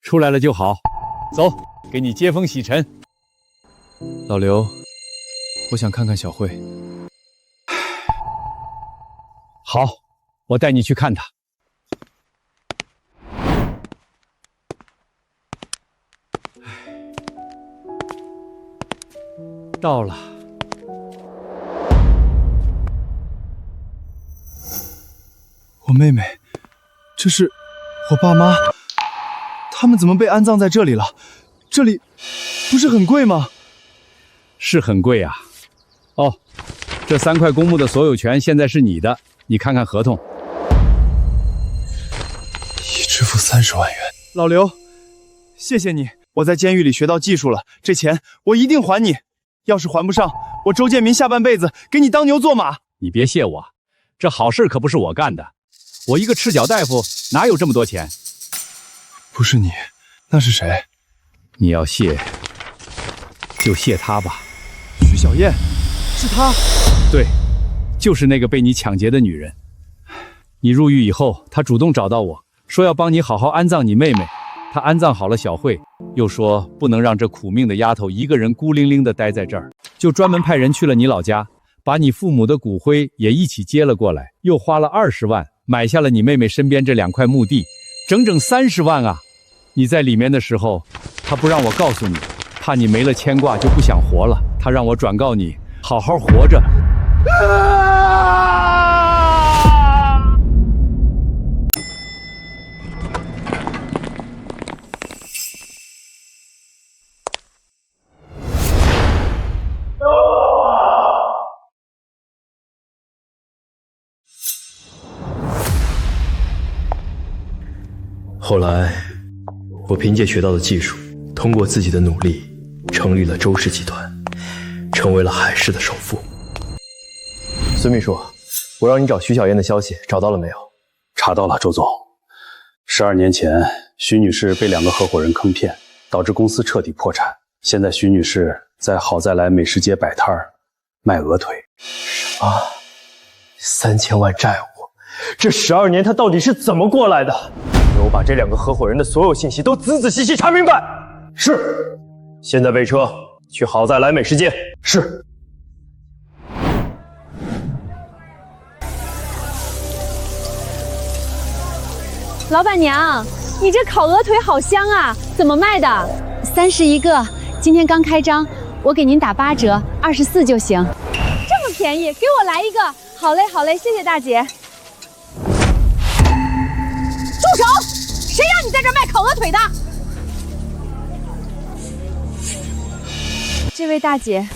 出来了就好。走，给你接风洗尘。老刘，我想看看小慧。好，我带你去看她。到了。我妹妹，这是我爸妈，他们怎么被安葬在这里了？这里不是很贵吗？是很贵啊。哦，这3块公墓的所有权现在是你的，你看看合同。已支付30万元。老刘，谢谢你，我在监狱里学到技术了，这钱我一定还你。要是还不上，我周建民下半辈子给你当牛做马。你别谢我，这好事可不是我干的，我一个赤脚大夫哪有这么多钱？不是你，那是谁？你要谢，就谢他吧。徐小燕，是她？对，就是那个被你抢劫的女人。你入狱以后，她主动找到我，说要帮你好好安葬你妹妹。她安葬好了小慧，又说不能让这苦命的丫头一个人孤零零地待在这儿，就专门派人去了你老家，把你父母的骨灰也一起接了过来，又花了20万买下了你妹妹身边这2块墓地，整整30万啊！你在里面的时候，她不让我告诉你，怕你没了牵挂就不想活了，她让我转告你，好好活着。后来，我凭借学到的技术，通过自己的努力，成立了周氏集团，成为了海市的首富。孙秘书，我让你找徐小燕的消息找到了没有？查到了，周总。12年前，徐女士被2个合伙人坑骗，导致公司彻底破产。现在徐女士在好再来美食街摆摊儿，卖鹅腿。什么？3000万债务？这12年她到底是怎么过来的？给我把这2个合伙人的所有信息都仔仔细细查明白。是。现在备车去好再来美食街。是。老板娘，你这烤鹅腿好香啊，怎么卖的？31个，今天刚开张，我给您打8折，24就行。这么便宜，给我来一个。好嘞，好嘞，谢谢大姐。住手！谁让你在这儿卖烤鹅腿的？这位大姐，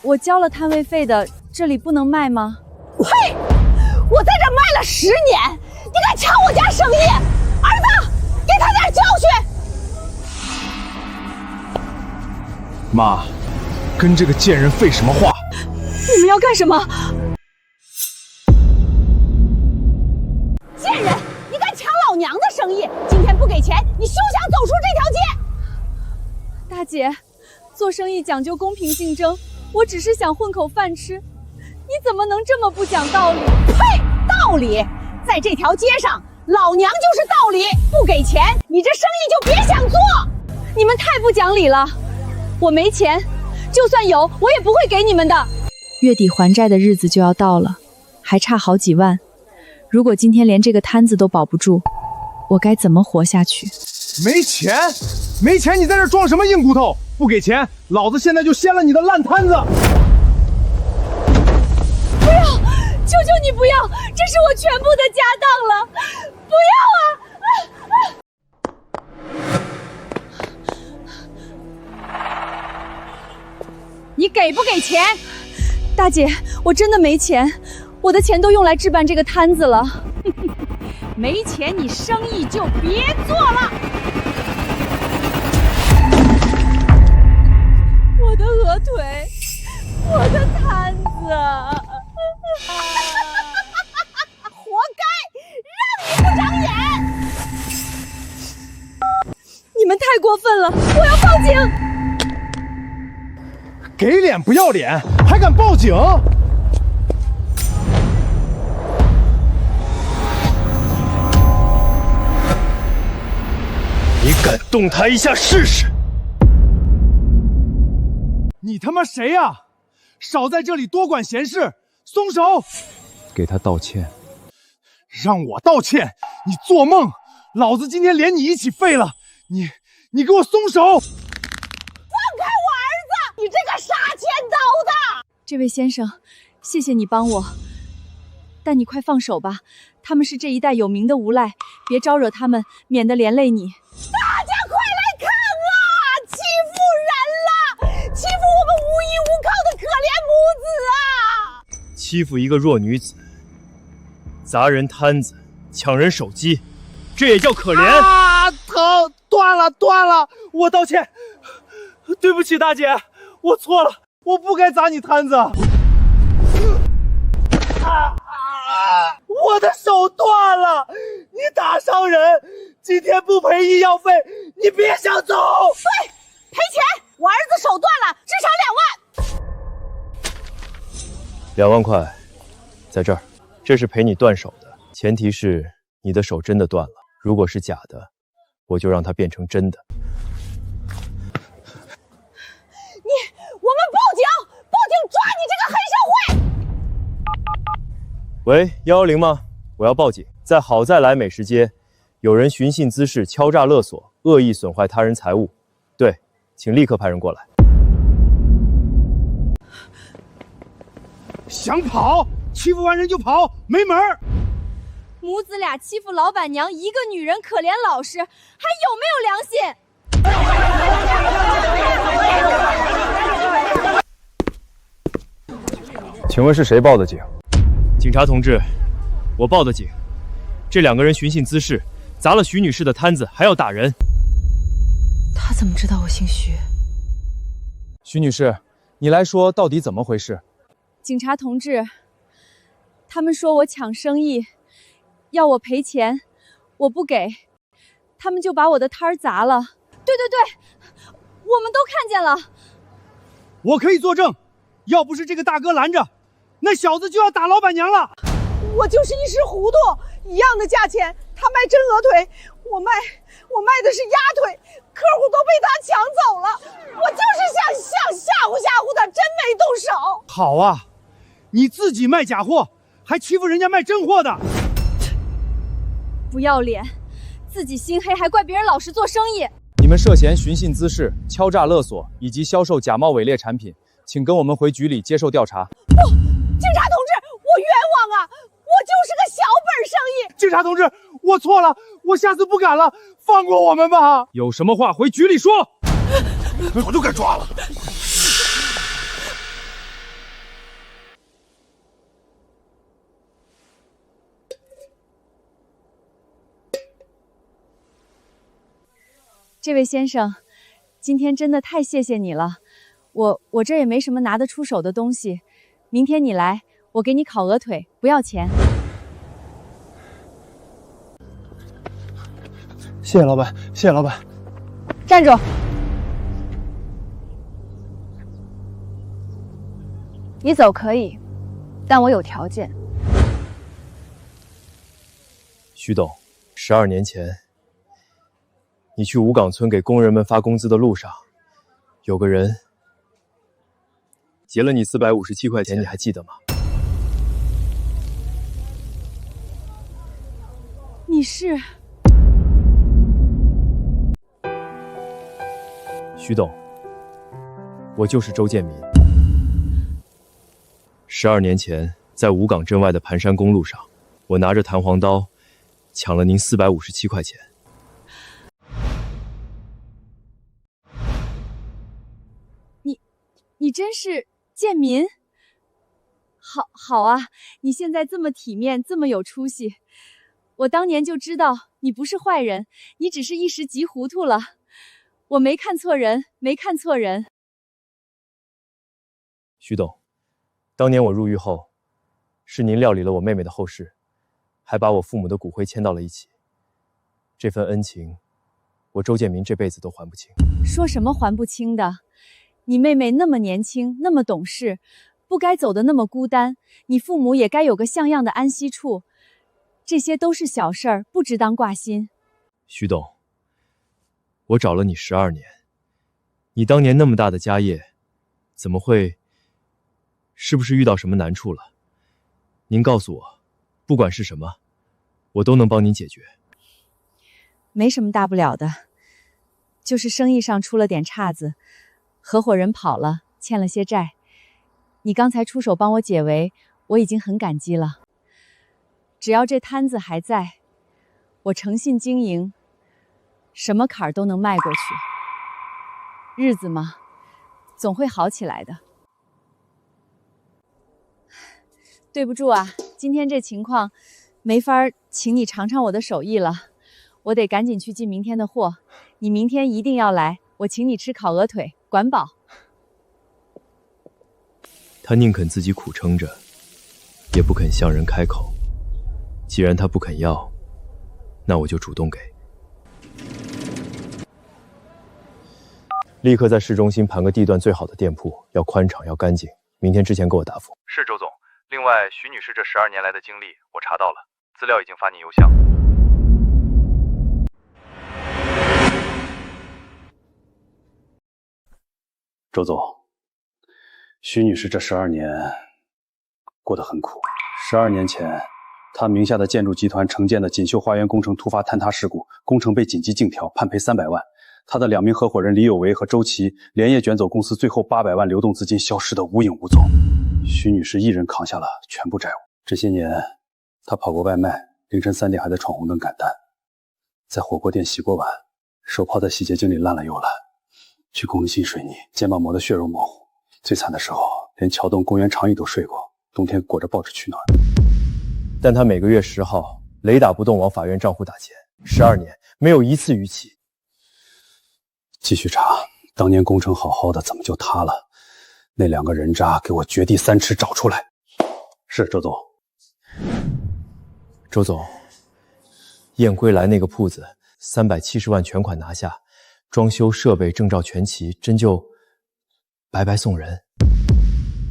我交了摊位费的，这里不能卖吗？呸！我在这儿卖了10年，你敢抢我家生意？儿子，给他点教训！妈，跟这个贱人废什么话？你们要干什么？贱人，你敢抢老娘的生意？今天不给钱，你休想走出这条街！大姐，做生意讲究公平竞争，我只是想混口饭吃，你怎么能这么不讲道理？呸！道理？在这条街上，老娘就是道理。不给钱，你这生意就别想做。你们太不讲理了，我没钱，就算有，我也不会给你们的。月底还债的日子就要到了，还差好几万。如果今天连这个摊子都保不住，我该怎么活下去？没钱？没钱你在这装什么硬骨头？不给钱，老子现在就掀了你的烂摊子！不要！求求你不要！这是我全部的家当了！不要啊！你给不给钱？大姐，我真的没钱，我的钱都用来置办这个摊子了。没钱你生意就别做了。我的鹅腿，我的摊子。活该，让你不长眼！你们太过分了，我要报警！给脸不要脸，还敢报警？动弹一下试试。你他妈谁呀？少在这里多管闲事，松手！给他道歉。让我道歉？你做梦！老子今天连你一起废了！你给我松手！放开我儿子！你这个杀千刀的！这位先生，谢谢你帮我，但你快放手吧，他们是这一带有名的无赖，别招惹他们，免得连累你。大家快来看啊！欺负人了！欺负我们无依无靠的可怜母子啊！欺负一个弱女子，砸人摊子，抢人手机，这也叫可怜？啊！疼！断了！我道歉，对不起大姐，我错了，我不该砸你摊子。我的手断了，你打伤人，今天不赔医药费，你别想走。对，赔钱！我儿子手断了，至少2万。2万块，在这儿，这是赔你断手的，前提是你的手真的断了。如果是假的，我就让它变成真的。我们报警抓你这个黑社会！喂，110吗？我要报警，在好再来美食街，有人寻衅滋事、敲诈勒索、恶意损坏他人财物。对，请立刻派人过来。想跑？欺负完人就跑，没门儿！母子俩欺负老板娘，一个女人可怜老实，还有没有良心？请问是谁报的警？警察同志，我报的警。这2个人寻衅滋事，砸了徐女士的摊子，还要打人。他怎么知道我姓徐？徐女士，你来说到底怎么回事？警察同志，他们说我抢生意，要我赔钱，我不给，他们就把我的摊儿砸了。对，我们都看见了。我可以作证，要不是这个大哥拦着，那小子就要打老板娘了。我就是一时糊涂，一样的价钱，他卖真鹅腿，我卖的是鸭腿，客户都被他抢走了。我就是想吓唬他，真没动手。好啊，你自己卖假货，还欺负人家卖真货的，不要脸，自己心黑还怪别人老实做生意。你们涉嫌寻衅滋事、敲诈勒索以及销售假冒伪劣产品，请跟我们回局里接受调查。不，警察同志，我冤枉啊！我就是个小本生意。警察同志，我错了，我下次不敢了，放过我们吧。有什么话回局里说。早就该抓了。这位先生，今天真的太谢谢你了。我这也没什么拿得出手的东西，明天你来，我给你烤鹅腿，不要钱。谢谢老板，谢谢老板。站住！你走可以，但我有条件。徐董，12年前，你去五岗村给工人们发工资的路上，有个人劫了你457块钱，你还记得吗？你是？徐董，我就是周建民。12年前，在五岗镇外的盘山公路上，我拿着弹簧刀抢了您457块钱。你真是建民？好啊，你现在这么体面，这么有出息，我当年就知道你不是坏人，你只是一时急糊涂了。我没看错人，没看错人。徐董，当年我入狱后，是您料理了我妹妹的后事，还把我父母的骨灰牵到了一起。这份恩情，我周建民这辈子都还不清。说什么还不清的？你妹妹那么年轻，那么懂事，不该走的那么孤单，你父母也该有个像样的安息处。这些都是小事儿，不值当挂心。徐董，我找了你12年，你当年那么大的家业，怎么会？是不是遇到什么难处了？您告诉我，不管是什么，我都能帮您解决。没什么大不了的，就是生意上出了点岔子，合伙人跑了，欠了些债。你刚才出手帮我解围，我已经很感激了。只要这摊子还在，我诚信经营，什么坎儿都能迈过去。日子嘛，总会好起来的。对不住啊，今天这情况，没法请你尝尝我的手艺了。我得赶紧去进明天的货，你明天一定要来，我请你吃烤鹅腿，管饱。他宁肯自己苦撑着，也不肯向人开口。既然他不肯要，那我就主动给。立刻在市中心盘个地段最好的店铺，要宽敞，要干净。明天之前给我答复。是周总。另外，徐女士这12年来的经历，我查到了，资料已经发你邮箱。周总，徐女士这12年过得很苦。12年前，她名下的建筑集团承建的锦绣花园工程突发坍塌事故，工程被紧急竞调，判赔300万。她的2名合伙人李有为和周琦连夜卷走公司最后800万流动资金，消失得无影无踪。徐女士一人扛下了全部债务。这些年，她跑过外卖，凌晨3点还在闯红灯赶单，在火锅店洗过碗，手泡在洗洁精里烂了又烂，去工人新水泥，肩膀磨得血肉模糊。最惨的时候，连桥洞公园长椅都睡过，冬天裹着报纸取暖。但他每个月10号雷打不动往法院账户打钱，12年没有一次逾期。继续查，当年工程好好的，怎么就塌了？那2个人渣给我掘地3尺找出来。是，周总。周总，燕归来那个铺子370万全款拿下，装修设备证照全齐，真就白白送人。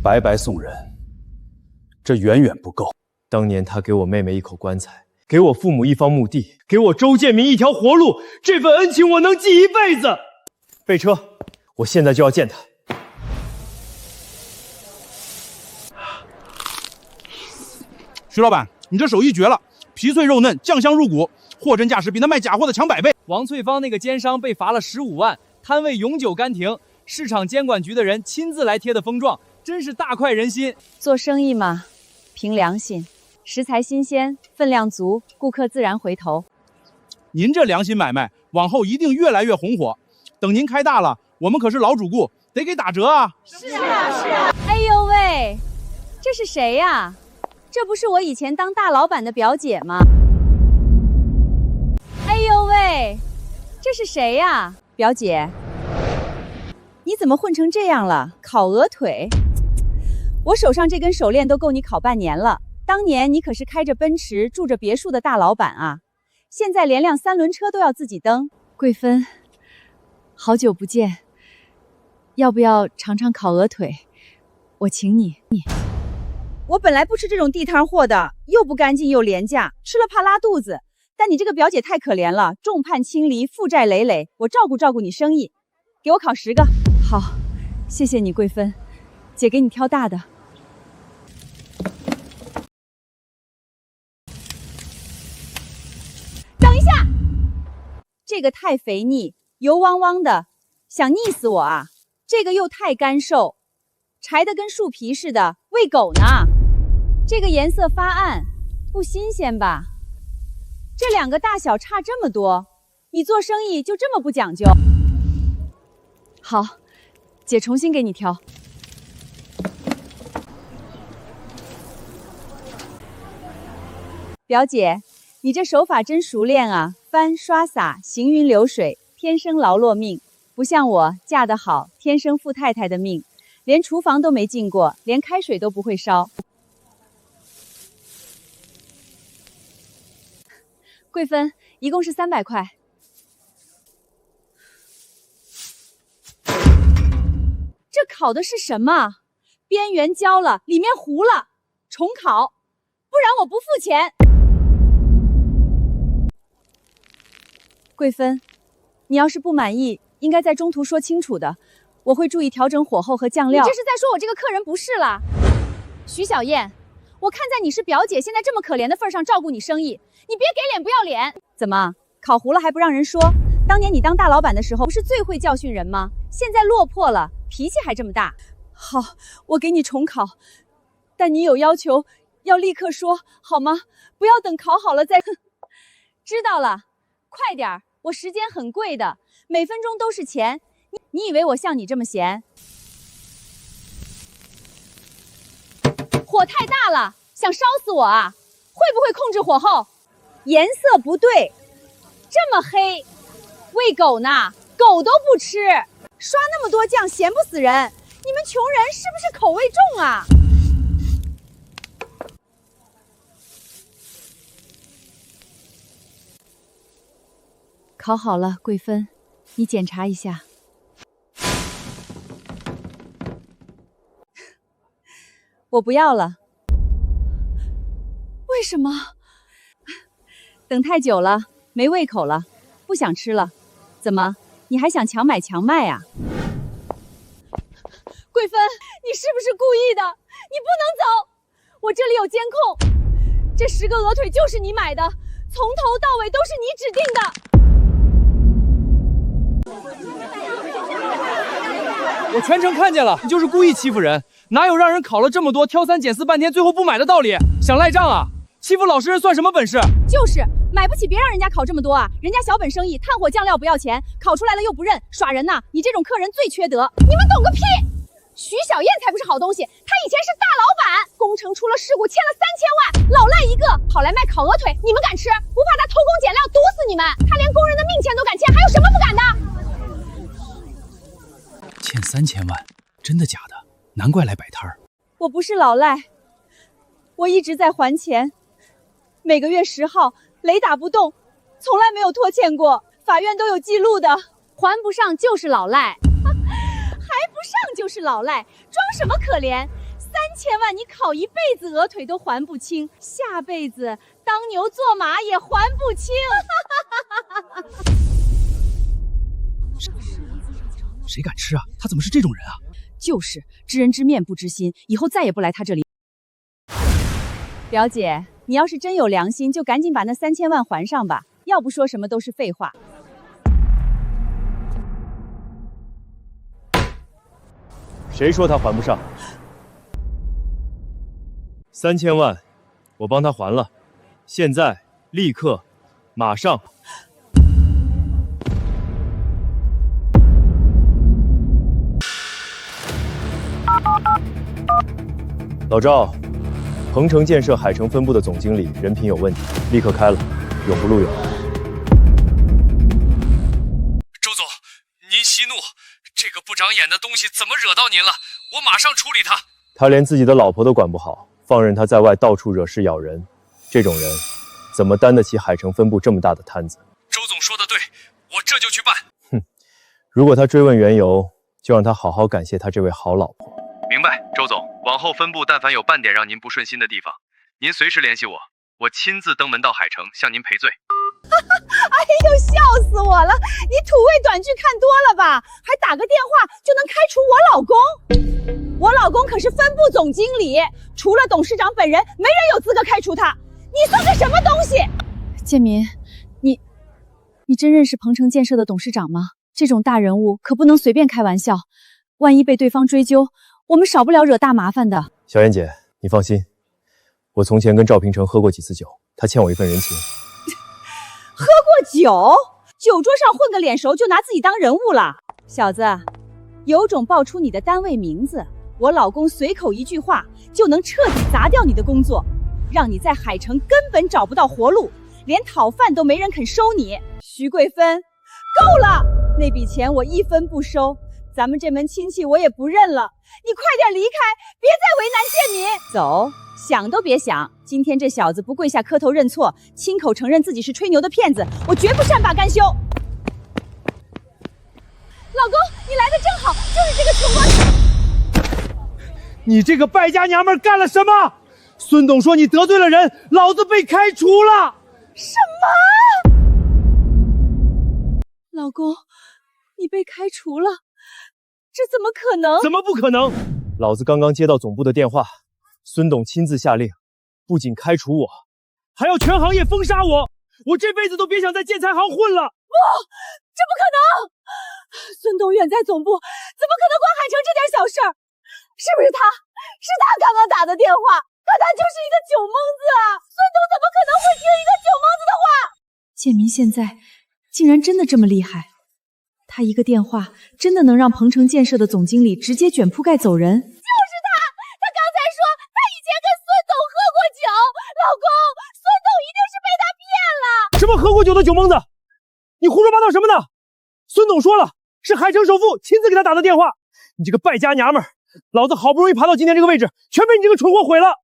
白白送人，这远远不够。当年他给我妹妹一口棺材，给我父母一方墓地，给我周建民一条活路，这份恩情我能记一辈子。备车，我现在就要见他。徐老板，你这手艺绝了，皮脆肉嫩，酱香入骨，货真价实，比那卖假货的强100倍。王翠芳那个奸商被罚了15万，摊位永久干停，市场监管局的人亲自来贴的封状，真是大快人心。做生意嘛，凭良心，食材新鲜，分量足，顾客自然回头。您这良心买卖，往后一定越来越红火。等您开大了，我们可是老主顾，得给打折啊！是啊。哎呦喂，这是谁呀？这不是我以前当大老板的表姐吗？哎呦喂，这是谁呀？表姐，你怎么混成这样了？烤鹅腿？我手上这根手链都够你烤半年了。当年你可是开着奔驰、住着别墅的大老板啊，现在连辆3轮车都要自己蹬。桂芬，好久不见，要不要尝尝烤鹅腿？我请你。我本来不吃这种地摊货的，又不干净又廉价，吃了怕拉肚子。但你这个表姐太可怜了，众叛亲离，负债累累，我照顾照顾你生意。给我烤10个。好，谢谢你，桂芬，姐给你挑大的。等一下，这个太肥腻，油汪汪的，想腻死我啊！这个又太干瘦，柴的跟树皮似的，喂狗呢。这个颜色发暗，不新鲜吧？这2个大小差这么多，你做生意就这么不讲究？好，姐重新给你挑。表姐，你这手法真熟练啊！翻刷撒，行云流水，天生劳碌命，不像我嫁得好，天生富太太的命，连厨房都没进过，连开水都不会烧。桂芬，一共是300块。这烤的是什么？边缘焦了，里面糊了，重烤，不然我不付钱。桂芬，你要是不满意，应该在中途说清楚的，我会注意调整火候和酱料。你这是在说我这个客人不是了？徐小燕，我看在你是表姐，现在这么可怜的份上照顾你生意，你别给脸不要脸。怎么烤糊了还不让人说？当年你当大老板的时候，不是最会教训人吗？现在落魄了，脾气还这么大。好，我给你重烤，但你有要求要立刻说好吗？不要等烤好了再。知道了，快点儿，我时间很贵的，每分钟都是钱。你以为我像你这么闲？火太大了，想烧死我啊？会不会控制火候？颜色不对，这么黑，喂狗呢，狗都不吃。刷那么多酱，咸不死人。你们穷人是不是口味重啊？烤好了，桂芬，你检查一下。我不要了。为什么？等太久了，没胃口了，不想吃了。怎么，你还想强买强卖啊？桂芬，你是不是故意的？你不能走！我这里有监控，这10个鹅腿就是你买的，从头到尾都是你指定的。我全程看见了，你就是故意欺负人，哪有让人烤了这么多，挑三拣四半天，最后不买的道理？想赖账啊？欺负老实人算什么本事？就是买不起，别让人家烤这么多啊！人家小本生意，炭火酱料不要钱，烤出来了又不认，耍人呐！你这种客人最缺德。你们懂个屁！徐小燕才不是好东西，她以前是大老板，工程出了事故欠了3000万，老赖一个，跑来卖烤鹅腿，你们敢吃？不怕他偷工减料毒死你们？他连工人的命钱都敢欠，还有什么不敢的？欠3000万，真的假的？难怪来摆摊儿。我不是老赖，我一直在还钱，每个月10号雷打不动，从来没有拖欠过，法院都有记录的。还不上就是老赖。还不上就是老赖，装什么可怜？3000万你烤一辈子鹅腿都还不清，下辈子当牛做马也还不清。谁敢吃啊？他怎么是这种人啊？就是知人知面不知心，以后再也不来他这里。表姐，你要是真有良心，就赶紧把那3000万还上吧，要不说什么都是废话。谁说他还不上？3000万，我帮他还了，现在立刻，马上。老赵，鹏城建设海城分部的总经理人品有问题，立刻开了，永不录用。周总，您息怒，这个不长眼的东西怎么惹到您了？我马上处理他。他连自己的老婆都管不好，放任他在外到处惹事咬人，这种人怎么担得起海城分部这么大的摊子？周总说的对，我这就去办。哼，如果他追问缘由，就让他好好感谢他这位好老婆。明白，周总，往后分部但凡有半点让您不顺心的地方，您随时联系我，我亲自登门到海城向您赔罪。哎呦，笑死我了！你土味短剧看多了吧？还打个电话就能开除我老公？我老公可是分部总经理，除了董事长本人，没人有资格开除他。你算个什么东西？建民，你真认识鹏城建设的董事长吗？这种大人物可不能随便开玩笑，万一被对方追究，我们少不了惹大麻烦的。小燕姐，你放心，我从前跟赵平城喝过几次酒，他欠我一份人情。喝过酒？酒桌上混个脸熟就拿自己当人物了？小子，有种报出你的单位名字，我老公随口一句话就能彻底砸掉你的工作，让你在海城根本找不到活路，连讨饭都没人肯收你。徐桂芬，够了，那笔钱我一分不收，咱们这门亲戚我也不认了，你快点离开，别再为难建民。走，想都别想，今天这小子不跪下磕头认错，亲口承认自己是吹牛的骗子，我绝不善罢甘休。老公，你来的正好，就是这个穷光。你这个败家娘们干了什么？孙董说你得罪了人，老子被开除了。什么？老公，你被开除了，这怎么可能？怎么不可能？老子刚刚接到总部的电话，孙董亲自下令，不仅开除我，还要全行业封杀我。我这辈子都别想在建材行混了！不，这不可能！孙董远在总部，怎么可能管海城这点小事儿？是不是他？是他刚刚打的电话，可他就是一个酒蒙子啊！孙董怎么可能会听一个酒蒙子的话？建民现在竟然真的这么厉害，他一个电话真的能让鹏城建设的总经理直接卷铺盖走人？就是他！他刚才说他以前跟孙董喝过酒，老公，孙董一定是被他骗了！什么喝过酒的酒蒙子？你胡说八道什么呢？孙董说了，是海城首富亲自给他打的电话。你这个败家娘们儿，老子好不容易爬到今天这个位置，全被你这个蠢货毁了。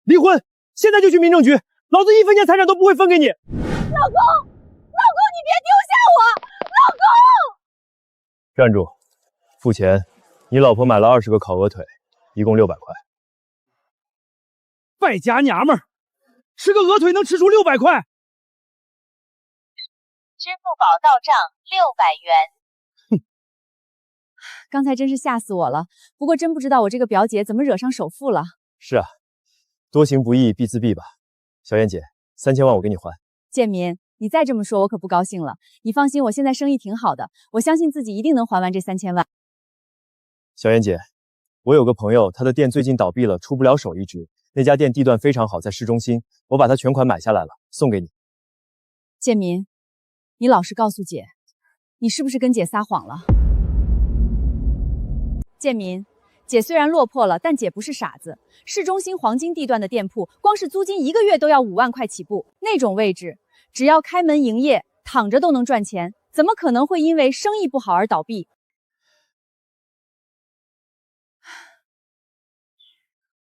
离婚，现在就去民政局，老子1分钱财产都不会分给你。老公，你别丢下我！老公，站住，付钱。你老婆买了20个烤鹅腿，一共600块。败家娘们儿，吃个鹅腿能吃出600块？支付宝到账600元。刚才真是吓死我了。不过真不知道我这个表姐怎么惹上首富了。是啊，多行不义必自毙吧。小燕姐，3000万我给你还。建民，你再这么说，我可不高兴了。你放心，我现在生意挺好的，我相信自己一定能还完这3000万。小燕姐，我有个朋友，他的店最近倒闭了，出不了手一直。那家店地段非常好，在市中心，我把他全款买下来了，送给你。建民，你老实告诉姐，你是不是跟姐撒谎了？建民，姐虽然落魄了，但姐不是傻子。市中心黄金地段的店铺，光是租金1个月都要5万块起步，那种位置，只要开门营业，躺着都能赚钱，怎么可能会因为生意不好而倒闭？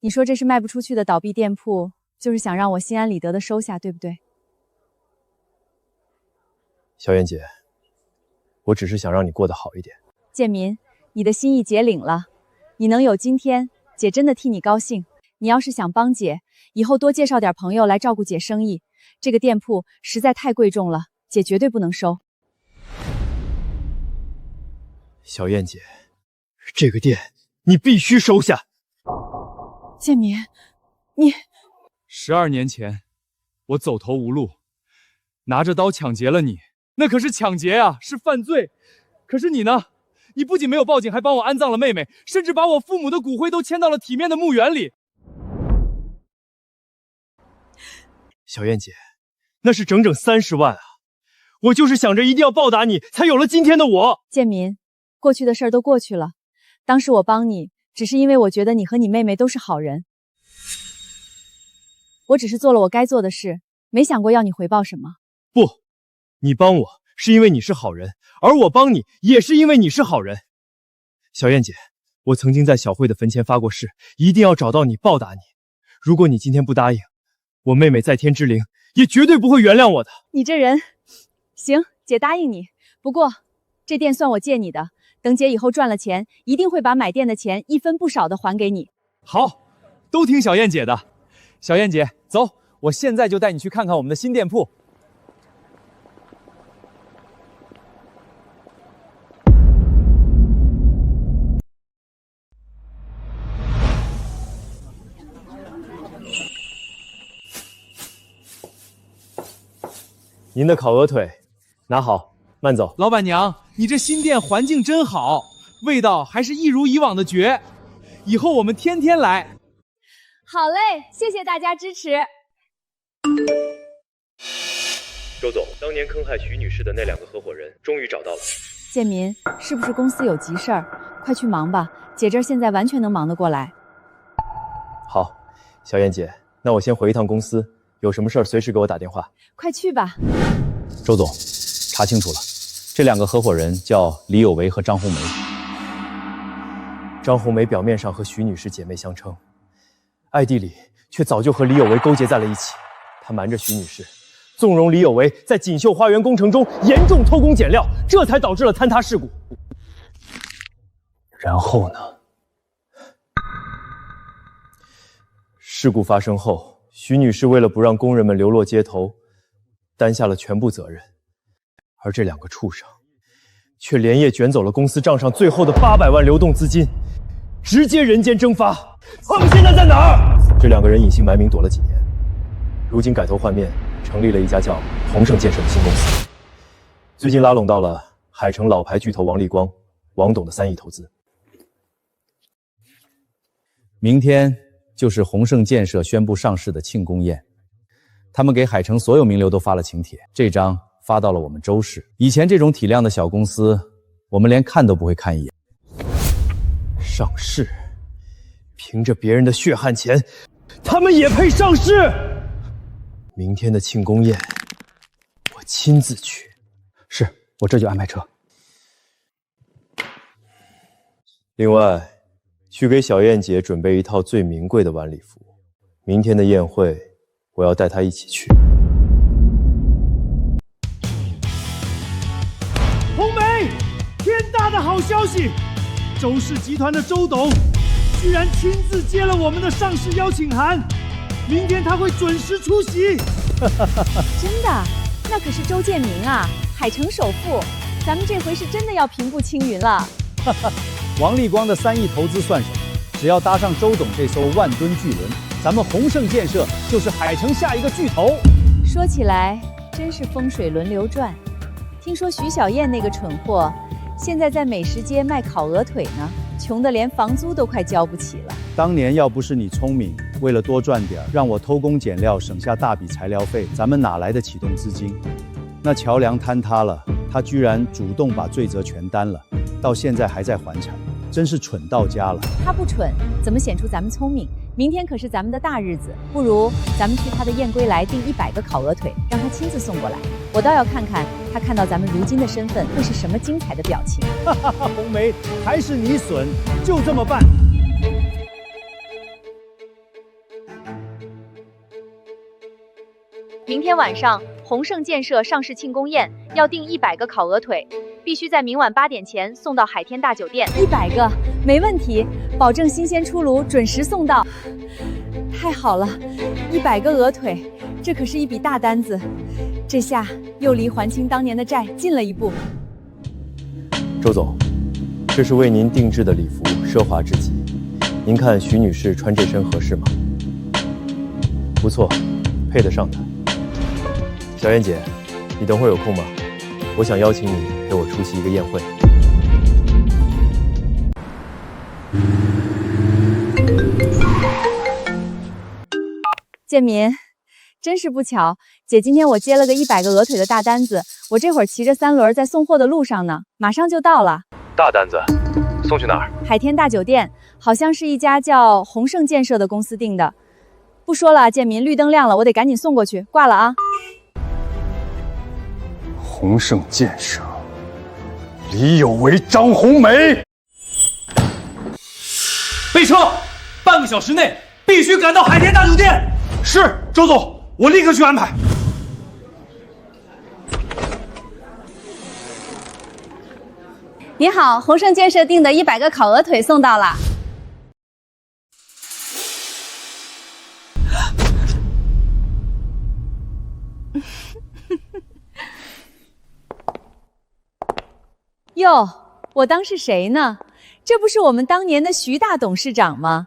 你说这是卖不出去的倒闭店铺，就是想让我心安理得的收下，对不对？小燕姐，我只是想让你过得好一点。建民，你的心意姐领了，你能有今天，姐真的替你高兴。你要是想帮姐，以后多介绍点朋友来照顾姐生意。这个店铺实在太贵重了，姐绝对不能收。小燕姐，这个店你必须收下。建民，你12年前，我走投无路，拿着刀抢劫了你，那可是抢劫啊，是犯罪。可是你呢？你不仅没有报警，还帮我安葬了妹妹，甚至把我父母的骨灰都迁到了体面的墓园里。小燕姐，那是整整30万啊！我就是想着一定要报答你，才有了今天的我。建民，过去的事儿都过去了，当时我帮你，只是因为我觉得你和你妹妹都是好人。我只是做了我该做的事，没想过要你回报什么。不，你帮我是因为你是好人，而我帮你也是因为你是好人。小燕姐，我曾经在小慧的坟前发过誓，一定要找到你报答你。如果你今天不答应，我妹妹在天之灵也绝对不会原谅我的。你这人，行，姐答应你。不过这店算我借你的，等姐以后赚了钱，一定会把买店的钱1分不少的还给你。好，都听小燕姐的。小燕姐，走，我现在就带你去看看我们的新店铺。您的烤鹅腿，拿好，慢走。老板娘，你这新店环境真好，味道还是一如以往的绝，以后我们天天来。好嘞，谢谢大家支持。周总，当年坑害徐女士的那2个合伙人终于找到了。建民，是不是公司有急事儿？快去忙吧，姐这儿现在完全能忙得过来。好，小燕姐，那我先回一趟公司，有什么事儿随时给我打电话。快去吧。周总，查清楚了，这2个合伙人叫李有为和张红梅。张红梅表面上和徐女士姐妹相称，暗地里却早就和李有为勾结在了一起。她瞒着徐女士，纵容李有为在锦绣花园工程中严重偷工减料，这才导致了坍塌事故。然后呢？事故发生后，徐女士为了不让工人们流落街头，担下了全部责任。而这2个畜生，却连夜卷走了公司账上最后的800万流动资金，直接人间蒸发。他们现在在哪儿？这2个人隐姓埋名躲了几年，如今改头换面，成立了一家叫宏盛建设的新公司。最近拉拢到了海城老牌巨头王立光、王董的3亿投资。明天就是宏盛建设宣布上市的庆功宴，他们给海城所有名流都发了请帖，这张发到了我们周氏。以前这种体量的小公司，我们连看都不会看一眼。上市，凭着别人的血汗钱，他们也配上市？明天的庆功宴，我亲自去。是，我这就安排车。另外，去给小燕姐准备一套最名贵的晚礼服。明天的宴会，我要带她一起去。红梅，天大的好消息！周氏集团的周董居然亲自接了我们的上市邀请函，明天他会准时出席。真的？那可是周建明啊，海城首富，咱们这回是真的要平步青云了。王立光的3亿投资算什么？只要搭上周董这艘万吨巨轮，咱们宏盛建设就是海城下一个巨头。说起来，真是风水轮流转。听说徐小燕那个蠢货，现在在美食街卖烤鹅腿呢，穷得连房租都快交不起了。当年要不是你聪明，为了多赚点，让我偷工减料，省下大笔材料费，咱们哪来的启动资金？那桥梁坍塌了，他居然主动把罪责全担了，到现在还在还产，真是蠢到家了。他不蠢，怎么显出咱们聪明？明天可是咱们的大日子，不如咱们去他的宴归来订100个烤鹅腿，让他亲自送过来。我倒要看看他看到咱们如今的身份会是什么精彩的表情。哈哈哈，红梅，还是你损，就这么办。明天晚上，宏盛建设上市庆功宴要订100个烤鹅腿，必须在明晚8点前送到海天大酒店。100个，没问题，保证新鲜出炉，准时送到。太好了，100个鹅腿，这可是一笔大单子，这下又离还清当年的债近了一步。周总，这是为您定制的礼服，奢华至极，您看徐女士穿这身合适吗？不错，配得上她。小燕姐，你等会儿有空吗？我想邀请你陪我出席一个宴会。建民，真是不巧，姐今天我接了个100个鹅腿的大单子，我这会儿骑着3轮在送货的路上呢，马上就到了。大单子，送去哪儿？海天大酒店，好像是一家叫宏盛建设的公司订的。不说了，建民，绿灯亮了，我得赶紧送过去，挂了啊。宏盛建设，李有为、张红梅，备车，半个小时内必须赶到海天大酒店。是，周总，我立刻去安排。你好，宏盛建设订的100个烤鹅腿送到了。哟，我当是谁呢？这不是我们当年的徐大董事长吗？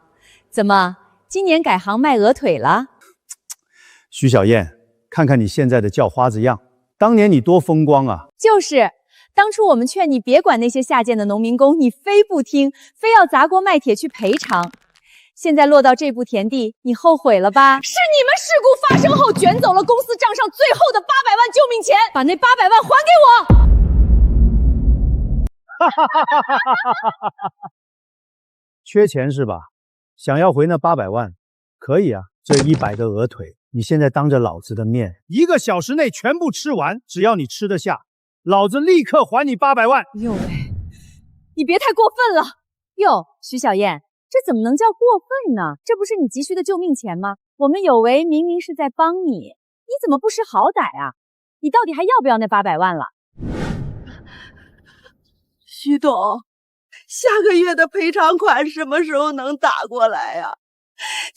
怎么今年改行卖鹅腿了？徐小燕，看看你现在的叫花子样，当年你多风光啊！就是，当初我们劝你别管那些下贱的农民工，你非不听，非要砸锅卖铁去赔偿。现在落到这步田地，你后悔了吧？是你们事故发生后卷走了公司账上最后的800万救命钱，把那800万还给我！缺钱是吧？想要回那800万，可以啊。这100个鹅腿，你现在当着老子的面，1个小时内全部吃完，只要你吃得下，老子立刻还你800万。哟喂，你别太过分了。哟，徐小燕，这怎么能叫过分呢？这不是你急需的救命钱吗？我们有为明明是在帮你，你怎么不识好歹啊？你到底还要不要那800万了？徐董，下个月的赔偿款什么时候能打过来呀？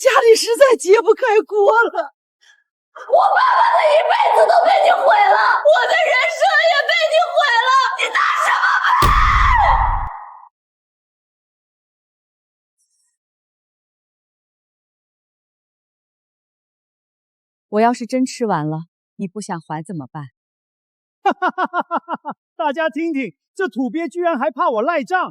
家里实在揭不开锅了。我爸爸的一辈子都被你毁了，我的人生也被你毁了，你拿什么赔我要是真吃完了，你不想还怎么办？哈哈哈哈哈哈！大家听听，这土鳖居然还怕我赖账！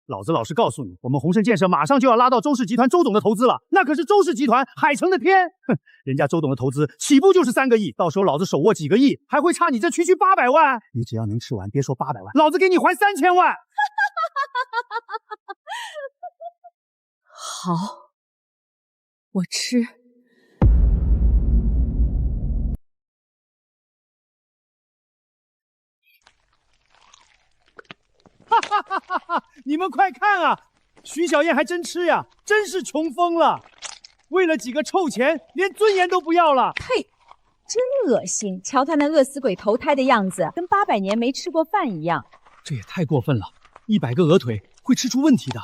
老子老实告诉你，我们鸿盛建设马上就要拉到周氏集团周总的投资了，那可是周氏集团海城的天。哼，人家周董的投资起步就是3个亿，到时候老子手握几个亿，还会差你这区800万。你只要能吃完，别说800万，老子给你还3000万。好，我吃。哈哈哈哈哈！你们快看啊，徐小燕还真吃呀，真是穷疯了！为了几个臭钱，连尊严都不要了。呸！真恶心！瞧他那饿死鬼投胎的样子，跟800年没吃过饭一样。这也太过分了！100个鹅腿会吃出问题的。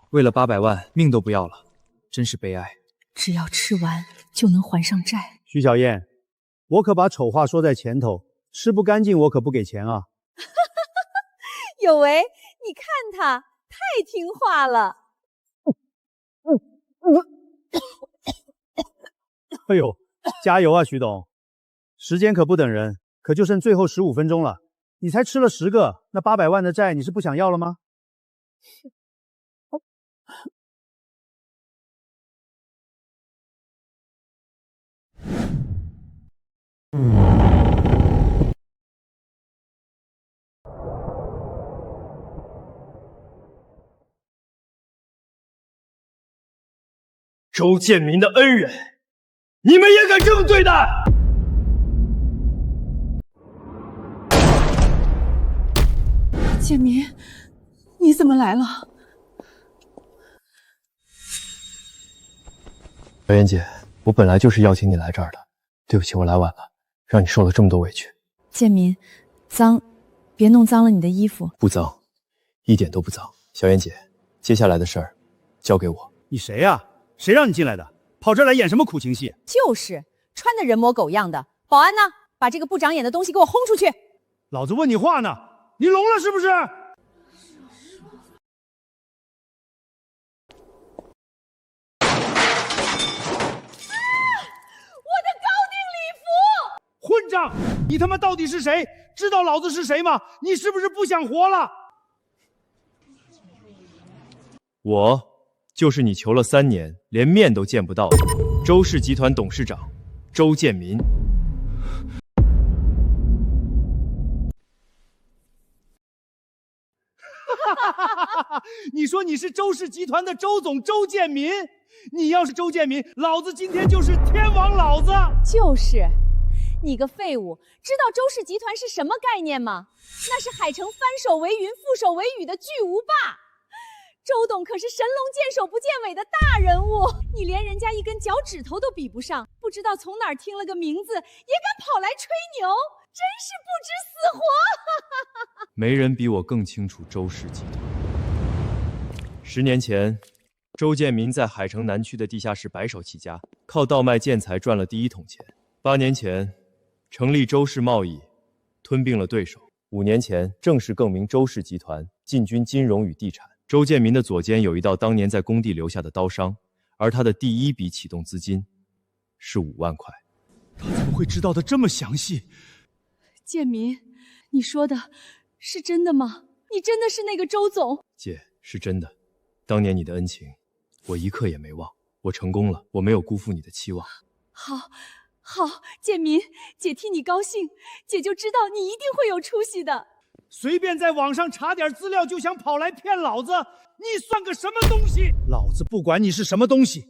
为了800万，命都不要了，真是悲哀。只要吃完就能还上债。徐小燕，我可把丑话说在前头，吃不干净我可不给钱啊！有为，你看他太听话了。哎呦，加油啊，徐董！时间可不等人，可就剩最后15分钟了。你才吃了10个，那800万的债你是不想要了吗？周建民的恩人，你们也敢这么对待？建民，你怎么来了？小燕姐，我本来就是邀请你来这儿的，对不起，我来晚了，让你受了这么多委屈。建民，脏，别弄脏了你的衣服。不脏，一点都不脏。小燕姐，接下来的事儿交给我。你谁呀？谁让你进来的？跑这儿来演什么苦情戏？就是穿的人模狗样的。保安呢？把这个不长眼的东西给我轰出去！老子问你话呢，你聋了是不是？我的高定礼服！混账！你他妈到底是谁？知道老子是谁吗？你是不是不想活了？我就是你求了3年，连面都见不到的周氏集团董事长周建民。你说你是周氏集团的周总周建民？你要是周建民，老子今天就是天王老子！就是，你个废物，知道周氏集团是什么概念吗？那是海城翻手为云，覆手为雨的巨无霸。周董可是神龙见首不见尾的大人物，你连人家一根脚趾头都比不上，不知道从哪儿听了个名字，也敢跑来吹牛，真是不知死活！没人比我更清楚周氏集团。10年前，周建民在海城南区的地下室白手起家，靠倒卖建材赚了第一桶钱。8年前，成立周氏贸易，吞并了对手。5年前，正式更名周氏集团，进军金融与地产。周建民的左肩有一道当年在工地留下的刀伤，而他的第一笔启动资金是5万块。他怎么会知道的这么详细？建民，你说的是真的吗？你真的是那个周总？姐，是真的。当年你的恩情，我一刻也没忘。我成功了，我没有辜负你的期望。好，建民，姐替你高兴，姐就知道你一定会有出息的。随便在网上查点资料就想跑来骗老子，你算个什么东西？老子不管你是什么东西，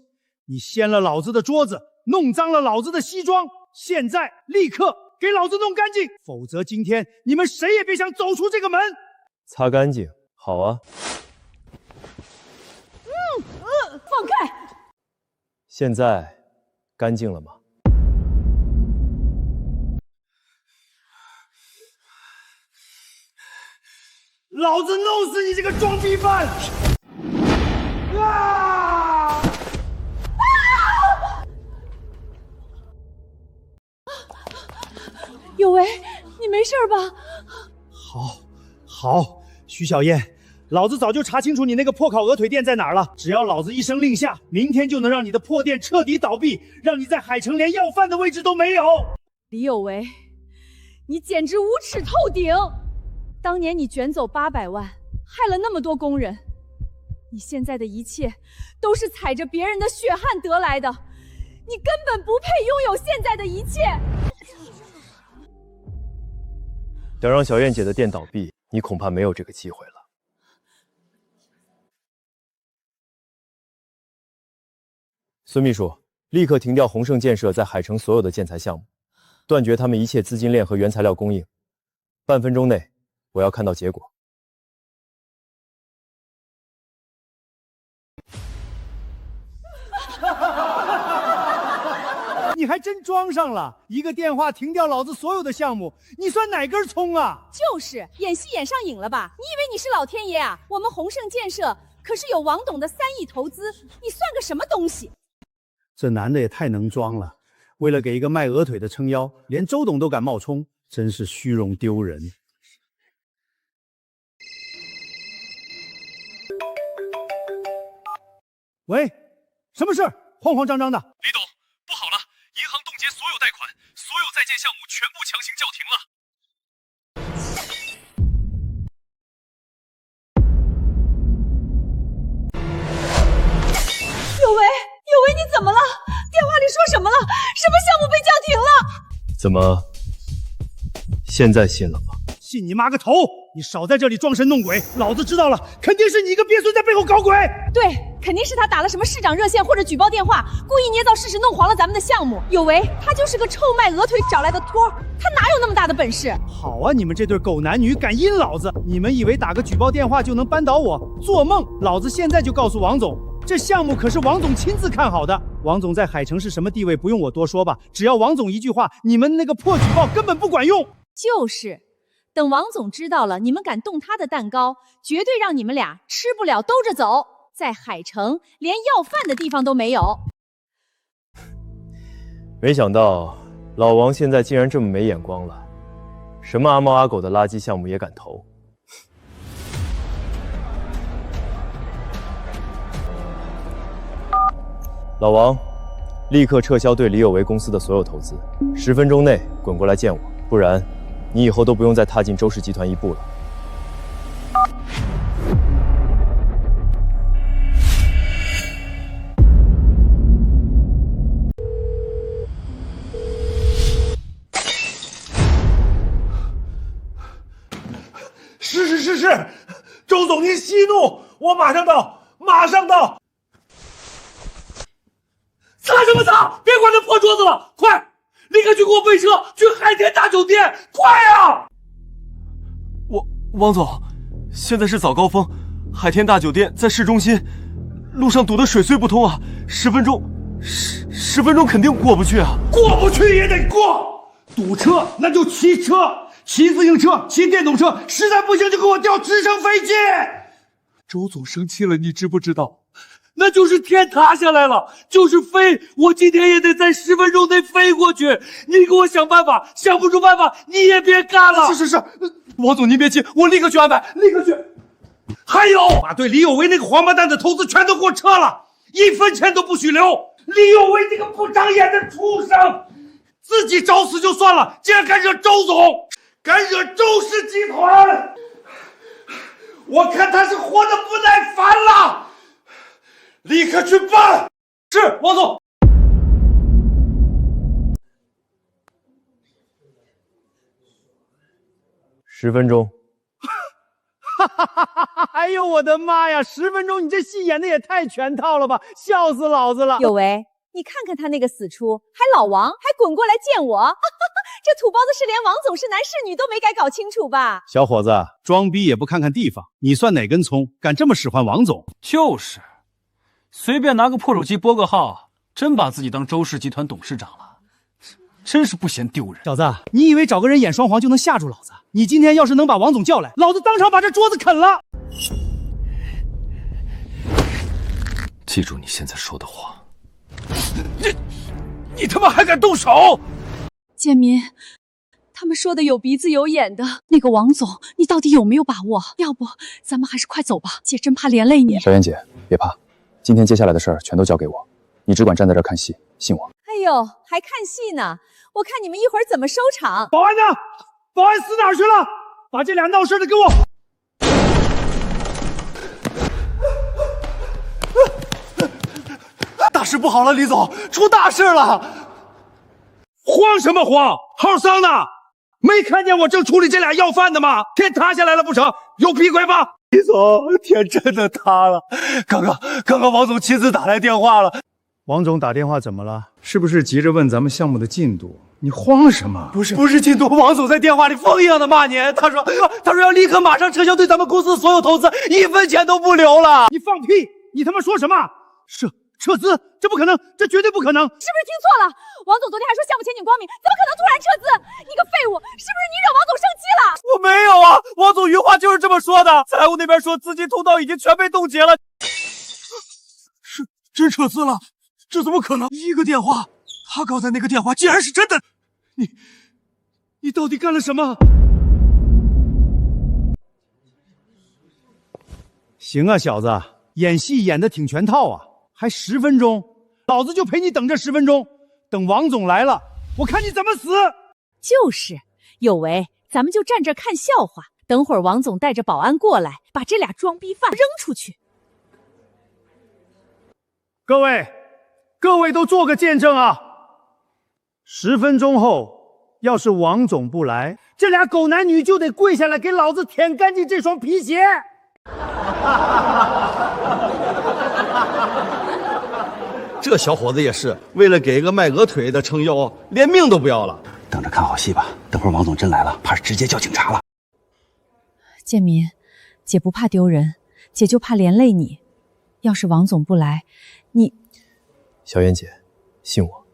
你掀了老子的桌子，弄脏了老子的西装，现在立刻给老子弄干净，否则今天你们谁也别想走出这个门。擦干净，好啊。放开！现在干净了吗？老子弄死你这个装逼犯！有为，你没事吧？好，徐小燕，老子早就查清楚你那个破烤鹅腿店在哪儿了。只要老子一声令下，明天就能让你的破店彻底倒闭，让你在海城连要饭的位置都没有。李有为，你简直无耻透顶！当年你卷走800万，害了那么多工人，你现在的一切都是踩着别人的血汗得来的，你根本不配拥有现在的一切。想让小燕姐的店倒闭，你恐怕没有这个机会了。孙秘书，立刻停掉宏盛建设在海城所有的建材项目，断绝他们一切资金链和原材料供应。半分钟内，我要看到结果。你还真装上了，一个电话停掉老子所有的项目，你算哪根葱啊？就是演戏演上瘾了吧？你以为你是老天爷啊？我们宏盛建设可是有王董的3亿投资，你算个什么东西？这男的也太能装了，为了给一个卖鹅腿的撑腰，连周董都敢冒充，真是虚荣丢人。喂，什么事？慌慌张张的。李董，不好了，银行冻结所有贷款，所有在建项目全部强行叫停了。有为，你怎么了？电话里说什么了？什么项目被叫停了？怎么，现在信了吗？信你妈个头！你少在这里装神弄鬼，老子知道了，肯定是你一个鳖孙在背后搞鬼。对，肯定是他打了什么市长热线或者举报电话，故意捏造事实，弄黄了咱们的项目。有为，他就是个臭卖鹅腿找来的托，他哪有那么大的本事？好啊，你们这对狗男女敢阴老子！你们以为打个举报电话就能扳倒我？做梦！老子现在就告诉王总，这项目可是王总亲自看好的。王总在海城是什么地位，不用我多说吧？只要王总一句话，你们那个破举报根本不管用。就是。等王总知道了，你们敢动他的蛋糕，绝对让你们俩吃不了兜着走，在海城连要饭的地方都没有。没想到老王现在竟然这么没眼光了，什么阿猫阿狗的垃圾项目也敢投。老王，立刻撤销对李有为公司的所有投资，10分钟内滚过来见我，不然你以后都不用再踏进周氏集团一步了。是，周总您息怒，我马上到，马上到。擦什么擦？别管那破桌子了，快！立刻去给我备车，去海天大酒店，快啊！王总，现在是早高峰，海天大酒店在市中心，路上堵得水泄不通啊！10分钟肯定过不去啊！过不去也得过，堵车那就骑车，骑自行车，骑电动车，实在不行就给我调直升飞机。周总生气了，你知不知道？那就是天塌下来了，就是飞，我今天也得在10分钟内飞过去。你给我想办法，想不出办法你也别干了。是，王总您别急，我立刻去安排，立刻去。还有，把对李有为那个黄八蛋的投资全都给我撤了，1分钱都不许留。李有为这个不长眼的畜生，自己找死就算了，竟然敢惹周总，敢惹周氏集团，我看他是活得不耐烦了。立刻去办！是，王总。10分钟。哎呦我的妈呀！10分钟，你这戏演的也太全套了吧，笑死老子了！有为，你看看他那个死出，还老王，还滚过来见我，这土包子是连王总是男是女都没敢搞清楚吧？小伙子，装逼也不看看地方，你算哪根葱，敢这么使唤王总？就是。随便拿个破手机拨个号，真把自己当周氏集团董事长了，真是不嫌丢人。小子，你以为找个人演双簧就能吓住老子？你今天要是能把王总叫来，老子当场把这桌子啃了。记住你现在说的话。你他妈还敢动手！建民，他们说的有鼻子有眼的那个王总，你到底有没有把握？要不咱们还是快走吧，姐真怕连累你。小燕姐，别怕，今天接下来的事儿全都交给我，你只管站在这儿看戏，信我。哎呦，还看戏呢？我看你们一会儿怎么收场。保安呢？保安死哪儿去了？把这俩闹事的给我！大事不好了，李总，出大事了！慌什么慌？号丧呢？没看见我正处理这俩要饭的吗？天塌下来了不成？有屁鬼吗？李总，天真的塌了！刚刚王总亲自打来电话了。王总打电话怎么了？是不是急着问咱们项目的进度？你慌什么？不是进度，王总在电话里疯一样的骂您，他说要立刻马上撤销对咱们公司的所有投资，1分钱都不留了。你放屁！你他妈说什么？撤资？这不可能，这绝对不可能！是不是听错了？王总昨天还说项目前景光明，怎么可能突然撤资？你个废物，是不是你惹王总生气了？我没有啊，王总原话就是这么说的。财务那边说资金通道已经全被冻结了。是真撤资了？这怎么可能？一个电话，他刚才那个电话竟然是真的！你到底干了什么？行啊，小子，演戏演的挺全套啊，还10分钟，老子就陪你等这10分钟，等王总来了，我看你怎么死！就是，有为，咱们就站这儿看笑话，等会儿王总带着保安过来，把这俩装逼犯扔出去。各位都做个见证啊！10分钟后，要是王总不来，这俩狗男女就得跪下来给老子舔干净这双皮鞋。这小伙子也是为了给一个卖鹅腿的撑腰，连命都不要了。等着看好戏吧，等会儿王总真来了，怕是直接叫警察了。建民，姐不怕丢人，姐就怕连累你。要是王总不来，你……小燕姐，信我。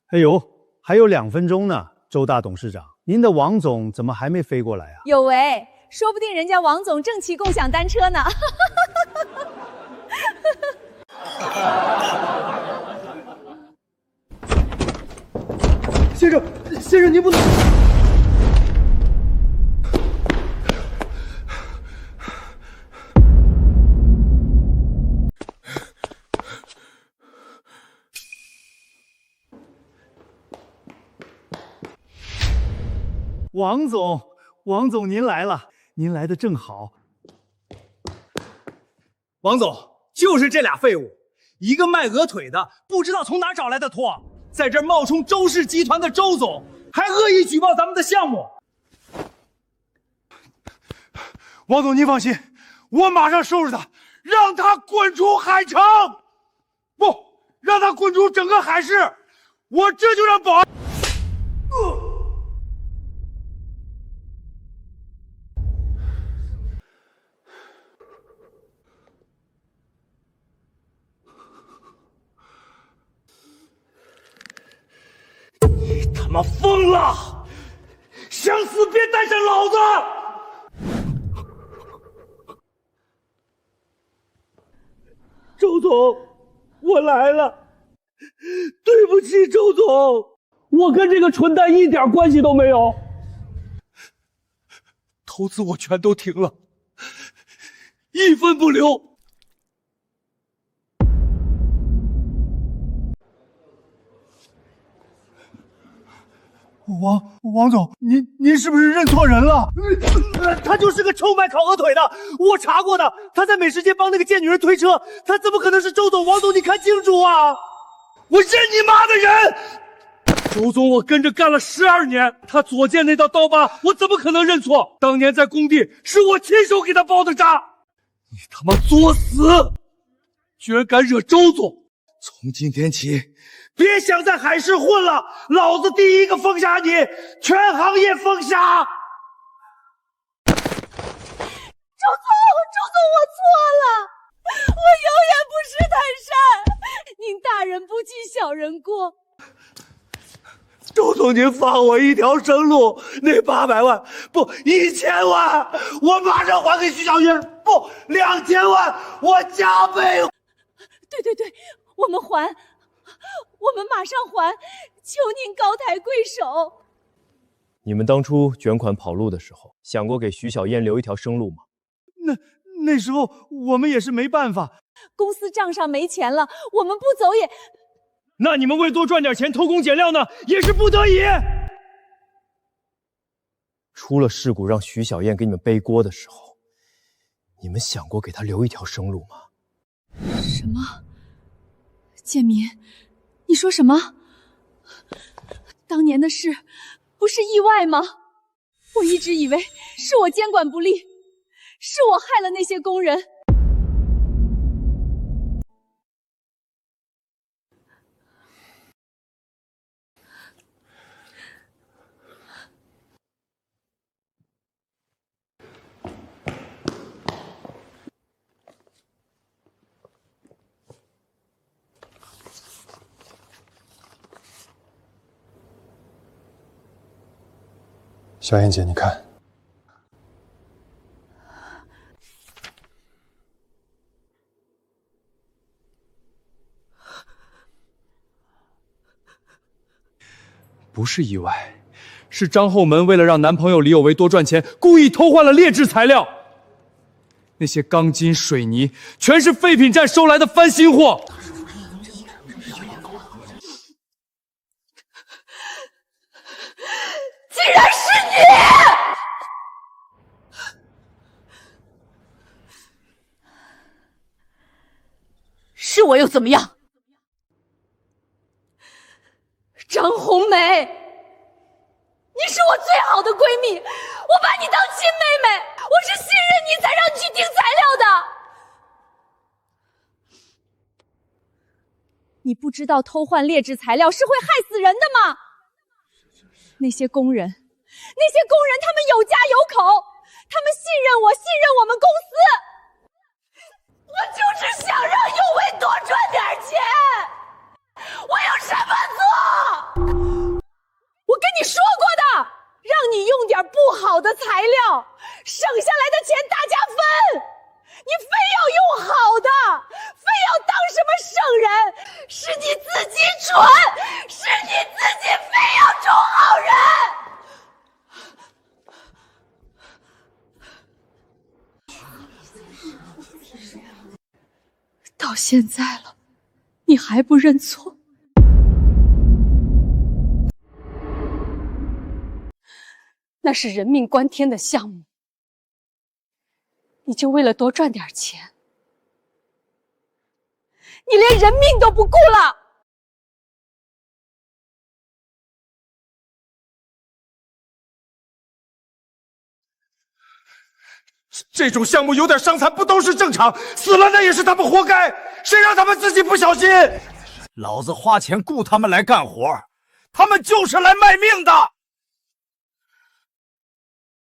哎呦，还有2分钟呢，周大董事长，您的王总怎么还没飞过来啊？有为，说不定人家王总正骑共享单车呢。先生，您不能。王总您来了，您来的正好。王总，就是这俩废物，一个卖鹅腿的，不知道从哪找来的托，在这儿冒充周氏集团的周总，还恶意举报咱们的项目。王总您放心，我马上收拾他，让他滚出海城，不让他滚出整个海市，我这就让保安。他妈疯了！想死别带上老子！周总，我来了。对不起，周总，我跟这个蠢蛋一点关系都没有。投资我全都停了，1分不留。王总，您是不是认错人了？他就是个臭卖烤鹅腿的，我查过的，他在美食街帮那个贱女人推车，他怎么可能是周总？王总，你看清楚啊！我认你妈的人！周总，我跟着干了12年，他左肩那道刀疤，我怎么可能认错？当年在工地是我亲手给他包的扎。你他妈作死！居然敢惹周总！从今天起，别想在海市混了，老子第一个封杀你，全行业封杀！周总，我错了，我永远不识泰山，您大人不计小人过。周总，您放我一条生路，那800万不1000万，我马上还给徐小云，不2000万，我加倍。对，我们马上还，求您高抬贵手。你们当初卷款跑路的时候，想过给徐小燕留一条生路吗？那时候我们也是没办法，公司账上没钱了，我们不走也……那你们为多赚点钱偷工减料呢，也是不得已。出了事故让徐小燕给你们背锅的时候，你们想过给她留一条生路吗？什么？建民，你说什么？当年的事不是意外吗？我一直以为是我监管不力，是我害了那些工人。小燕姐，你看，不是意外，是张后门为了让男朋友李有为多赚钱，故意偷换了劣质材料。那些钢筋、水泥全是废品站收来的翻新货。竟然是你！是我又怎么样？张红梅，你是我最好的闺蜜，我把你当亲妹妹，我是信任你才让你去订材料的。你不知道偷换劣质材料是会害死人的吗？那些工人，他们有家有口，他们信任我，信任我们公司。我就是想让有为多赚点钱，我有什么错？我跟你说过的，让你用点不好的材料，省下来的钱大家分。你非要用好的，非要当什么圣人，是你自己蠢，是你自己非要种好人。到现在了，你还不认错？那是人命关天的项目，你就为了多赚点钱，你连人命都不顾了。这种项目有点伤残不都是正常？死了那也是他们活该，谁让他们自己不小心？老子花钱雇他们来干活，他们就是来卖命的。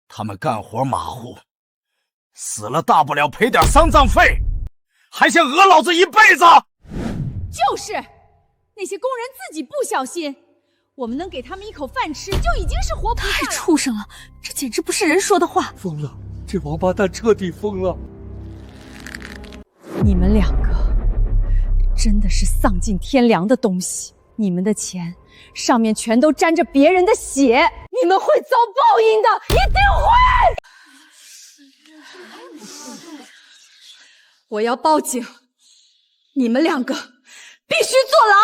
他们干活马虎，死了大不了赔点丧葬费，还想讹老子一辈子？就是那些工人自己不小心，我们能给他们一口饭吃，就已经是活菩萨了。太畜生了，这简直不是人说的话。疯了，这王八蛋彻底疯了。你们两个真的是丧尽天良的东西，你们的钱上面全都沾着别人的血，你们会遭报应的，一定会！我要报警，你们两个必须坐牢！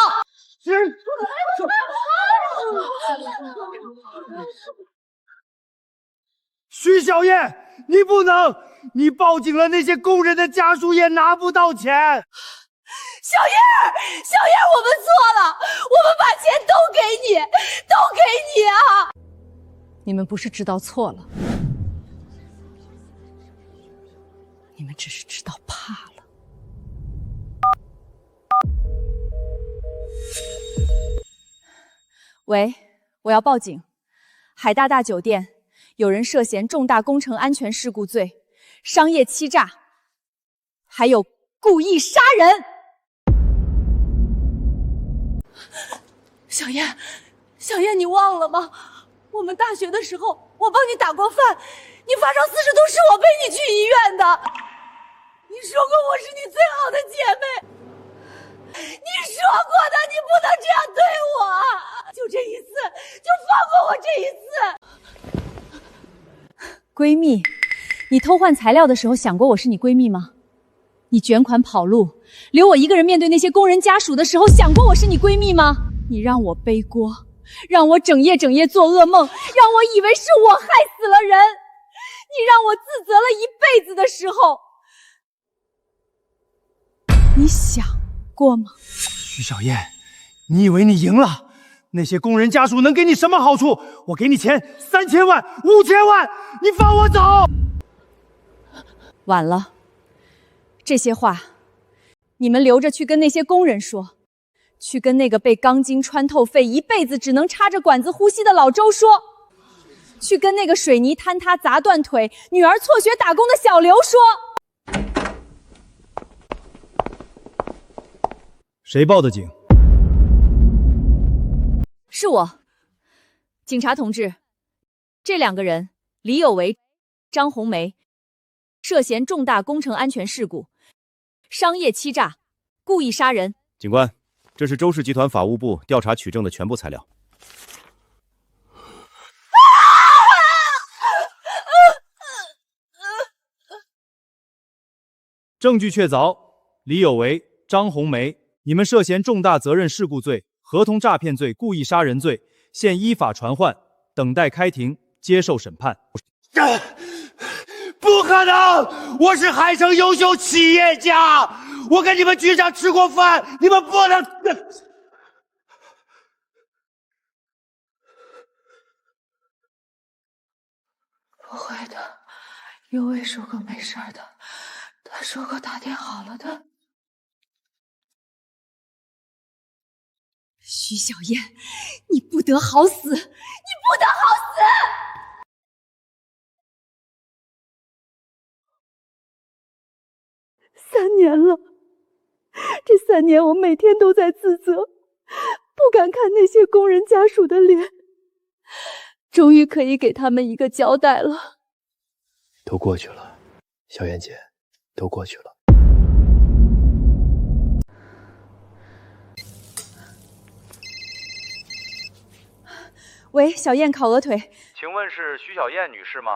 徐小燕，你不能！你报警了，那些工人的家属也拿不到钱。小燕儿，我们错了，我们把钱都给你，都给你啊！你们不是知道错了，你们只是知道怕了。喂，我要报警，海大大酒店有人涉嫌重大工程安全事故罪、商业欺诈，还有故意杀人。小燕，你忘了吗？我们大学的时候，我帮你打过饭，你发烧40度是我背你去医院的。你说过我是你最好的姐妹，你说过的，你不能这样对我。就这一次，就放过我这一次。闺蜜？你偷换材料的时候想过我是你闺蜜吗？你卷款跑路，留我一个人面对那些工人家属的时候想过我是你闺蜜吗？你让我背锅，让我整夜做噩梦，让我以为是我害死了人。你让我自责了一辈子的时候，你想过吗？徐小燕，你以为你赢了？那些工人家属能给你什么好处？我给你钱3000万、5000万，你放我走！晚了，这些话，你们留着去跟那些工人说，去跟那个被钢筋穿透肺、一辈子只能插着管子呼吸的老周说，去跟那个水泥坍塌砸断腿、女儿辍学打工的小刘说。谁报的警？是我，警察同志，这2个人李有为、张红梅涉嫌重大工程安全事故、商业欺诈、故意杀人。警官，这是周氏集团法务部调查取证的全部材料。证据确凿，李有为、张红梅，你们涉嫌重大责任事故罪、合同诈骗罪、故意杀人罪，现依法传唤，等待开庭接受审判。不可能！我是海城优秀企业家，我跟你们局长吃过饭，你们不能。不会的，有为说过没事的，他说过打点好了的。徐小燕，你不得好死！你不得好死！3年了，这3年我每天都在自责，不敢看那些工人家属的脸，终于可以给他们一个交代了。都过去了，小燕姐，都过去了。喂，小燕烤鹅腿。请问是徐小燕女士吗？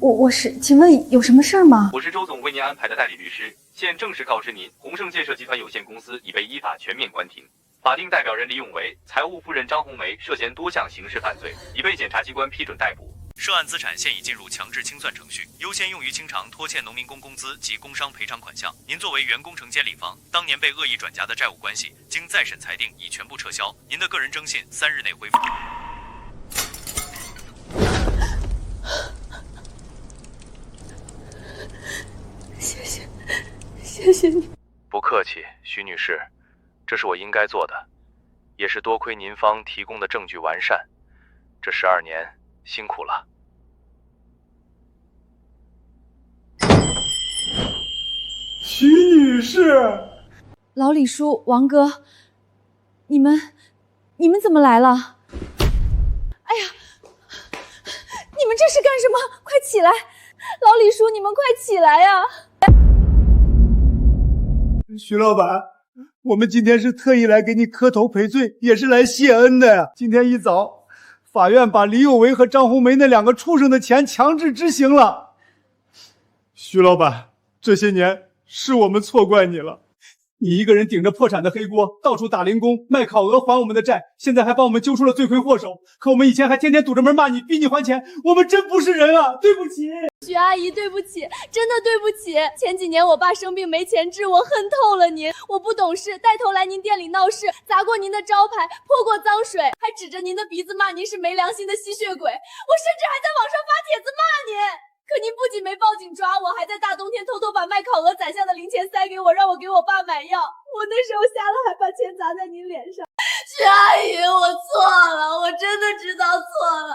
我是，请问有什么事儿吗？我是周总为您安排的代理律师，现正式告知您，宏盛建设集团有限公司已被依法全面关停。法定代表人李永为、财务夫人张红梅涉嫌多项刑事犯罪，已被检察机关批准逮捕。涉案资产现已进入强制清算程序，优先用于清偿拖欠农民工工资及工伤赔偿款项。您作为原工程监理方，当年被恶意转嫁的债务关系，经再审裁定已全部撤销。您的个人征信3日内恢复。谢谢你。不客气，徐女士，这是我应该做的，也是多亏您方提供的证据完善。这12年辛苦了。徐女士，老李叔、王哥，你们怎么来了？哎呀，你们这是干什么？快起来！老李叔，你们快起来呀！徐老板，我们今天是特意来给你磕头赔罪，也是来谢恩的呀。今天一早，法院把李有为和张红梅那2个畜生的钱强制执行了。徐老板，这些年是我们错怪你了。你一个人顶着破产的黑锅，到处打零工、卖烤鹅还我们的债，现在还帮我们揪出了罪魁祸首。可我们以前还天天堵着门骂你，逼你还钱，我们真不是人啊！对不起。徐阿姨，对不起，真的对不起。前几年我爸生病没钱治，我恨透了您。我不懂事，带头来您店里闹事，砸过您的招牌，泼过脏水，还指着您的鼻子骂您是没良心的吸血鬼。我甚至还在网上发帖子骂您。可您不仅没报警抓我，还在大冬天偷偷把卖烤鹅攒下的零钱塞给我，让我给我爸买药。我那时候瞎了，还把钱砸在您脸上。徐阿姨，我错了，我真的知道错了，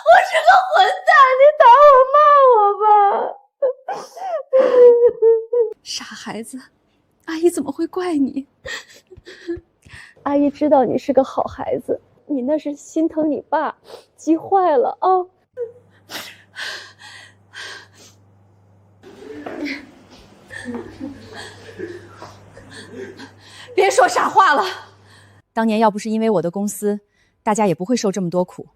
我是个混蛋，你打我骂我吧。傻孩子，阿姨怎么会怪你？阿姨知道你是个好孩子，你那是心疼你爸，急坏了啊。别说傻话了。当年要不是因为我的公司，大家也不会受这么多苦。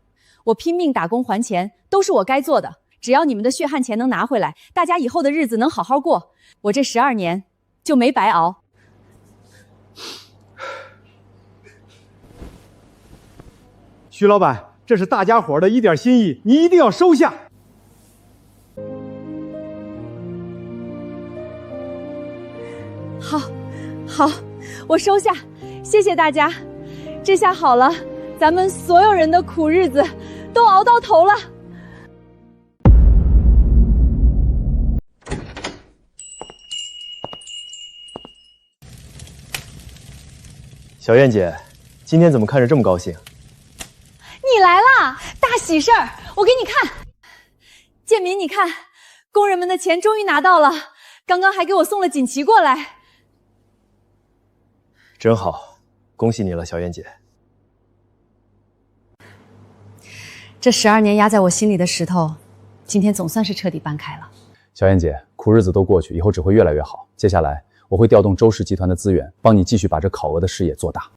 我拼命打工还钱，都是我该做的。只要你们的血汗钱能拿回来，大家以后的日子能好好过，我这12年就没白熬。徐老板，这是大家伙的一点心意，你一定要收下。好，我收下，谢谢大家。这下好了，咱们所有人的苦日子都熬到头了。小燕姐，今天怎么看着这么高兴？你来啦，大喜事儿！我给你看。建民，你看，工人们的钱终于拿到了，刚刚还给我送了锦旗过来。真好，恭喜你了，小燕姐。这12年压在我心里的石头，今天总算是彻底搬开了。小燕姐，苦日子都过去，以后只会越来越好。接下来我会调动周氏集团的资源，帮你继续把这烤鹅的事业做大，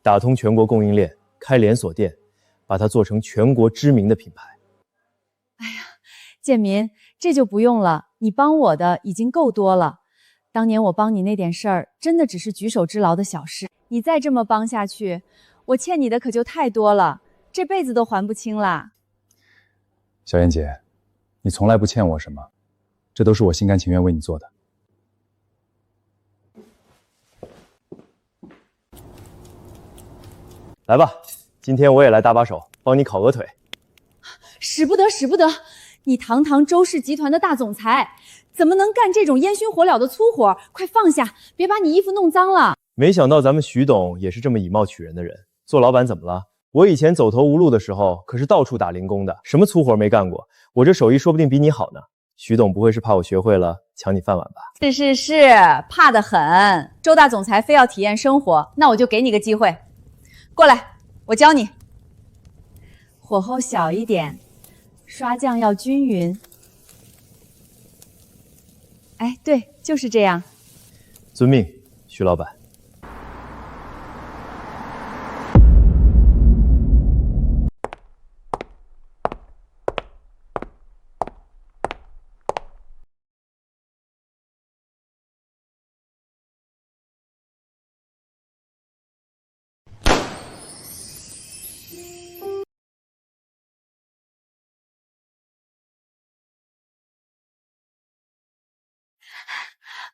打通全国供应链，开连锁店，把它做成全国知名的品牌。哎呀，建民，这就不用了，你帮我的已经够多了。当年我帮你那点事儿，真的只是举手之劳的小事。你再这么帮下去，我欠你的可就太多了，这辈子都还不清啦。小燕姐，你从来不欠我什么，这都是我心甘情愿为你做的。来吧，今天我也来搭把手，帮你烤鹅腿。使不得，使不得！你堂堂周氏集团的大总裁，怎么能干这种烟熏火燎的粗活？快放下，别把你衣服弄脏了。没想到咱们徐董也是这么以貌取人的人。做老板怎么了？我以前走投无路的时候，可是到处打零工的，什么粗活没干过。我这手艺说不定比你好呢。徐董不会是怕我学会了抢你饭碗吧？是，怕得很。周大总裁非要体验生活，那我就给你个机会。过来，我教你。火候小一点，刷酱要均匀。哎，对，就是这样。遵命，徐老板。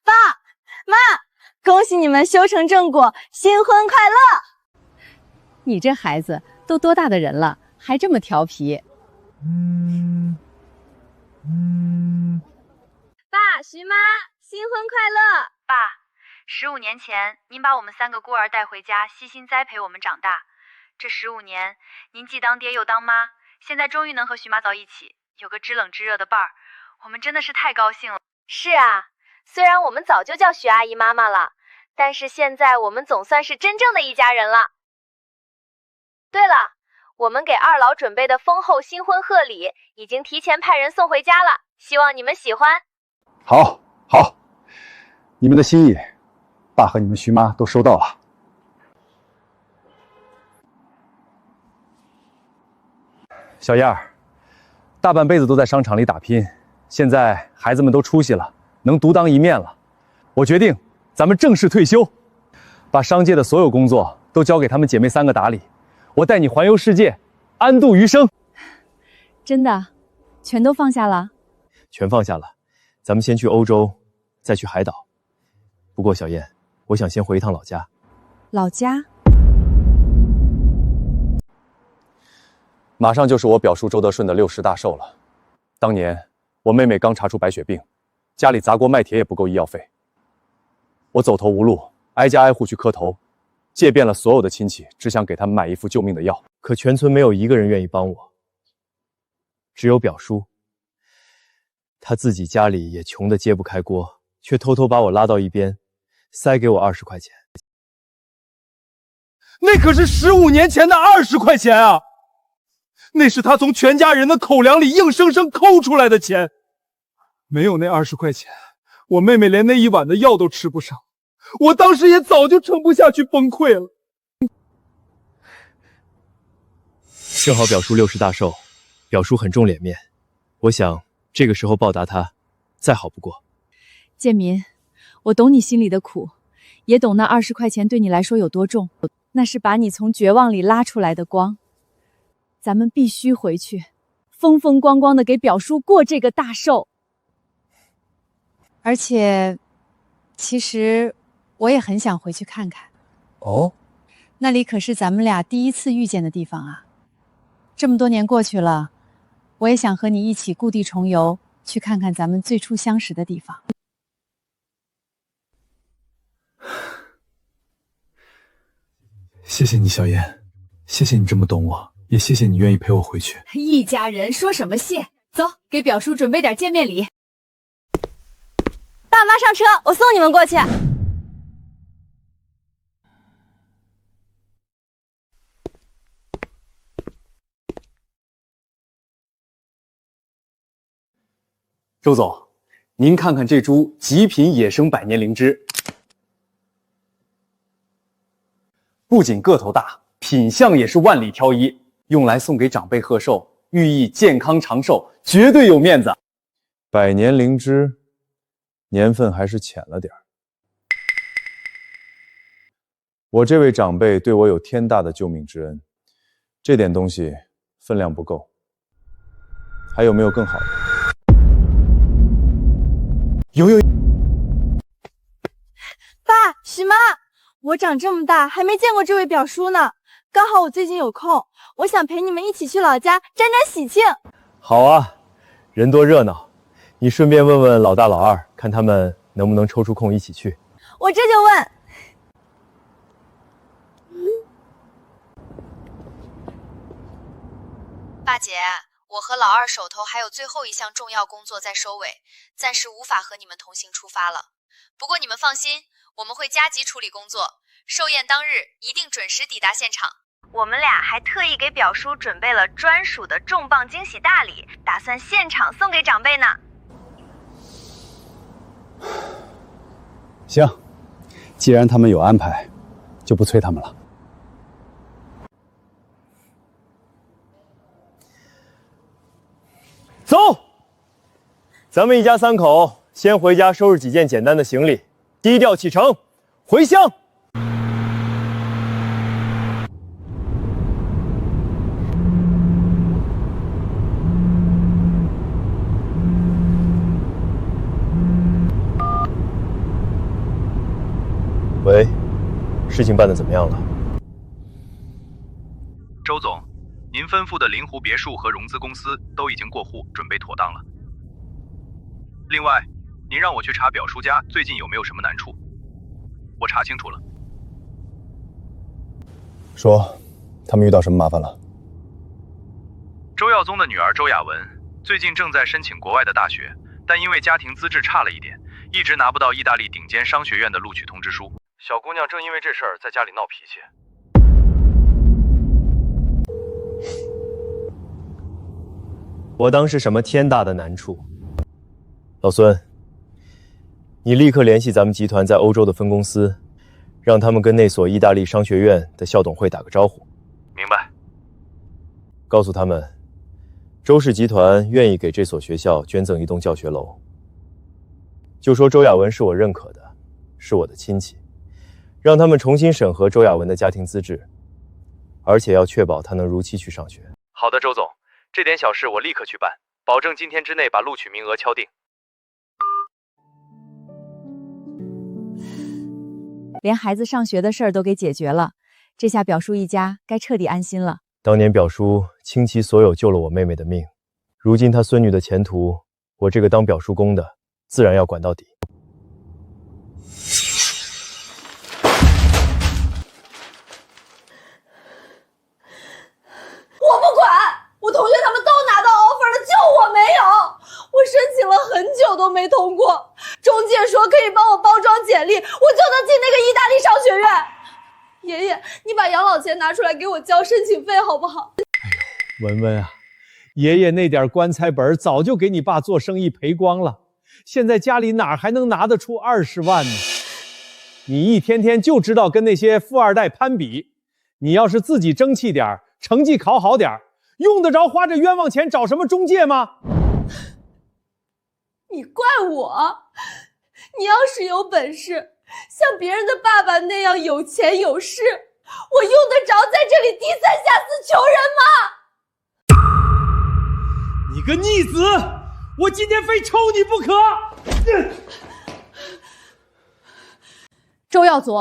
爸妈，恭喜你们修成正果，新婚快乐！你这孩子都多大的人了，还这么调皮。爸，徐妈，新婚快乐！爸，15年前您把我们3个孤儿带回家，悉心栽培我们长大。这15年，您既当爹又当妈，现在终于能和徐妈早一起，有个知冷知热的伴儿，我们真的是太高兴了。是啊，虽然我们早就叫徐阿姨妈妈了，但是现在我们总算是真正的一家人了。对了，我们给二老准备的丰厚新婚贺礼已经提前派人送回家了，希望你们喜欢。好，你们的心意，爸和你们徐妈都收到了。小燕儿，大半辈子都在商场里打拼，现在孩子们都出息了，能独当一面了。我决定，咱们正式退休，把商界的所有工作都交给她们姐妹3个打理。我带你环游世界，安度余生。真的，全都放下了？全放下了，咱们先去欧洲，再去海岛。不过小燕，我想先回一趟老家。老家？马上就是我表叔周德顺的60大寿了。当年我妹妹刚查出白血病，家里砸锅卖铁也不够医药费。我走投无路，挨家挨户去磕头，借遍了所有的亲戚，只想给他们买一副救命的药。可全村没有一个人愿意帮我，只有表叔。他自己家里也穷得揭不开锅，却偷偷把我拉到一边，塞给我20块钱。那可是15年前的20块钱啊！那是他从全家人的口粮里硬生生抠出来的钱。没有那20块钱，我妹妹连那一碗的药都吃不上，我当时也早就撑不下去崩溃了。正好表叔60大寿，表叔很重脸面，我想这个时候报答他，再好不过。建民，我懂你心里的苦，也懂那20块钱对你来说有多重，那是把你从绝望里拉出来的光。咱们必须回去，风风光光的给表叔过这个大寿。而且，其实我也很想回去看看。哦，那里可是咱们俩第一次遇见的地方啊！这么多年过去了，我也想和你一起故地重游，去看看咱们最初相识的地方。谢谢你，小燕，谢谢你这么懂我，也谢谢你愿意陪我回去。一家人说什么谢？走，给表叔准备点见面礼。爸妈上车，我送你们过去。周总，您看看这株极品野生百年灵芝，不仅个头大，品相也是万里挑一，用来送给长辈贺寿，寓意健康长寿，绝对有面子。百年灵芝，年份还是浅了点儿。我这位长辈对我有天大的救命之恩，这点东西分量不够，还有没有更好的？有。爸，许妈，我长这么大还没见过这位表叔呢。刚好我最近有空，我想陪你们一起去老家沾沾喜庆。好啊，人多热闹，你顺便问问老大老二，看他们能不能抽出空一起去。我这就问。爸姐，我和老二手头还有最后一项重要工作在收尾，暂时无法和你们同行出发了。不过你们放心，我们会加急处理工作，寿宴当日一定准时抵达现场。我们俩还特意给表叔准备了专属的重磅惊喜大礼，打算现场送给长辈呢。行，既然他们有安排，就不催他们了。走，咱们一家3口先回家收拾几件简单的行李，低调启程，回乡。喂，事情办得怎么样了？周总，您吩咐的灵湖别墅和融资公司都已经过户，准备妥当了。另外，您让我去查表叔家最近有没有什么难处，我查清楚了。说，他们遇到什么麻烦了？周耀宗的女儿周雅文最近正在申请国外的大学，但因为家庭资质差了一点，一直拿不到意大利顶尖商学院的录取通知书。小姑娘正因为这事儿在家里闹脾气。我当是什么天大的难处？老孙，你立刻联系咱们集团在欧洲的分公司，让他们跟那所意大利商学院的校董会打个招呼。明白。告诉他们，周氏集团愿意给这所学校捐赠一栋教学楼。就说周雅文是我认可的，是我的亲戚，让他们重新审核周雅文的家庭资质，而且要确保她能如期去上学。好的，周总，这点小事我立刻去办，保证今天之内把录取名额敲定。连孩子上学的事儿都给解决了，这下表叔一家该彻底安心了。当年表叔倾其所有救了我妹妹的命，如今他孙女的前途，我这个当表叔公的自然要管到底。我不管，我同学他们都拿到 offer 了，就我没有。我申请了很久都没通过，中介说可以帮我包装简历，我就能进那个意大利商学院。爷爷，你把养老钱拿出来给我交申请费好不好？文文啊，爷爷那点棺材本早就给你爸做生意赔光了，现在家里哪还能拿得出20万呢？你一天天就知道跟那些富二代攀比，你要是自己争气点，成绩考好点，用得着花这冤枉钱找什么中介吗？你怪我？你要是有本事，像别人的爸爸那样有钱有势，我用得着在这里低三下四求人吗？你个逆子！我今天非抽你不可！周耀祖，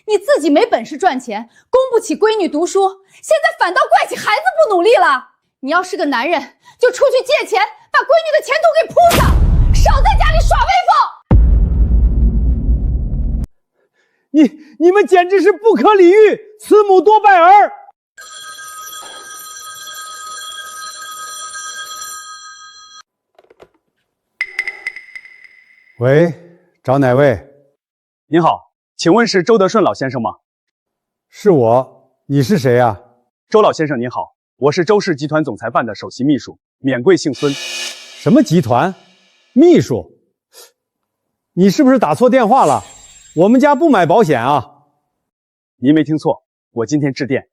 你自己没本事赚钱，供不起闺女读书，现在反倒怪起孩子不努力了。你要是个男人，就出去借钱，把闺女的前途给铺上，少在家里耍威风。你们简直是不可理喻，慈母多败儿。喂，找哪位？您好，请问是周德顺老先生吗？是我，你是谁呀？周老先生您好，我是周氏集团总裁办的首席秘书，免贵姓孙。什么集团？秘书？你是不是打错电话了？我们家不买保险啊。您没听错，我今天致电，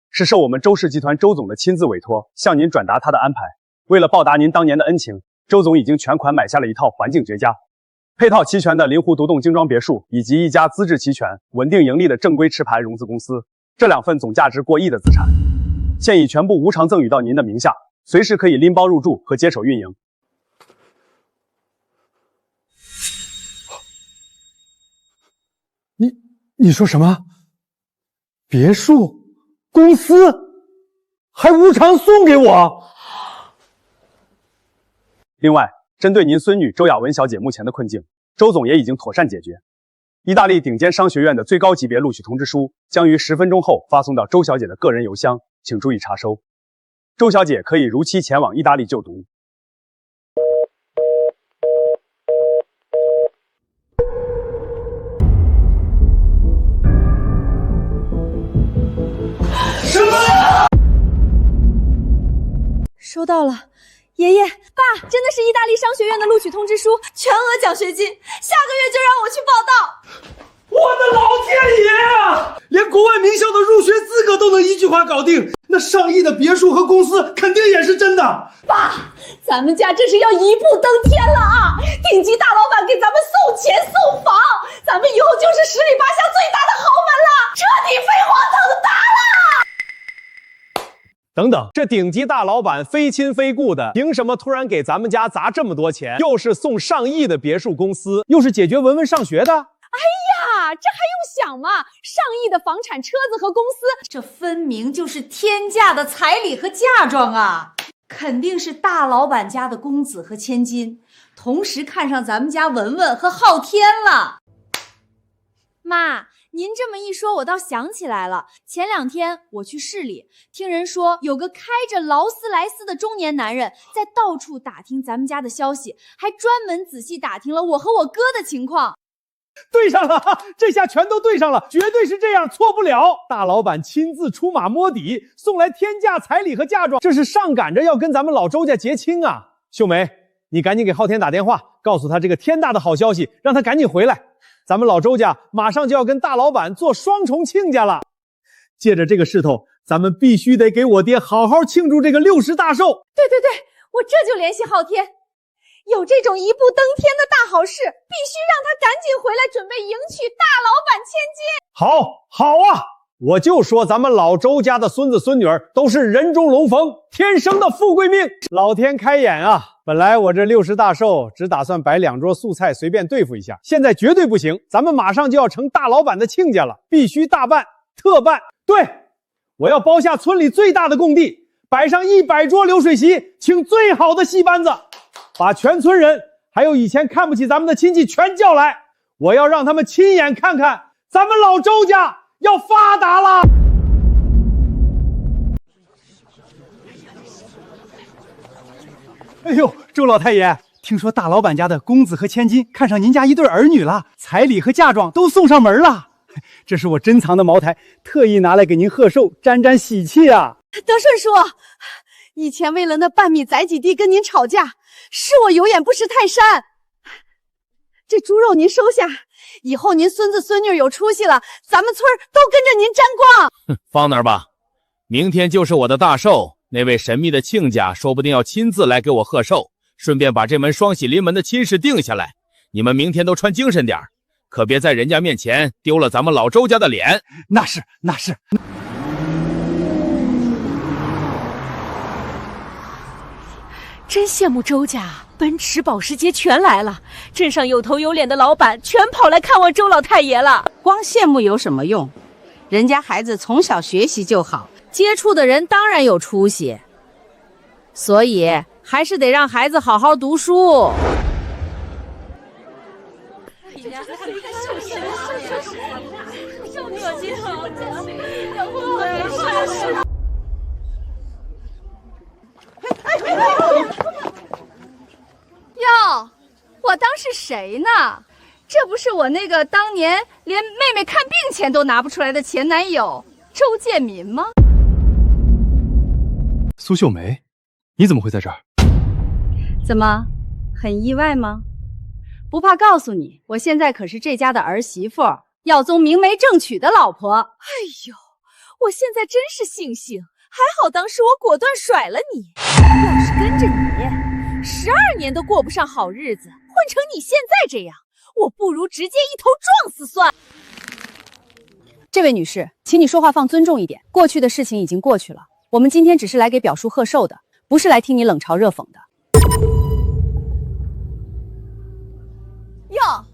是受我们周氏集团周总的亲自委托，向您转达他的安排。为了报答您当年的恩情，周总已经全款买下了一套环境绝佳、配套齐全的临湖独栋精装别墅，以及一家资质齐全、稳定盈利的正规持牌融资公司。这2份总价值过亿的资产，现已全部无偿赠与到您的名下，随时可以拎包入住和接手运营。你说什么？别墅公司还无偿送给我？另外，针对您孙女周雅文小姐目前的困境，周总也已经妥善解决。意大利顶尖商学院的最高级别录取通知书将于10分钟后发送到周小姐的个人邮箱，请注意查收。周小姐可以如期前往意大利就读。什么？收到了。爷爷，爸，真的是意大利商学院的录取通知书，全额奖学金，下个月就让我去报到。我的老天爷啊！连国外名校的入学资格都能一句话搞定，那上亿的别墅和公司肯定也是真的。爸，咱们家这是要一步登天了啊！顶级大老板给咱们送钱送房，咱们以后就是十里八乡最大的豪门了，彻底飞黄腾达了。等等，这顶级大老板非亲非故的，凭什么突然给咱们家砸这么多钱？又是送上亿的别墅公司，又是解决文文上学的。哎呀，这还用想吗？上亿的房产、车子和公司，这分明就是天价的彩礼和嫁妆啊！肯定是大老板家的公子和千金，同时看上咱们家文文和昊天了。妈，您这么一说，我倒想起来了。前2天我去市里，听人说有个开着劳斯莱斯的中年男人在到处打听咱们家的消息，还专门仔细打听了我和我哥的情况。对上了，这下全都对上了，绝对是这样，错不了。大老板亲自出马摸底，送来天价彩礼和嫁妆，这是上赶着要跟咱们老周家结亲啊！秀梅，你赶紧给昊天打电话，告诉他这个天大的好消息，让他赶紧回来。咱们老周家马上就要跟大老板做双重亲家了，借着这个势头，咱们必须得给我爹好好庆祝这个60大寿。对，我这就联系昊天。有这种一步登天的大好事，必须让他赶紧回来，准备迎娶大老板千金。好啊！我就说咱们老周家的孙子孙女儿都是人中龙凤，天生的富贵命。老天开眼啊！本来我这60大寿只打算摆2桌素菜随便对付一下，现在绝对不行，咱们马上就要成大老板的亲家了，必须大办特办。对，我要包下村里最大的工地，摆上100桌流水席，请最好的戏班子，把全村人还有以前看不起咱们的亲戚全叫来，我要让他们亲眼看看咱们老周家要发达了。哎呦，周老太爷，听说大老板家的公子和千金看上您家一对儿女了，彩礼和嫁妆都送上门了。这是我珍藏的茅台，特意拿来给您贺寿，沾沾喜气啊。德顺叔，以前为了那半米宰几地跟您吵架，是我有眼不识泰山。这猪肉您收下，以后您孙子孙女有出息了，咱们村都跟着您沾光。放那儿吧，明天就是我的大寿，那位神秘的亲家说不定要亲自来给我贺寿，顺便把这门双喜临门的亲事定下来。你们明天都穿精神点，可别在人家面前丢了咱们老周家的脸。那是。真羡慕周家，奔驰、保时捷全来了，镇上有头有脸的老板全跑来看望周老太爷了。光羡慕有什么用？人家孩子从小学习就好，接触的人当然有出息，所以还是得让孩子好好读书。哟，我当是谁呢？这不是我那个当年连妹妹看病钱都拿不出来的前男友周建民吗？苏秀梅，你怎么会在这儿？怎么，很意外吗？不怕告诉你，我现在可是这家的儿媳妇，耀宗明媒正娶的老婆。哎呦，我现在真是庆幸，还好当时我果断甩了你。要是跟着你，12年都过不上好日子，混成你现在这样，我不如直接一头撞死算。这位女士，请你说话放尊重一点。过去的事情已经过去了，我们今天只是来给表叔贺寿的，不是来听你冷嘲热讽的。哟，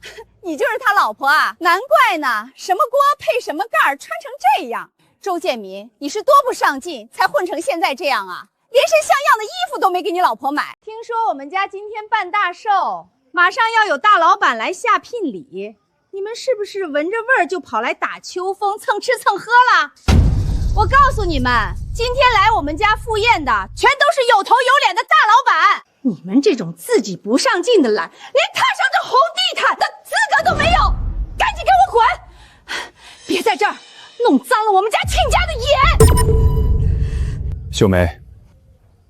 你就是他老婆啊？难怪呢，什么锅配什么盖儿，穿成这样。周建民，你是多不上进，才混成现在这样啊？连身像样的衣服都没给你老婆买。听说我们家今天办大寿，马上要有大老板来下聘礼，你们是不是闻着味儿就跑来打秋风，蹭吃蹭喝了？我告诉你们，今天来我们家赴宴的全都是有头有脸的大老板，你们这种自己不上进的懒，连踏上这红地毯的资格都没有，赶紧给我滚！别在这儿弄脏了我们家亲家的眼。秀梅，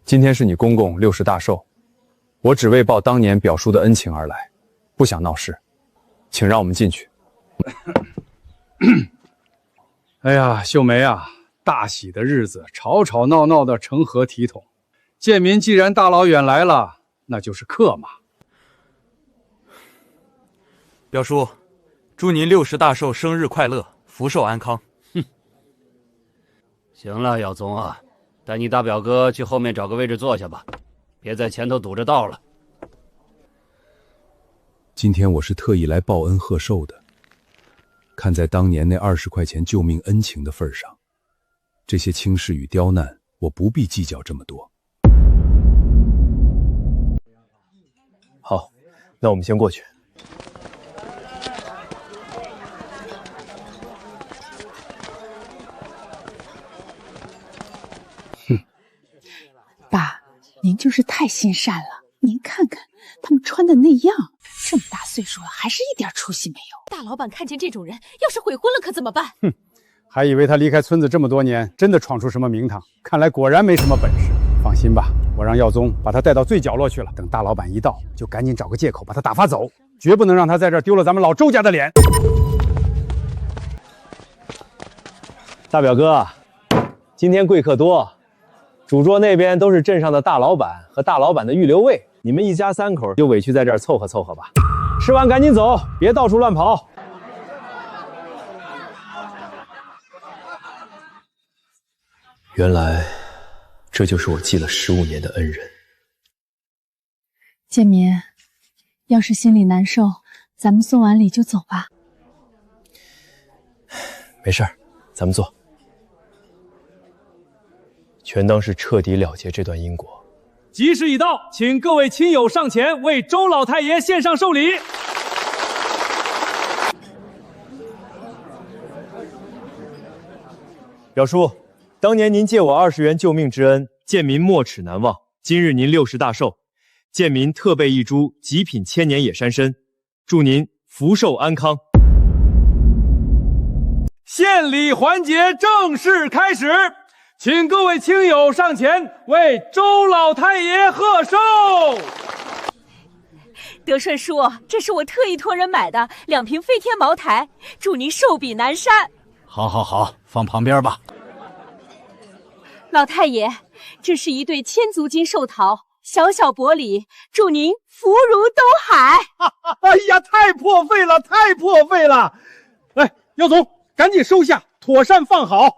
今天是你公公60大寿，我只为报当年表叔的恩情而来，不想闹事，请让我们进去。哎呀，秀梅啊，大喜的日子，吵吵闹闹的成何体统？建民既然大老远来了，那就是客嘛。表叔，祝您60大寿生日快乐，福寿安康。行了，耀宗啊，带你大表哥去后面找个位置坐下吧，别在前头堵着道了。今天我是特意来报恩贺寿的，看在当年那20块钱救命恩情的份上，这些轻视与刁难，我不必计较这么多。好，那我们先过去。爸，您就是太心善了。您看看他们穿的那样，这么大岁数了，还是一点出息没有。大老板看见这种人，要是悔婚了可怎么办？哼，还以为他离开村子这么多年，真的闯出什么名堂，看来果然没什么本事。放心吧，我让耀宗把他带到最角落去了。等大老板一到，就赶紧找个借口把他打发走，绝不能让他在这儿丢了咱们老周家的脸。大表哥，今天贵客多，主桌那边都是镇上的大老板和大老板的预留位，你们一家3口就委屈在这儿凑合凑合吧。吃完赶紧走，别到处乱跑。原来这就是我记了15年的恩人。建民，要是心里难受，咱们送完礼就走吧。没事儿，咱们坐。全当是彻底了结这段因果。吉时已到，请各位亲友上前为周老太爷献上寿礼。表叔，当年您借我20元救命之恩，建民没齿难忘。今日您60大寿，建民特备一株极品千年野山参，祝您福寿安康。献礼环节正式开始，请各位亲友上前为周老太爷贺寿。德顺叔，这是我特意托人买的2瓶飞天茅台，祝您寿比南山。好，放旁边吧。老太爷，这是一对千足金寿桃，小小薄礼，祝您福如东海。哎呀，太破费了，太破费了！哎，姚总，赶紧收下，妥善放好。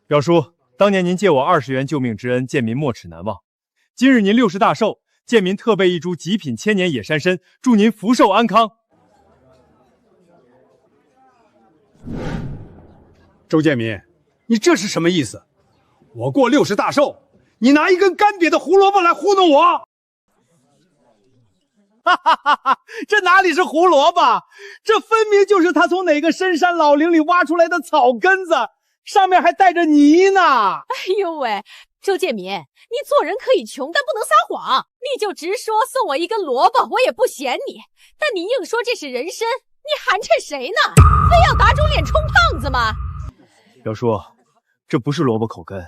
表叔，当年您借我20元救命之恩，贱民没齿难忘。今日您60大寿，贱民特备一株极品千年野山参，祝您福寿安康。周建民，你这是什么意思？我过60大寿，你拿一根干瘪的胡萝卜来糊弄我？哈哈哈哈！这哪里是胡萝卜，这分明就是他从哪个深山老林里挖出来的草根子，上面还带着泥呢！哎呦喂，周建民，你做人可以穷，但不能撒谎。你就直说送我一根萝卜，我也不嫌你。但你硬说这是人参，你寒碜谁呢？非要打肿脸充胖子吗？表叔，这不是萝卜口根，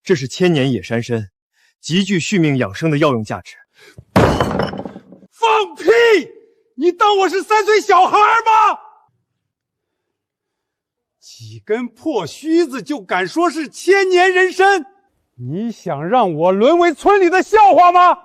这是千年野山参，极具续命养生的药用价值。放屁！你当我是3岁小孩吗？几根破须子就敢说是千年人参？你想让我沦为村里的笑话吗？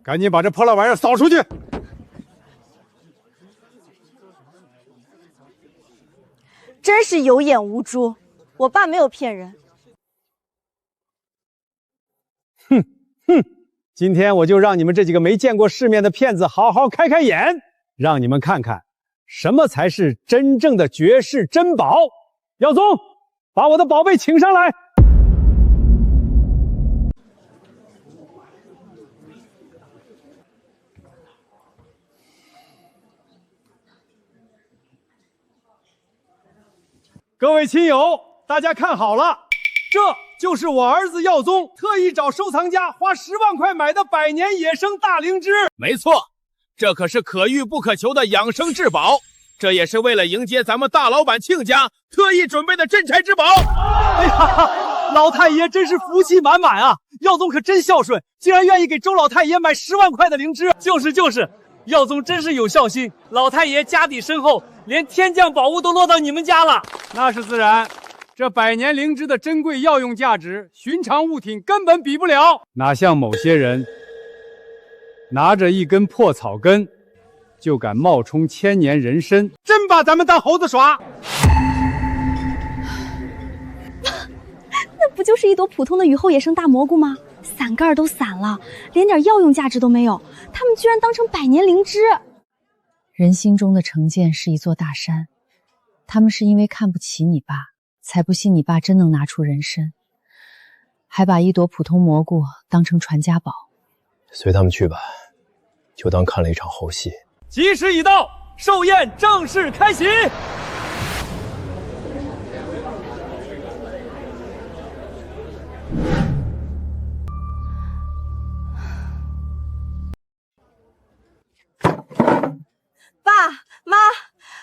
赶紧把这破烂玩意儿扫出去！真是有眼无珠，我爸没有骗人。哼，今天我就让你们这几个没见过世面的骗子好好开开眼，让你们看看什么才是真正的绝世珍宝。姚总，把我的宝贝请上来。各位亲友，大家看好了，这就是我儿子耀宗特意找收藏家花10万块买的百年野生大灵芝。没错，这可是可遇不可求的养生至宝，这也是为了迎接咱们大老板亲家特意准备的镇宅之宝。哎呀，老太爷真是福气满满啊！耀宗可真孝顺，竟然愿意给周老太爷买10万块的灵芝。就是，耀宗真是有孝心，老太爷家底深厚，连天降宝物都落到你们家了。那是自然，这百年灵芝的珍贵药用价值，寻常物品根本比不了。哪像某些人，拿着一根破草根，就敢冒充千年人参，真把咱们当猴子耍。那不就是一朵普通的雨后野生大蘑菇吗？伞盖都散了，连点药用价值都没有，他们居然当成百年灵芝。人心中的成见是一座大山，他们是因为看不起你爸，才不信你爸真能拿出人参，还把一朵普通蘑菇当成传家宝。随他们去吧，就当看了一场猴戏。吉时已到，寿宴正式开席。爸妈，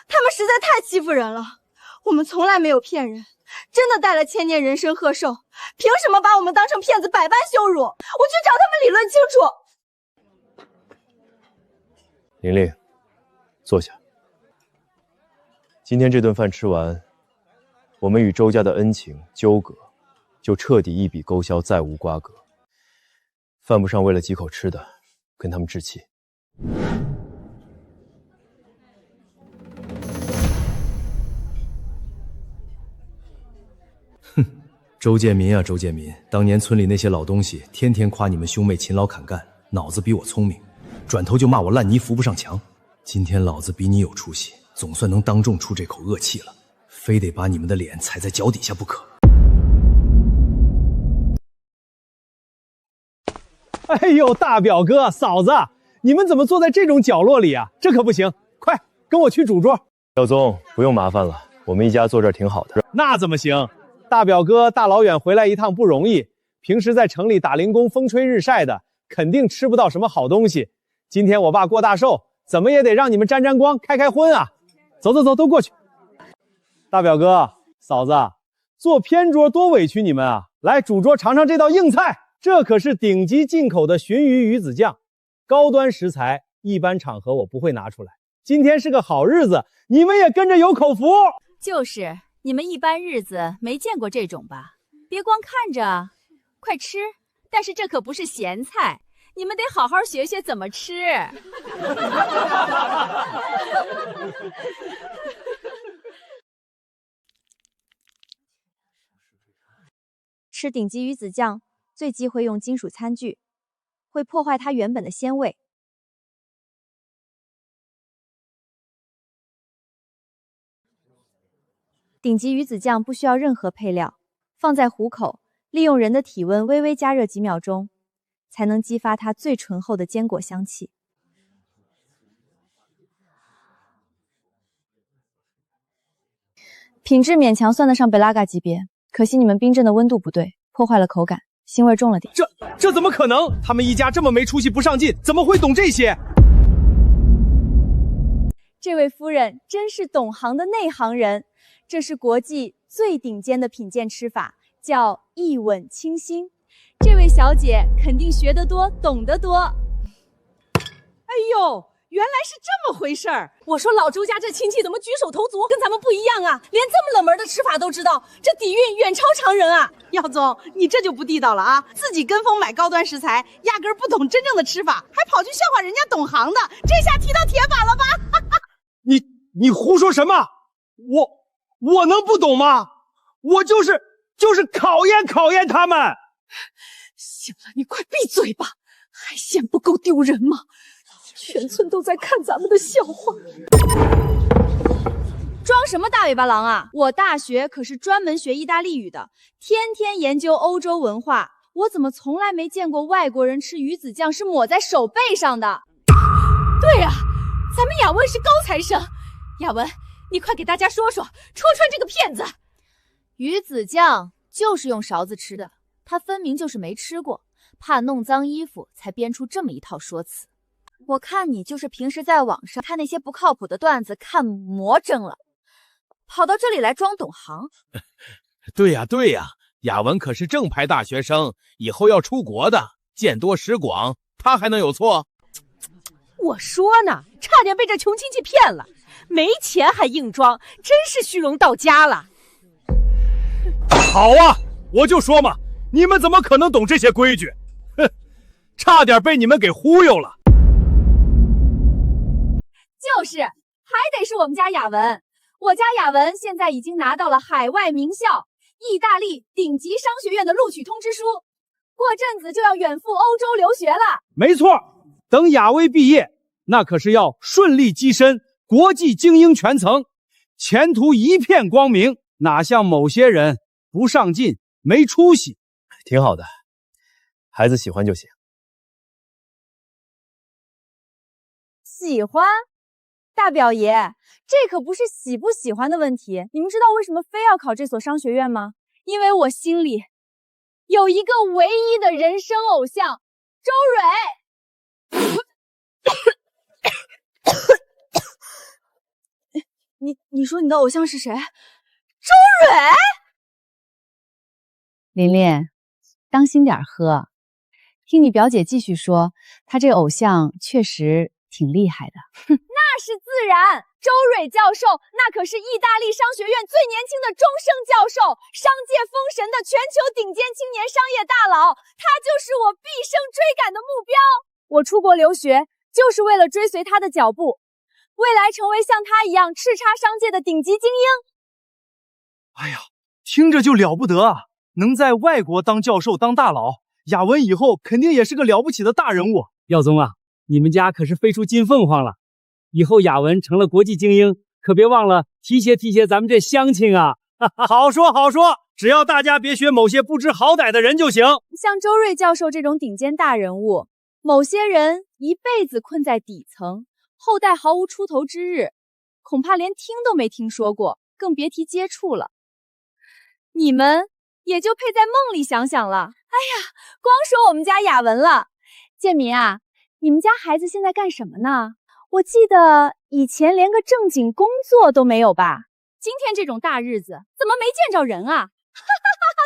他们实在太欺负人了。我们从来没有骗人，真的带了千年人参贺寿，凭什么把我们当成骗子，百般羞辱？我去找他们理论清楚。玲玲，坐下。今天这顿饭吃完，我们与周家的恩情纠葛就彻底一笔勾销，再无瓜葛。犯不上为了几口吃的跟他们置气。周建民啊，周建民，当年村里那些老东西天天夸你们兄妹勤劳肯干，脑子比我聪明，转头就骂我烂泥扶不上墙。今天老子比你有出息，总算能当众出这口恶气了，非得把你们的脸踩在脚底下不可。哎呦，大表哥、嫂子，你们怎么坐在这种角落里啊？这可不行，快跟我去主桌。耀宗，不用麻烦了，我们一家坐这儿挺好的。那怎么行？大表哥大老远回来一趟不容易，平时在城里打零工，风吹日晒的，肯定吃不到什么好东西。今天我爸过大寿，怎么也得让你们沾沾光，开开荤啊！走走走，都过去。大表哥、嫂子，做偏桌多委屈你们啊！来，主桌尝尝这道硬菜，这可是顶级进口的鲟鱼鱼子酱，高端食材，一般场合我不会拿出来。今天是个好日子，你们也跟着有口福。就是，你们一般日子没见过这种吧？别光看着，快吃！但是这可不是咸菜，你们得好好学学怎么吃。吃顶级鱼子酱最忌讳用金属餐具，会破坏它原本的鲜味。顶级鱼子酱不需要任何配料，放在壶口，利用人的体温微微加热几秒钟，才能激发它最醇厚的坚果香气。品质勉强算得上贝拉嘎级别，可惜你们冰镇的温度不对，破坏了口感，腥味重了点。这怎么可能？他们一家这么没出息不上进，怎么会懂这些？这位夫人真是懂行的内行人，这是国际最顶尖的品鉴吃法，叫一吻清心。这位小姐肯定学得多，懂得多。哎呦，原来是这么回事儿！我说老周家这亲戚怎么举手投足跟咱们不一样啊？连这么冷门的吃法都知道，这底蕴远超常人啊！耀总，你这就不地道了啊！自己跟风买高端食材，压根儿不懂真正的吃法，还跑去笑话人家懂行的，这下踢到铁板了吧？你胡说什么？我能不懂吗？我就是考验他们。行了，你快闭嘴吧，还嫌不够丢人吗？全村都在看咱们的笑话。装什么大尾巴狼啊！我大学可是专门学意大利语的，天天研究欧洲文化，我怎么从来没见过外国人吃鱼子酱是抹在手背上的？对呀，咱们雅文是高材生。雅文，你快给大家说说，戳穿这个骗子。鱼子酱就是用勺子吃的，他分明就是没吃过，怕弄脏衣服才编出这么一套说辞。我看你就是平时在网上看那些不靠谱的段子看魔怔了，跑到这里来装懂行。对呀，雅文可是正牌大学生，以后要出国的，见多识广，他还能有错？我说呢，差点被这穷亲戚骗了，没钱还硬装，真是虚荣到家了。好啊，我就说嘛，你们怎么可能懂这些规矩？哼，差点被你们给忽悠了。就是，还得是我们家雅文。我家雅文现在已经拿到了海外名校意大利顶级商学院的录取通知书，过阵子就要远赴欧洲留学了。没错。等雅薇毕业，那可是要顺利跻身国际精英圈层，前途一片光明，哪像某些人不上进、没出息。挺好的，孩子喜欢就行。喜欢？大表爷，这可不是喜不喜欢的问题。你们知道为什么非要考这所商学院吗？因为我心里有一个唯一的人生偶像，周蕊。你说你的偶像是谁？周蕊。琳琳，当心点喝。听你表姐继续说，她这偶像确实挺厉害的。那是自然，周蕊教授那可是意大利商学院最年轻的终生教授，商界封神的全球顶尖青年商业大佬，他就是我毕生追赶的目标。我出国留学就是为了追随他的脚步，未来成为像他一样叱咤商界的顶级精英。哎呀，听着就了不得啊！能在外国当教授当大佬，雅文以后肯定也是个了不起的大人物。耀宗啊，你们家可是飞出金凤凰了，以后雅文成了国际精英，可别忘了提携咱们这乡亲啊！好说好说，只要大家别学某些不知好歹的人就行。像周瑞教授这种顶尖大人物，某些人一辈子困在底层，后代毫无出头之日，恐怕连听都没听说过，更别提接触了。你们也就配在梦里想想了。哎呀，光说我们家雅文了，建民啊，你们家孩子现在干什么呢？我记得以前连个正经工作都没有吧？今天这种大日子，怎么没见着人啊？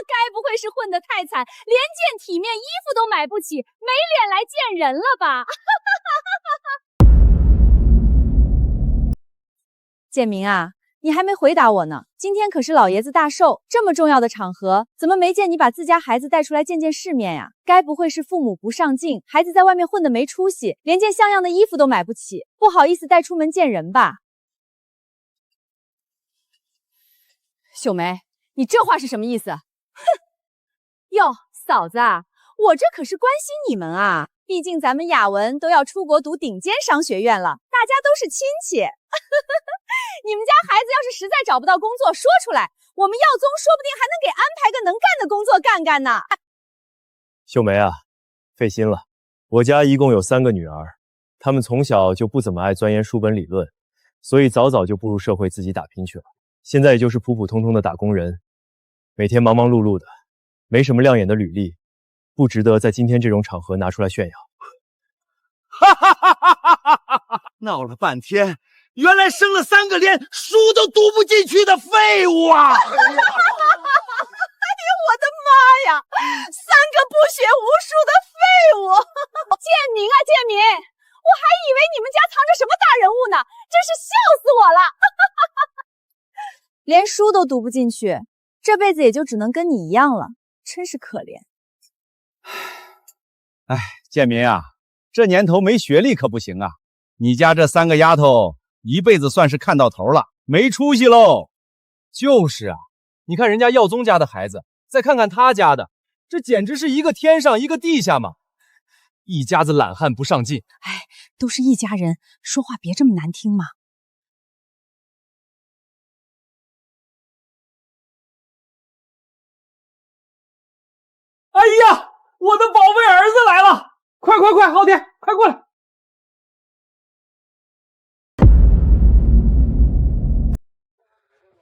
该不会是混得太惨，连件体面衣服都买不起，没脸来见人了吧？建明啊，你还没回答我呢。今天可是老爷子大寿，这么重要的场合，怎么没见你把自家孩子带出来见见世面呀？该不会是父母不上进，孩子在外面混得没出息，连件像样的衣服都买不起，不好意思带出门见人吧？秀梅，你这话是什么意思？哼！哟，嫂子啊，我这可是关心你们啊，毕竟咱们雅文都要出国读顶尖商学院了，大家都是亲戚。你们家孩子要是实在找不到工作，说出来，我们耀宗说不定还能给安排个能干的工作干干呢。秀梅啊，费心了。我家一共有3个女儿，她们从小就不怎么爱钻研书本理论，所以早早就步入社会自己打拼去了。现在也就是普普通通的打工人，每天忙忙碌碌的，没什么亮眼的履历，不值得在今天这种场合拿出来炫耀。哈哈哈哈哈哈！闹了半天，原来生了3个连书都读不进去的废物啊！哎呦，我的妈呀！3个不学无术的废物！建明啊，建明，我还以为你们家藏着什么大人物呢，真是笑死我了！连书都读不进去，这辈子也就只能跟你一样了，真是可怜。哎，建民啊，这年头没学历可不行啊！你家这3个丫头一辈子算是看到头了，没出息喽。就是啊，你看人家耀宗家的孩子，再看看他家的，这简直是一个天上一个地下嘛！一家子懒汉不上进。哎，都是一家人，说话别这么难听嘛。哎呀，我的宝贝儿子来了！快，昊天，快过来！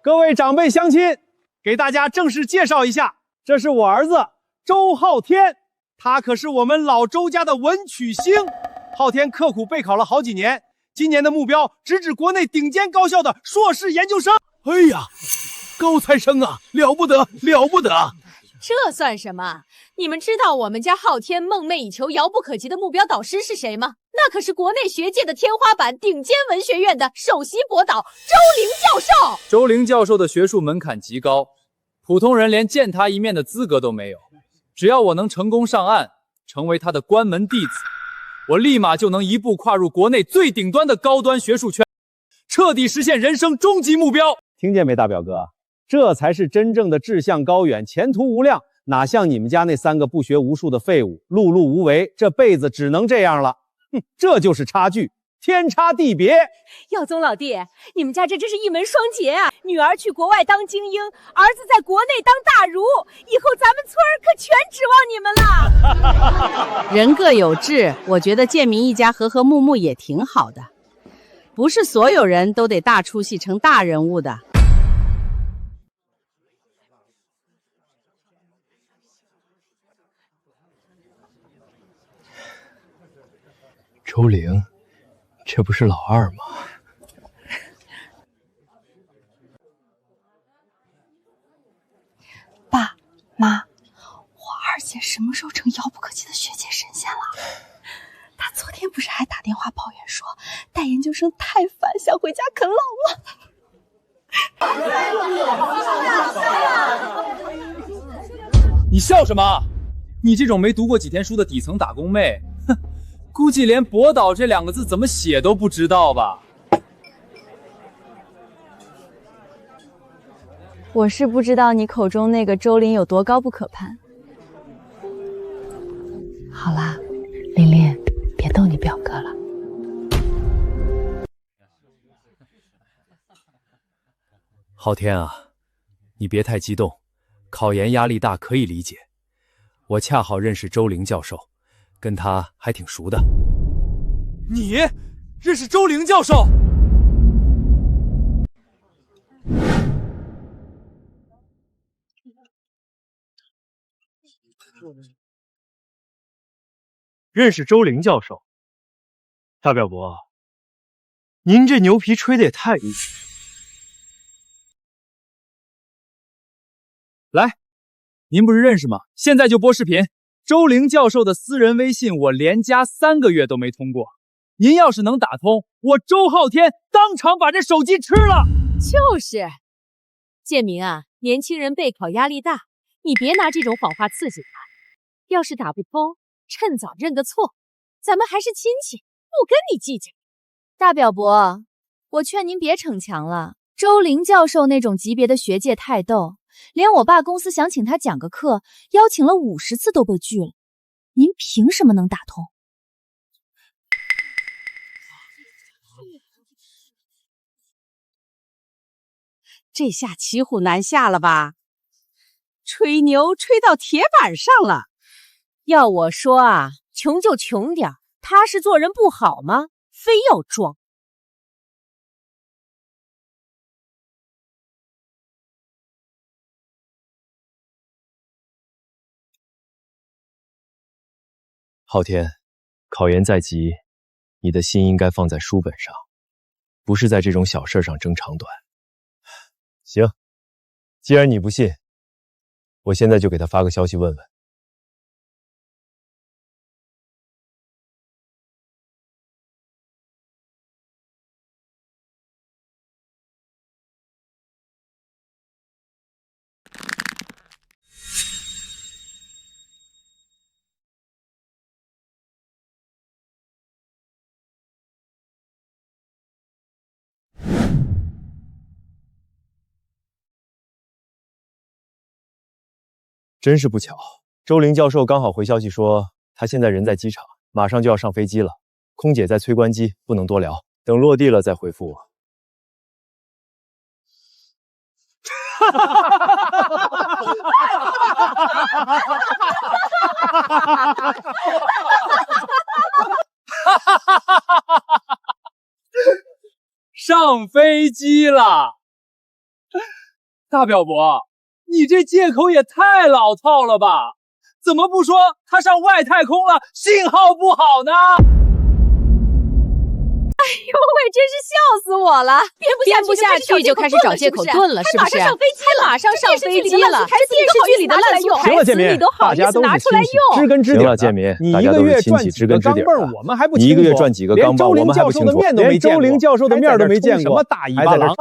各位长辈乡亲，给大家正式介绍一下，这是我儿子周昊天，他可是我们老周家的文曲星。昊天刻苦备考了好几年，今年的目标直指国内顶尖高校的硕士研究生。哎呀，高材生啊，了不得，了不得！这算什么？你们知道我们家昊天梦寐以求、遥不可及的目标导师是谁吗？那可是国内学界的天花板，顶尖文学院的首席博导周玲教授。周玲教授的学术门槛极高，普通人连见他一面的资格都没有。只要我能成功上岸，成为他的关门弟子，我立马就能一步跨入国内最顶端的高端学术圈，彻底实现人生终极目标。听见没，大表哥？这才是真正的志向高远，前途无量，哪像你们家那3个不学无术的废物，碌碌无为，这辈子只能这样了。哼，这就是差距，天差地别。耀宗老弟，你们家这真是一门双杰啊！女儿去国外当精英，儿子在国内当大儒，以后咱们村可全指望你们了。人各有志，我觉得建民一家和和睦睦也挺好的，不是所有人都得大出息成大人物的。周玲，这不是老二吗？爸妈，我二姐什么时候成遥不可及的学界神仙了？她昨天不是还打电话抱怨说带研究生太烦，想回家啃老吗？你笑什么？你这种没读过几天书的底层打工妹，哼，估计连博导这2个字怎么写都不知道吧？我是不知道你口中那个周玲有多高不可攀。好啦，琳琳，别逗你表哥了。昊天啊，你别太激动，考研压力大可以理解。我恰好认识周玲教授，跟他还挺熟的。你认识周玲教授？认识周玲教授，大表伯，您这牛皮吹的也太硬。来，您不是认识吗？现在就播视频。周玲教授的私人微信，我连加3个月都没通过。您要是能打通，我周浩天当场把这手机吃了。就是，建明啊，年轻人备考压力大，你别拿这种谎话刺激他。要是打不通，趁早认个错，咱们还是亲戚，不跟你计较。大表伯，我劝您别逞强了。周玲教授那种级别的学界泰斗，连我爸公司想请他讲个课，邀请了50次都被拒了。您凭什么能打通？这下骑虎难下了吧？吹牛吹到铁板上了。要我说啊，穷就穷点，踏实做人不好吗？非要装。昊天，考研在即，你的心应该放在书本上，不是在这种小事上争长短。行，既然你不信，我现在就给他发个消息问问。真是不巧，周玲教授刚好回消息说，他现在人在机场，马上就要上飞机了。空姐在催关机，不能多聊，等落地了再回复我。上飞机了，大表伯，你这借口也太老套了吧？怎么不说他上外太空了，信号不好呢？哎呦喂，真是笑死我了！编不下去就开始找借口盾了，是不是？还马上上飞机了，这电视剧里的烂俗台词你都好意思拿出来用？知根知底。行了，建民，大家都是亲戚，知根知底的。你一个月赚几个钢镚，我们还不清楚。连周玲教授的面都没见过，什么大尾巴狼？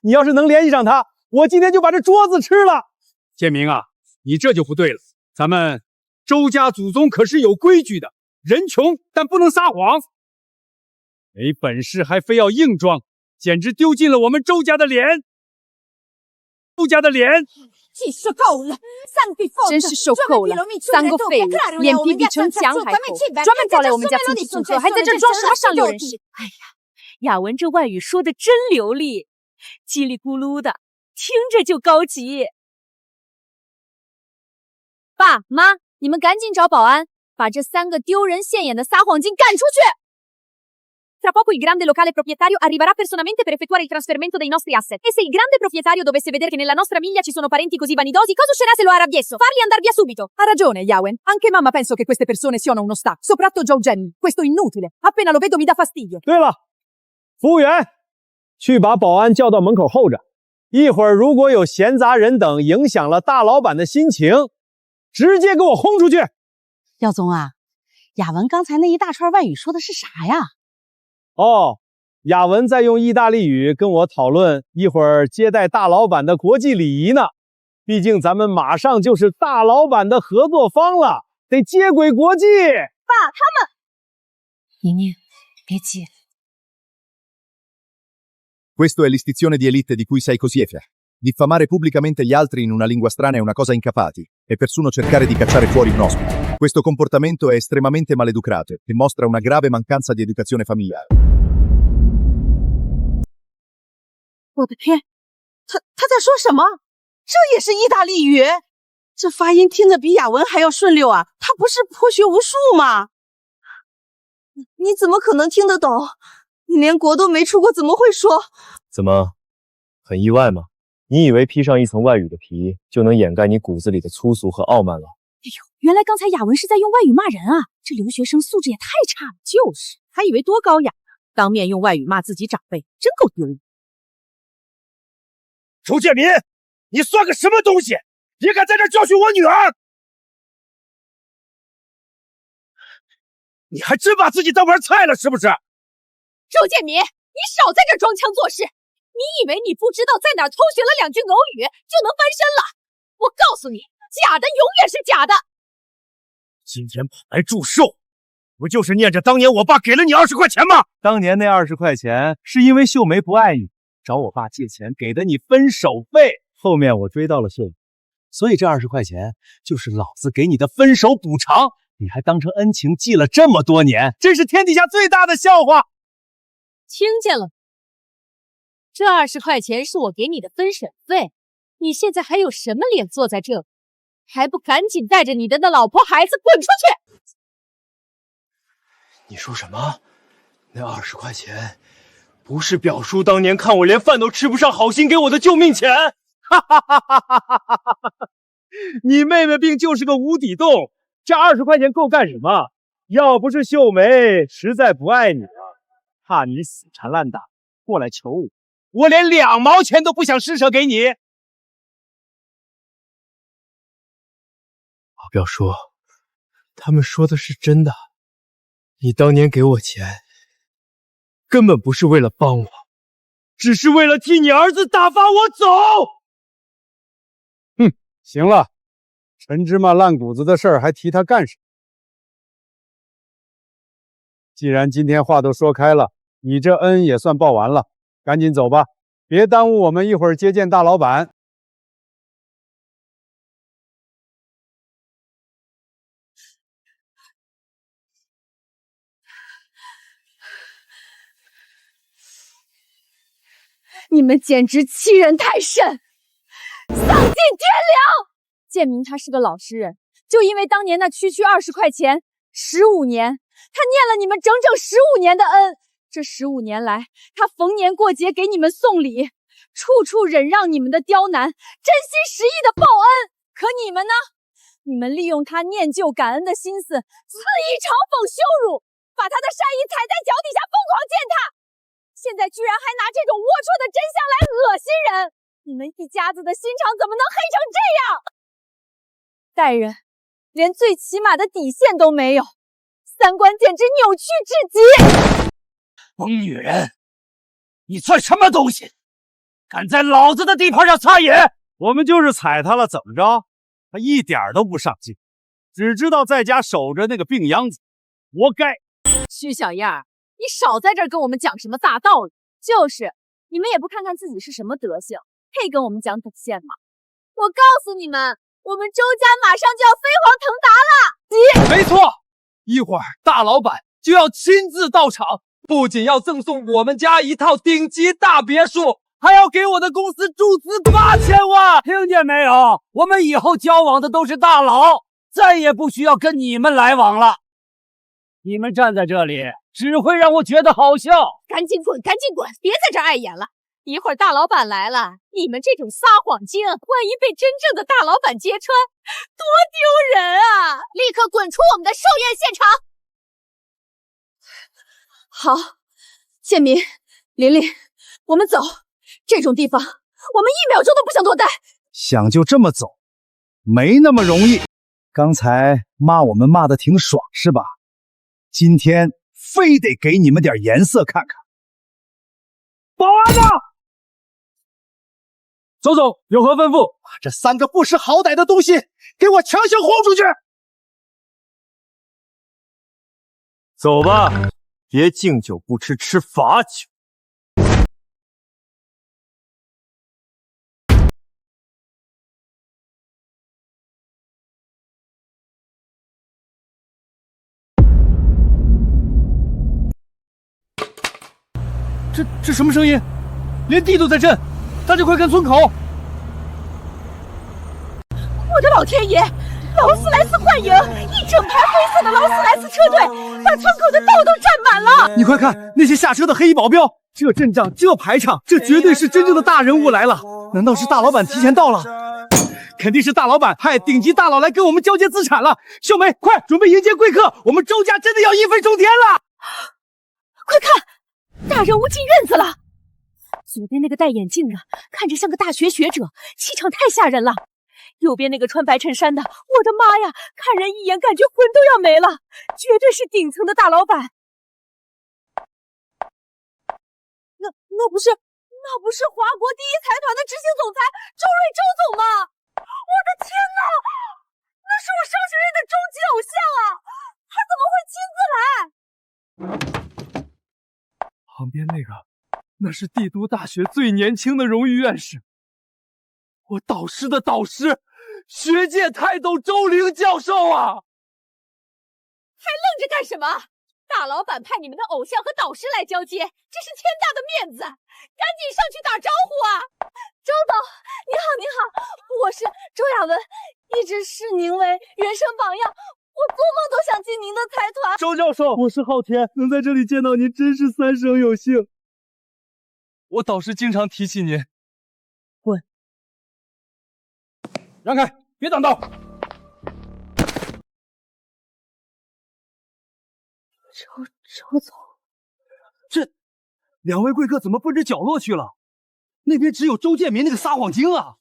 你要是能联系上他，我今天就把这桌子吃了。建明啊，你这就不对了。咱们周家祖宗可是有规矩的，人穷但不能撒谎。没本事还非要硬装，简直丢尽了我们周家的脸。周家的脸，真是受够了！3个废物，脸皮比城墙还厚，专门找来我们家亲戚请客，还在这装什么上流人士？哎呀，雅文这外语说的真流利，叽里咕噜的，听着就高级。爸妈，你们赶紧找保安，把这3个丢人现眼的撒谎精赶出去。Tra poco il grande locale proprietario arriverà personalmente per effettuare il trasferimento dei nostri asset. E se il grande proprietario dovesse vedere che nella nostra famiglia ci sono parenti così vanidosi, cosa uscirà se lo arrabbiesso? Farli andar via subito. Ha ragione, Yawen. Anche mamma penso che queste persone siano uno sta. Soprattutto Joe Jenny. Questo inutile. Appena lo vedo mi dà fastidio. 对了，服务员，去把保安叫到门口候着。一会儿如果有闲杂人等影响了大老板的心情，直接给我轰出去。耀宗啊，雅文刚才那一大串外语说的是啥呀？哦，雅文在用意大利语跟我讨论一会儿接待大老板的国际礼仪呢。毕竟咱们马上就是大老板的合作方了，得接轨国际。爸，他们……宁宁，别急。Questo è l'istizione di elite di cui sei così effe. Diffamare pubblicamente gli altri in una lingua strana è una cosa incapati, e persino cercare di cacciare fuori un ospite. Questo comportamento è estremamente maleducato e mostra una grave mancanza di educazione familiare. 我的天，他在说什么？这也是意大利语？这发音听着比雅文还要顺溜啊！他不是颇学无术吗？你怎么可能听得懂？你连国都没出过，怎么会说？怎么，很意外吗？你以为披上一层外语的皮就能掩盖你骨子里的粗俗和傲慢了？哎呦，原来刚才雅文是在用外语骂人啊！这留学生素质也太差了。就是，还以为多高雅呢。当面用外语骂自己长辈，真够丢人。周建民，你算个什么东西？也敢在这教训我女儿？你还真把自己当盘菜了是不是？周建民，你少在这装腔作势！你以为你不知道在哪儿偷学了2句俄语就能翻身了？我告诉你，假的永远是假的。今天跑来祝寿，不就是念着当年我爸给了你20块钱吗？当年那20块钱是因为秀梅不爱你，找我爸借钱给的你分手费。后面我追到了秀梅，所以这20块钱就是老子给你的分手补偿。你还当成恩情记了这么多年，真是天底下最大的笑话。听见了？这20块钱是我给你的分手费，你现在还有什么脸坐在这？还不赶紧带着你的那老婆孩子滚出去！你说什么？那20块钱不是表叔当年看我连饭都吃不上，好心给我的救命钱？哈哈哈哈哈哈！你妹妹病就是个无底洞，这20块钱够干什么？要不是秀梅实在不爱你，怕你死缠烂打过来求我，我连2毛钱都不想施舍给你。表叔，他们说的是真的，你当年给我钱，根本不是为了帮我，只是为了替你儿子打发我走。哼，行了，陈芝麻烂谷子的事儿还提他干什么？既然今天话都说开了，你这恩也算报完了，赶紧走吧，别耽误我们一会儿接见大老板。你们简直欺人太甚，丧尽天良！建明他是个老实人，就因为当年那区20块钱，15年，他念了你们整整15年的恩。这15年来，他逢年过节给你们送礼，处处忍让你们的刁难，真心实意的报恩。可你们呢？你们利用他念旧感恩的心思，肆意嘲讽羞辱，把他的善意踩在脚底下，疯狂践踏。现在居然还拿这种龌龊的真相来恶心人！你们一家子的心肠怎么能黑成这样？待人连最起码的底线都没有，三观简直扭曲至极！疯女人，你算什么东西？敢在老子的地盘上撒野！我们就是踩他了，怎么着？他一点都不上进，只知道在家守着那个病秧子，活该！徐小燕，你少在这儿跟我们讲什么大道理！就是，你们也不看看自己是什么德行，配跟我们讲底线吗？我告诉你们，我们周家马上就要飞黄腾达了！没错，一会儿大老板就要亲自到场，不仅要赠送我们家一套顶级大别墅，还要给我的公司注资8000万！听见没有？我们以后交往的都是大佬，再也不需要跟你们来往了。你们站在这里，只会让我觉得好笑。赶紧滚，赶紧滚，别在这碍眼了。一会儿大老板来了，你们这种撒谎精，万一被真正的大老板揭穿，多丢人啊！立刻滚出我们的寿宴现场！好，建民、琳琳，我们走。这种地方，我们1秒钟都不想多待。想就这么走，没那么容易。刚才骂我们骂得挺爽是吧？今天非得给你们点颜色看看。保安呢？走走，有何吩咐？把这3个不识好歹的东西给我强行轰出去！走吧，别敬酒不吃吃罚酒。这什么声音？连地都在震！大家快看村口！我的老天爷！劳斯莱斯幻影，一整排灰色的劳斯莱斯车队，把村口的道都占满了。你快看，那些下车的黑衣保镖，这阵仗，这排场，这绝对是真正的大人物来了！难道是大老板提前到了？肯定是大老板派顶级大佬来跟我们交接资产了！秀梅，快准备迎接贵客！我们周家真的要一飞冲天了！快看！大人物进院子了。左边那个戴眼镜的，看着像个大学学者，气场太吓人了。右边那个穿白衬衫的，我的妈呀，看人一眼感觉魂都要没了，绝对是顶层的大老板。那不是华国第一财团的执行总裁周瑞周总吗？我的天哪，那是我商学院的终极偶像啊！他怎么会亲自来？旁边那是帝都大学最年轻的荣誉院士，我导师的导师，学界泰斗周玲教授啊！还愣着干什么？大老板派你们的偶像和导师来交接，这是天大的面子，赶紧上去打招呼啊！周董，你好，你好，我是周雅文，一直视您为人生榜样，我做梦都想进您的财团。周教授，我是昊天，能在这里见到您真是三生有幸。我导师经常提起您。滚！让开，别挡道！周总，这两位贵客怎么奔着角落去了？那边只有周建民那个撒谎精啊！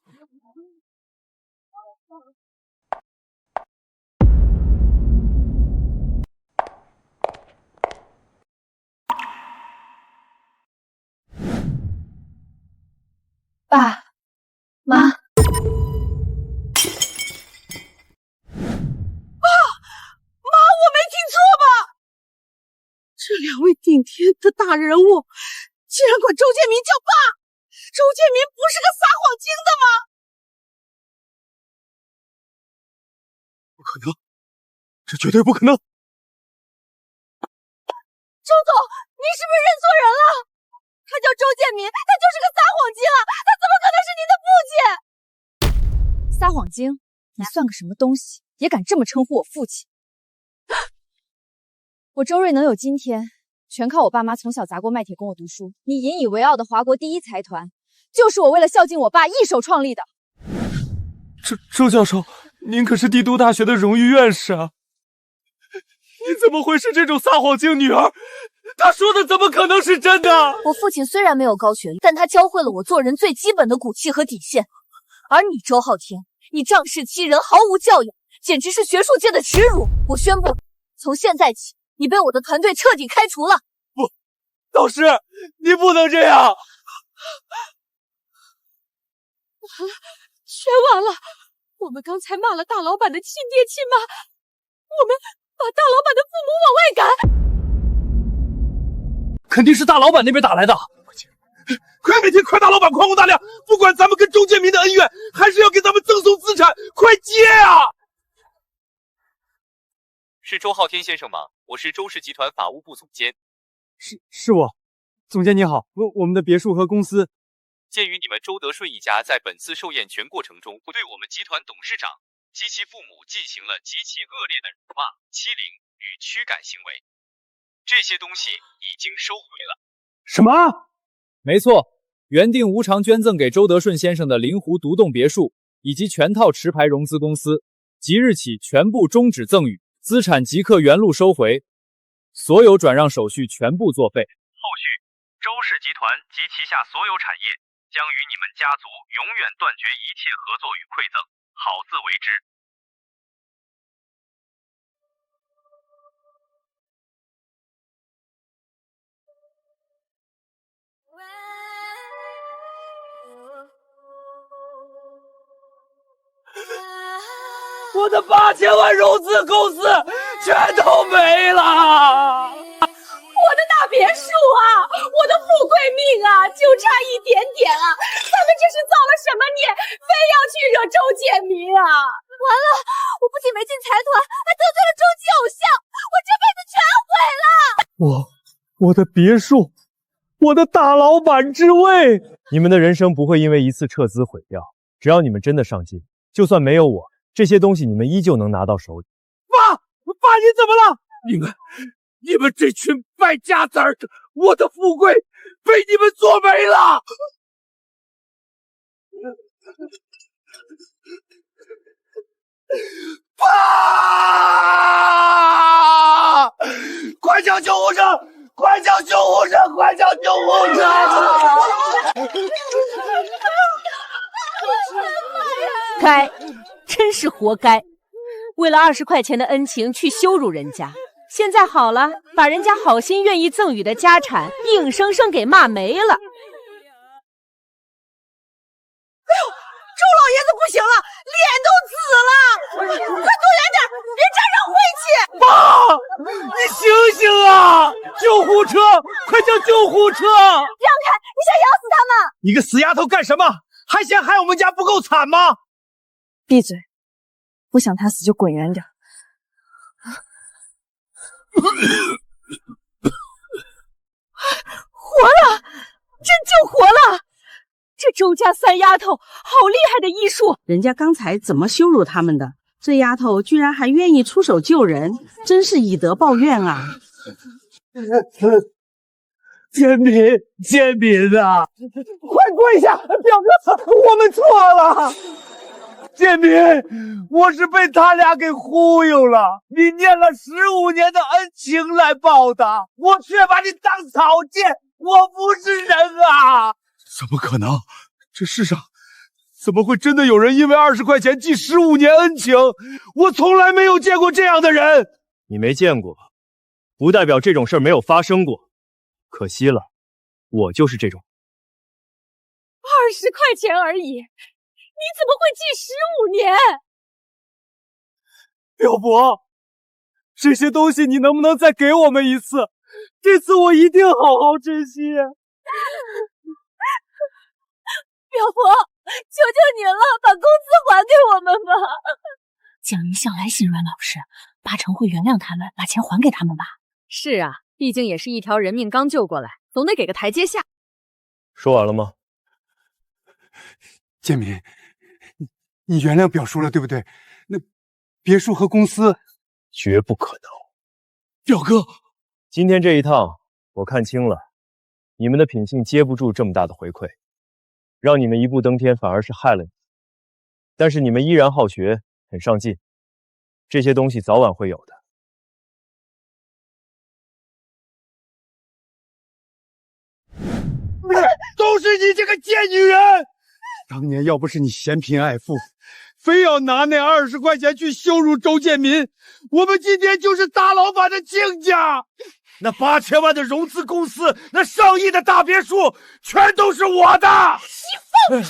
爸妈，我没听错吧？这两位顶天的大人物竟然管周建民叫爸，周建民不是个撒谎精的吗？不可能，这绝对不可能！周总，您是不是认错人了？他叫周建民，他就是个撒谎精啊！他怎么可能是您的父亲？撒谎精，你算个什么东西，也敢这么称呼我父亲？我周瑞能有今天，全靠我爸妈从小砸锅卖铁供我读书。你引以为傲的华国第一财团，就是我为了孝敬我爸一手创立的。周教授，您可是帝都大学的荣誉院士啊！你怎么会是这种撒谎精女儿？他说的怎么可能是真的？我父亲虽然没有高学历，但他教会了我做人最基本的骨气和底线。而你周昊天，你仗势欺人，毫无教养，简直是学术界的耻辱！我宣布，从现在起，你被我的团队彻底开除了。不，导师，你不能这样！全完了！我们刚才骂了大老板的亲爹亲妈，我们把大老板的父母往外赶。肯定是大老板那边打来的。快媒体，快大老板宽宏大量，不管咱们跟周建民的恩怨，还是要给咱们赠送资产，快接啊！是周昊天先生吗？我是周氏集团法务部总监。是我，总监你好，我们的别墅和公司。鉴于你们周德顺一家在本次寿宴全过程中对我们集团董事长及其父母进行了极其恶劣的辱骂、欺凌与驱赶行为，这些东西已经收回了。什么？没错，原定无偿捐赠给周德顺先生的灵湖独栋别墅以及全套持牌融资公司，即日起全部终止赠与，资产即刻原路收回，所有转让手续全部作废。后续，周氏集团及旗下所有产业将与你们家族永远断绝一切合作与馈赠，好自为之。我的8000万融资公司全都没了！我的大别墅啊，我的富贵命啊，就差一点点啊！咱们这是造了什么孽，非要去惹周建民啊！完了，我不仅没进财团，还得罪了终极偶像，我这辈子全毁了！我的别墅，我的大老板之位，你们的人生不会因为一次撤资毁掉。只要你们真的上进，就算没有我，这些东西你们依旧能拿到手里。爸，你怎么了？你们这群败家子儿，我的富贵被你们做没了！爸！快叫救护车！快叫救护车！快叫救护车！该，真是活该！为了20块钱的恩情去羞辱人家，现在好了，把人家好心愿意赠予的家产硬生生给骂没了。哎呦，周老爷子不行了，脸都紫了！快躲远点，别沾上晦气！爸，你醒醒啊！救护车，快叫救护车！让开，你想咬死他们！你个死丫头干什么？还嫌害我们家不够惨吗？闭嘴！不想他死就滚远点。活了，真就活了！这周家3丫头好厉害的医术，人家刚才怎么羞辱他们的？这丫头居然还愿意出手救人，真是以德报怨啊！建民啊，快跪下！表哥，我们错了。建民，我是被他俩给忽悠了，你念了15年的恩情来报答，我却把你当草芥，我不是人啊！怎么可能？这世上怎么会真的有人因为20块钱记15年恩情？我从来没有见过这样的人。你没见过，不代表这种事儿没有发生过。可惜了，我就是这种。20块钱而已，你怎么会记15年？表伯，这些东西你能不能再给我们一次？这次我一定好好珍惜。表伯，求求您了，把工资还给我们吧。蒋云向来心软老实，8成会原谅他们，把钱还给他们吧。是啊，毕竟也是一条人命刚救过来，总得给个台阶下。说完了吗？建民，你原谅表叔了，对不对？那别墅和公司绝不可能。表哥，今天这一趟我看清了，你们的品性接不住这么大的回馈，让你们一步登天反而是害了你。但是你们依然好学，很上进，这些东西早晚会有的。都是你这个贱女人！当年要不是你嫌贫爱富，非要拿那20块钱去羞辱周建民，我们今天就是大老板的亲家。那8000万的融资公司，那上亿的大别墅，全都是我的。你放屁！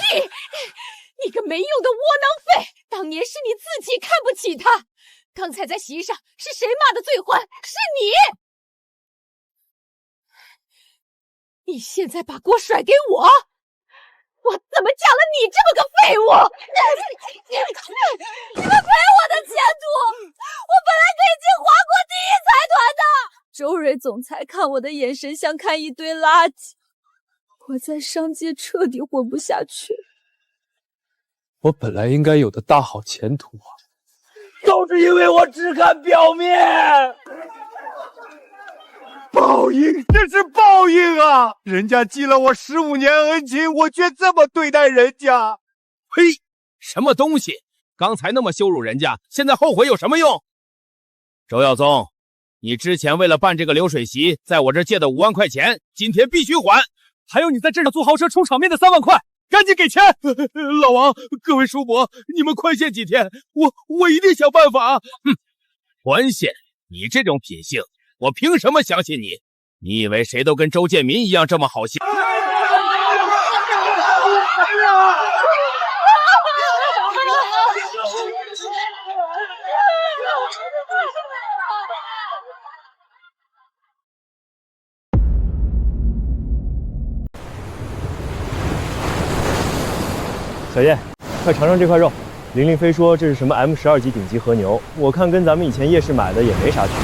你个没用的窝囊废！当年是你自己看不起他，刚才在席上是谁骂的最欢？是你！你现在把锅甩给我，我怎么嫁了你这么个废物？你们赔我的前途！我本来可以进华国第1财团的。周蕊总裁看我的眼神像看一堆垃圾，我在商界彻底混不下去。我本来应该有的大好前途啊，都是因为我只看表面。报应，这是报应啊！人家记了我15年恩情，我却这么对待人家。呸！什么东西？刚才那么羞辱人家，现在后悔有什么用？周耀宗，你之前为了办这个流水席，在我这借的5万块钱，今天必须还。还有你在镇上租豪车充场面的3万块，赶紧给钱！老王，各位叔伯，你们宽限几天，我一定想办法。哼，宽限？你这种品性，我凭什么相信你？你以为谁都跟周建民一样这么好心？小燕，快尝尝这块肉。玲玲非说这是什么 M12级顶级和牛，我看跟咱们以前夜市买的也没啥区别。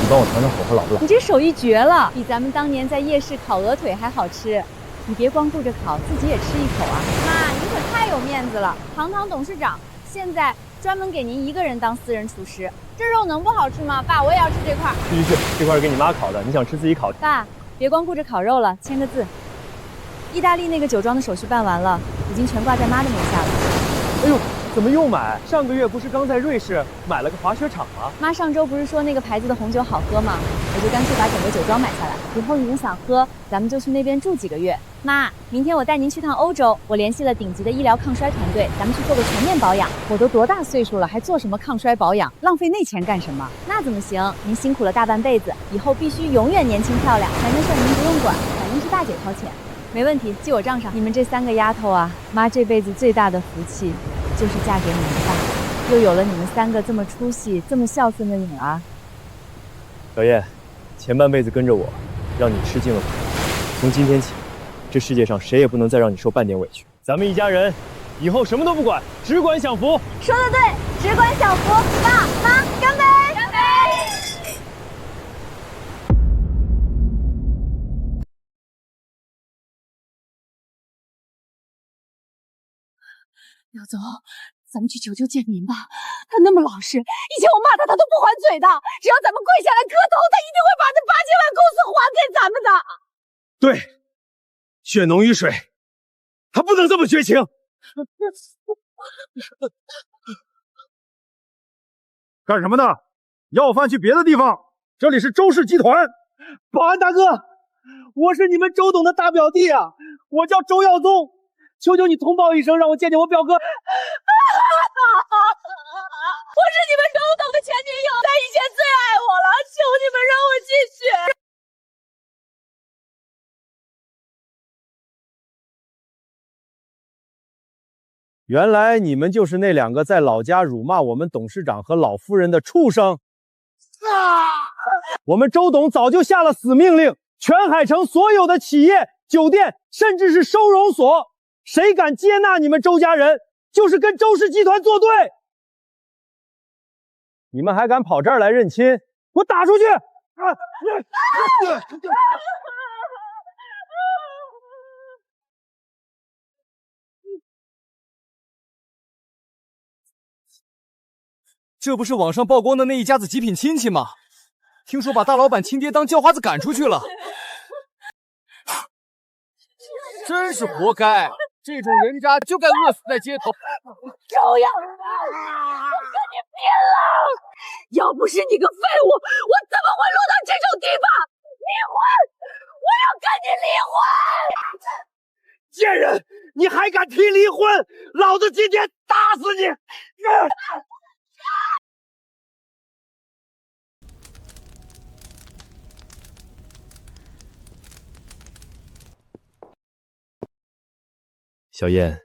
你帮我尝尝火候老不老？你这手艺绝了，比咱们当年在夜市烤鹅腿还好吃。你别光顾着烤，自己也吃一口啊！妈，您可太有面子了，堂堂董事长，现在专门给您一个人当私人厨师，这肉能不好吃吗？爸，我也要吃这块。去，这块是给你妈烤的，你想吃自己烤。爸，别光顾着烤肉了，签个字。意大利那个酒庄的手续办完了，已经全挂在妈的名下了。哎呦，怎么又买？上个月不是刚在瑞士买了个滑雪场吗？妈上周不是说那个牌子的红酒好喝吗？我就干脆把整个酒庄买下来。以后你们想喝，咱们就去那边住几个月。妈，明天我带您去趟欧洲，我联系了顶级的医疗抗衰团队，咱们去做个全面保养。我都多大岁数了，还做什么抗衰保养？浪费那钱干什么？那怎么行？您辛苦了大半辈子，以后必须永远年轻漂亮。钱的事您不用管，反正是大姐掏钱。没问题，记我账上。你们这3个丫头啊，妈这辈子最大的福气就是嫁给你们爸，又有了你们3个这么出息、这么孝顺的女儿。小燕，前半辈子跟着我，让你吃尽了苦。从今天起，这世界上谁也不能再让你受半点委屈。咱们一家人，以后什么都不管，只管享福。说得对，只管享福。爸妈，干杯！干杯！廖总，咱们去求求建民吧。他那么老实，以前我骂他，他都不还嘴的。只要咱们跪下来磕头，他一定会把这8000万公司还给咱们的。对，血浓于水，他不能这么绝情。干什么呢？要饭去别的地方，这里是周氏集团。保安大哥，我是你们周董的大表弟啊，我叫周耀宗，求求你通报一声，让我见见我表哥。我是你们周董的前女友，他以前最爱我了，求你们让我继续。原来你们就是那2个在老家辱骂我们董事长和老夫人的畜生！我们周董早就下了死命令，全海城所有的企业、酒店，甚至是收容所，谁敢接纳你们周家人，就是跟周氏集团作对！你们还敢跑这儿来认亲，给我打出去！这不是网上曝光的那一家子极品亲戚吗？听说把大老板亲爹当叫花子赶出去了，真是活该！这种人渣就该饿死在街头。周耀，我跟你拼了！要不是你个废物，我怎么会落到这种地步？离婚！我要跟你离婚！贱人，你还敢提离婚？老子今天打死你！小燕，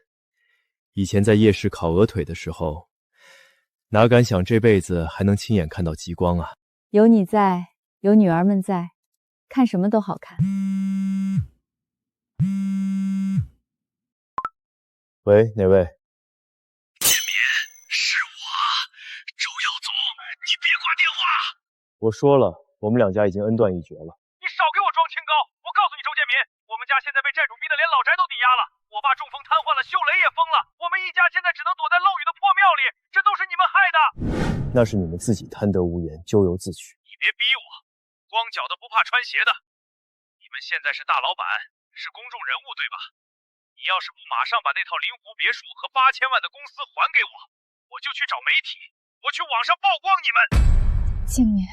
以前在夜市烤鹅腿的时候，哪敢想这辈子还能亲眼看到极光啊！有你在，有女儿们在，看什么都好看。喂，哪位？是我，周耀宗，你别挂电话！我说了，我们2家已经恩断义绝了。你少给我装清高！我告诉你，周建民，我们家现在被债主逼得连老宅都抵押了。我爸中风瘫痪了，秀雷也疯了，我们一家现在只能躲在漏雨的破庙里，这都是你们害的。那是你们自己贪得无厌，咎由自取。你别逼我，光脚的不怕穿鞋的。你们现在是大老板，是公众人物，对吧？你要是不马上把那套临湖别墅和8000万的公司还给我，我就去找媒体，我去网上曝光你们。静敏，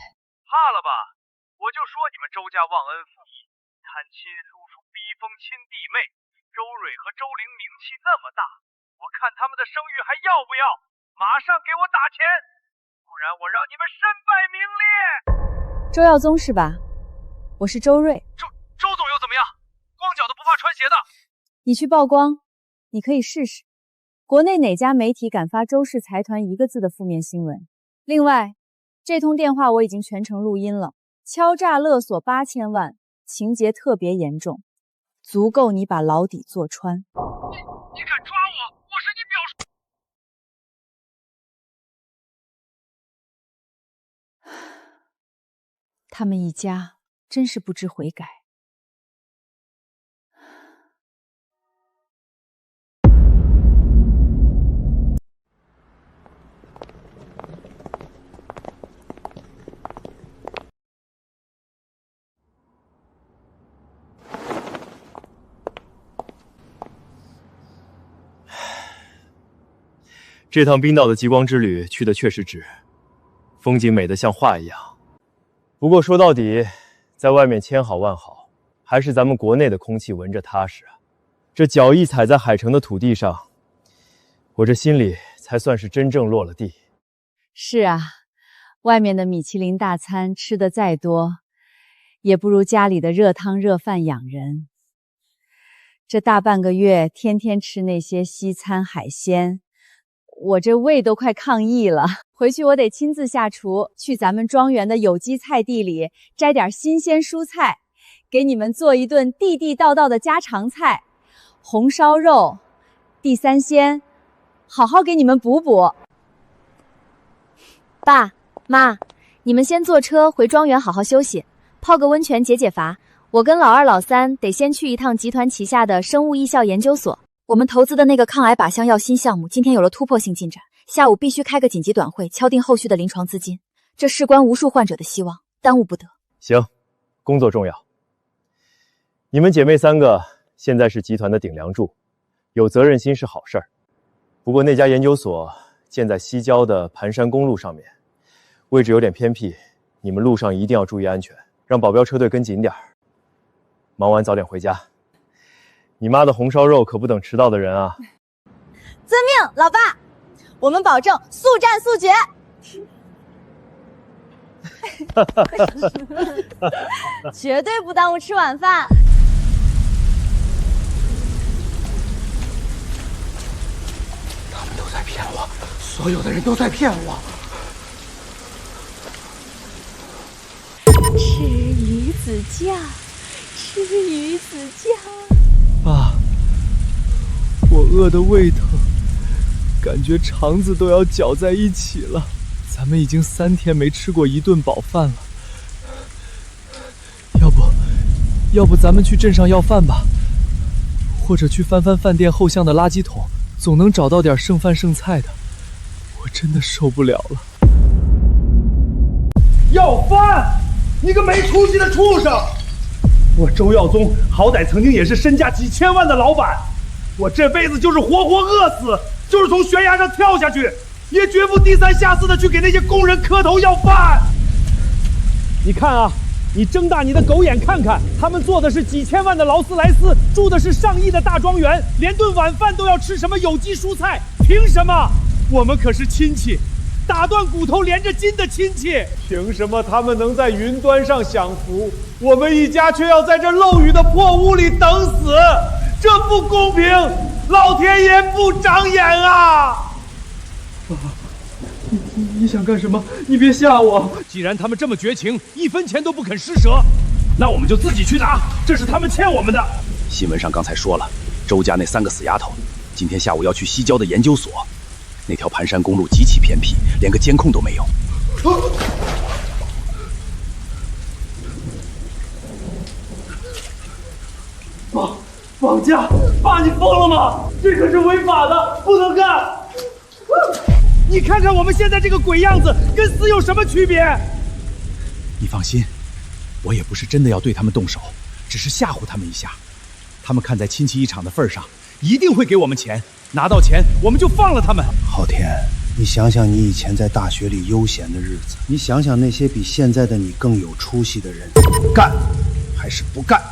怕了吧？我就说你们周家忘恩负义，贪亲叔叔逼疯亲弟妹。周蕊和周玲名气那么大，我看他们的声誉还要不要？马上给我打钱，不然我让你们身败名裂！周耀宗是吧？我是周瑞。周总又怎么样？光脚的不怕穿鞋的。你去曝光，你可以试试。国内哪家媒体敢发周氏财团1个字的负面新闻？另外，这通电话我已经全程录音了，敲诈勒索8000万，情节特别严重。足够你把牢底坐穿。你敢抓我？我是你表叔。他们一家真是不知悔改。这趟冰岛的极光之旅去的确实值，风景美得像画一样。不过说到底，在外面千好万好，还是咱们国内的空气闻着踏实啊。这脚一踩在海城的土地上，我这心里才算是真正落了地。是啊，外面的米其林大餐吃的再多，也不如家里的热汤热饭养人。这大半个月天天吃那些西餐海鲜，我这胃都快抗议了。回去我得亲自下厨，去咱们庄园的有机菜地里摘点新鲜蔬菜，给你们做一顿地地道道的家常菜，红烧肉、地三鲜，好好给你们补补。爸妈，你们先坐车回庄园好好休息，泡个温泉解解乏。我跟老二老三得先去一趟集团旗下的生物艺校研究所，我们投资的那个抗癌靶向药新项目今天有了突破性进展，下午必须开个紧急短会，敲定后续的临床资金，这事关无数患者的希望，耽误不得。行，工作重要。你们姐妹3个现在是集团的顶梁柱，有责任心是好事儿。不过那家研究所建在西郊的盘山公路上面，位置有点偏僻，你们路上一定要注意安全，让保镖车队跟紧点儿。忙完早点回家。你妈的红烧肉可不等迟到的人啊！遵命，老爸，我们保证速战速决。绝对不耽误吃晚饭。他们都在骗我，所有的人都在骗我。吃鱼子酱，吃鱼子酱。爸，我饿得胃疼，感觉肠子都要搅在一起了。咱们已经3天没吃过一顿饱饭了，要不咱们去镇上要饭吧，或者去翻翻饭店后巷的垃圾桶，总能找到点剩饭剩菜的。我真的受不了了。要饭！你个没出息的畜生！我周耀宗好歹曾经也是身价几千万的老板，我这辈子就是活活饿死，就是从悬崖上跳下去，也绝不低三下四的去给那些工人磕头要饭。你看啊，你睁大你的狗眼看看，他们做的是几千万的劳斯莱斯，住的是上亿的大庄园，连顿晚饭都要吃什么有机蔬菜，凭什么？我们可是亲戚，打断骨头连着筋的亲戚，凭什么他们能在云端上享福，我们一家却要在这漏雨的破屋里等死？这不公平，老天爷不长眼啊！你想干什么？你别吓我！既然他们这么绝情，1分钱都不肯施舍，那我们就自己去拿，这是他们欠我们的。新闻上刚才说了，周家那3个死丫头，今天下午要去西郊的研究所。那条盘山公路极其偏僻，连个监控都没有。绑架！爸，你疯了吗？这可是违法的，不能干！你看看我们现在这个鬼样子，跟死有什么区别？你放心，我也不是真的要对他们动手，只是吓唬他们一下。他们看在亲戚一场的份上，一定会给我们钱。拿到钱，我们就放了他们。昊天，你想想你以前在大学里悠闲的日子，你想想那些比现在的你更有出息的人，干还是不干？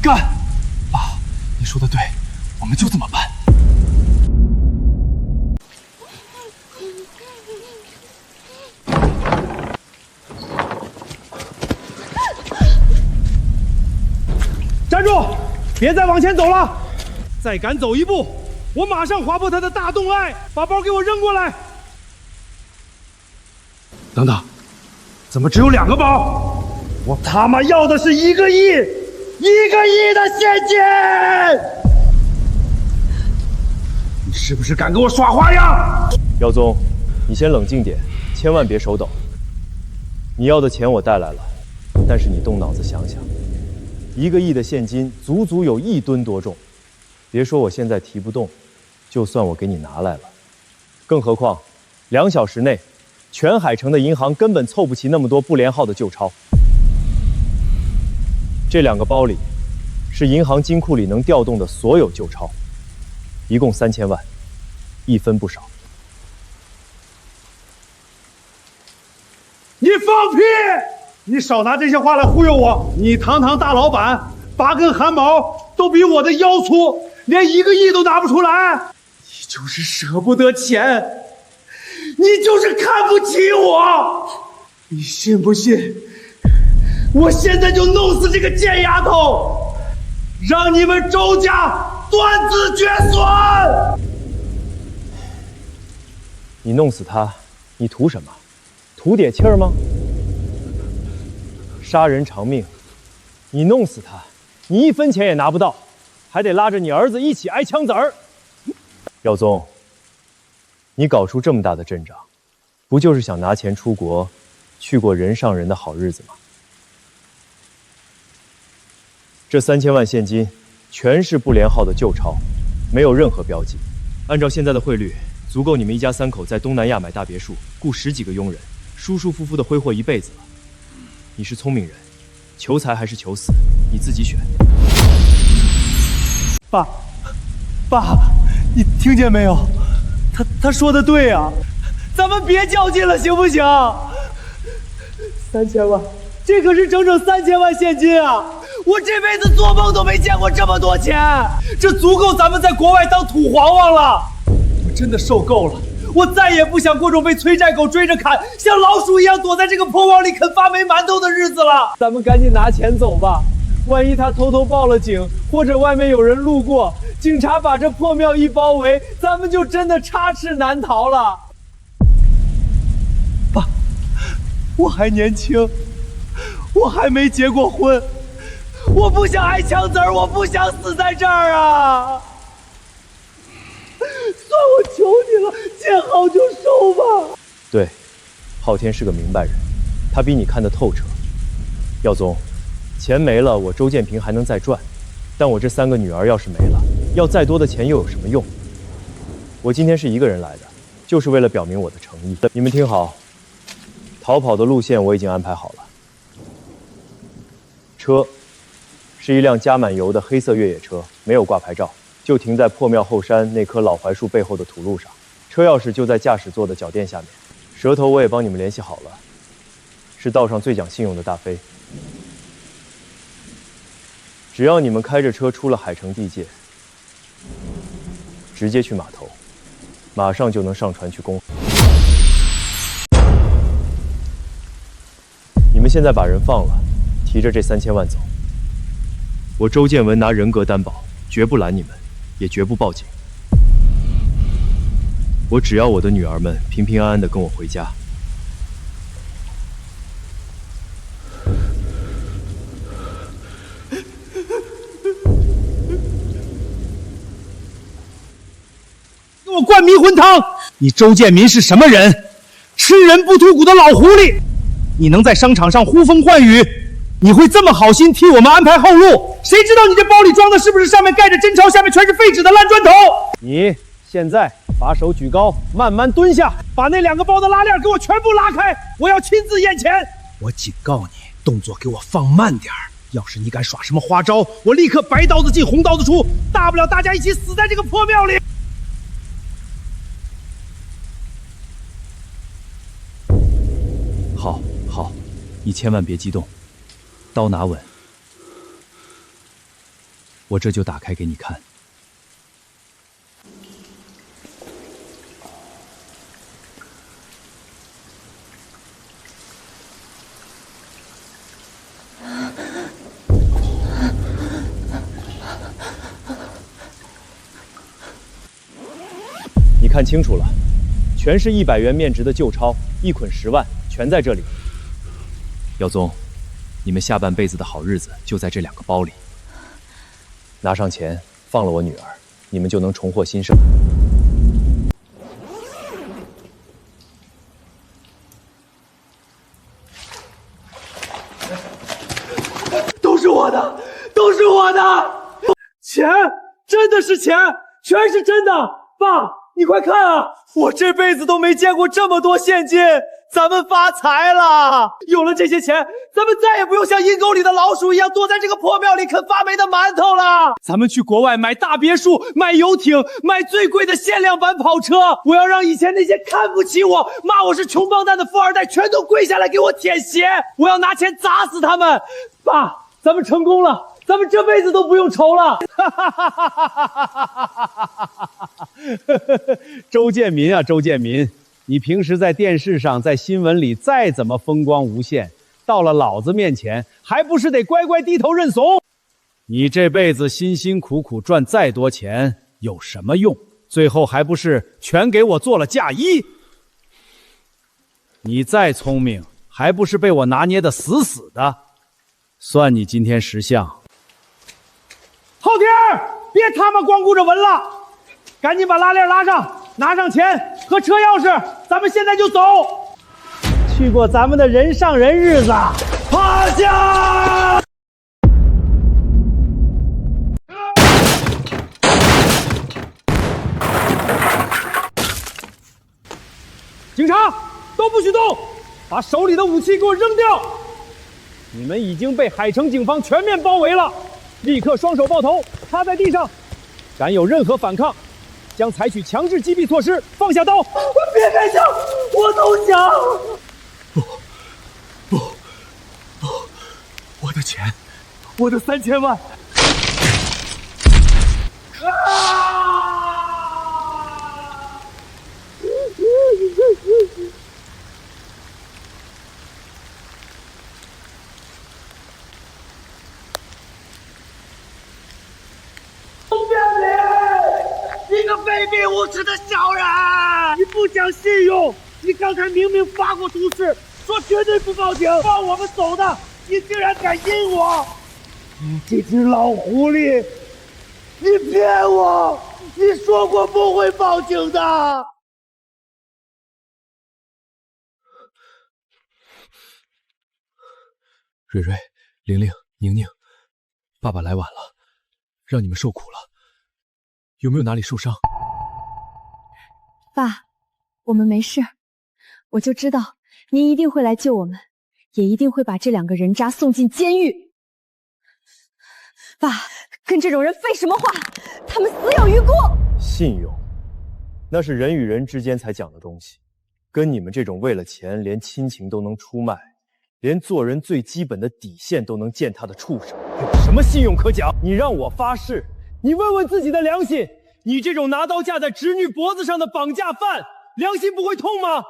干！爸，你说的对，我们就这么办。站住！别再往前走了！再敢走一步，我马上划破他的大动脉！把包给我扔过来！等等，怎么只有2个包？我他妈要的是1个亿！1个亿的现金！你是不是敢跟我耍花样？耀宗，你先冷静点，千万别手抖。你要的钱我带来了，但是你动脑子想想，1个亿的现金足足有1吨多重。别说我现在提不动，就算我给你拿来了，更何况2小时内，全海城的银行根本凑不齐那么多不连号的旧钞。这2个包里，是银行金库里能调动的所有旧钞。一共3000万，1分不少。你放屁！你少拿这些话来忽悠我！你堂堂大老板，8根汗毛都比我的腰粗，连1个亿都拿不出来。你就是舍不得钱，你就是看不起我。你信不信？我现在就弄死这个贱丫头，让你们周家断子绝孙！你弄死他，你图什么？图点气儿吗？杀人偿命，你弄死他，你1分钱也拿不到，还得拉着你儿子一起挨枪子儿。耀宗，你搞出这么大的阵仗，不就是想拿钱出国，去过人上人的好日子吗？这3000万现金全是不连号的旧钞，没有任何标记。按照现在的汇率，足够你们一家3口在东南亚买大别墅，雇10几个佣人，舒舒服服的挥霍一辈子了。你是聪明人，求财还是求死，你自己选。爸，你听见没有？他说的对啊，咱们别较劲了，行不行？3000万，这可是整整3000万现金啊！我这辈子做梦都没见过这么多钱，这足够咱们在国外当土皇皇了。我真的受够了，我再也不想过种被催债狗追着砍，像老鼠一样躲在这个破网里啃发霉馒头的日子了。咱们赶紧拿钱走吧，万一他偷偷报了警，或者外面有人路过，警察把这破庙一包围，咱们就真的插翅难逃了。爸，我还年轻，我还没结过婚，我不想挨枪子儿，我不想死在这儿啊！算我求你了，见好就收吧。对，昊天是个明白人，他比你看得透彻。耀宗，钱没了，我周建平还能再赚，但我这3个女儿要是没了，要再多的钱又有什么用？我今天是一个人来的，就是为了表明我的诚意。你们听好，逃跑的路线我已经安排好了。车是一辆加满油的黑色越野车，没有挂牌照，就停在破庙后山那棵老槐树背后的土路上。车钥匙就在驾驶座的脚垫下面。蛇头我也帮你们联系好了，是道上最讲信用的大飞。只要你们开着车出了海城地界，直接去码头，马上就能上船去攻。你们现在把人放了，提着这3000万走。我周建文拿人格担保，绝不拦你们，也绝不报警。我只要我的女儿们平平安安地跟我回家。给我灌迷魂汤！你周建民是什么人？吃人不吐骨的老狐狸！你能在商场上呼风唤雨，你会这么好心替我们安排后路？谁知道你这包里装的是不是上面盖着真钞，下面全是废纸的烂砖头？你现在把手举高，慢慢蹲下，把那2个包的拉链给我全部拉开，我要亲自验钱。我警告你，动作给我放慢点儿。要是你敢耍什么花招，我立刻白刀子进红刀子出，大不了大家一起死在这个破庙里。好，你千万别激动，刀拿稳，我这就打开给你看。你看清楚了，全是100元面值的旧钞，1捆10万，全在这里。耀宗，你们下半辈子的好日子就在这2个包里。拿上钱，放了我女儿，你们就能重获新生。都是我的，都是我的！钱，真的是钱，全是真的！爸，你快看啊，我这辈子都没见过这么多现金，咱们发财了！有了这些钱，咱们再也不用像阴沟里的老鼠一样躲在这个破庙里啃发霉的馒头了。咱们去国外买大别墅、买游艇、买最贵的限量版跑车。我要让以前那些看不起我、骂我是穷光蛋的富二代全都跪下来给我舔鞋！我要拿钱砸死他们！爸，咱们成功了，咱们这辈子都不用愁了！周建民啊，周建民。你平时在电视上、在新闻里再怎么风光无限，到了老子面前，还不是得乖乖低头认怂？你这辈子辛辛苦苦赚再多钱有什么用？最后还不是全给我做了嫁衣？你再聪明，还不是被我拿捏得死死的？算你今天识相。昊天，别他妈光顾着闻了，赶紧把拉链拉上。拿上钱和车钥匙，咱们现在就走，去过咱们的人上人日子。趴下！警察都不许动，把手里的武器给我扔掉！你们已经被海城警方全面包围了，立刻双手抱头，趴在地上，敢有任何反抗，将采取强制击毙措施，放下刀！别开枪，我投降！不，我的钱，我的3000万！董建民，你个卑鄙无耻的小人！你不讲信用！你刚才明明发过毒誓，说绝对不报警，放我们走的，你竟然敢阴我！你这只老狐狸！你骗我！你说过不会报警的！蕊蕊、玲玲、宁宁，爸爸来晚了，让你们受苦了。有没有哪里受伤？爸，我们没事。我就知道您一定会来救我们，也一定会把这2个人渣送进监狱。爸，跟这种人废什么话？他们死有余辜。信用，那是人与人之间才讲的东西，跟你们这种为了钱连亲情都能出卖，连做人最基本的底线都能践踏的畜生，有什么信用可讲？你让我发誓，你问问自己的良心，你这种拿刀架在侄女脖子上的绑架犯，良心不会痛吗？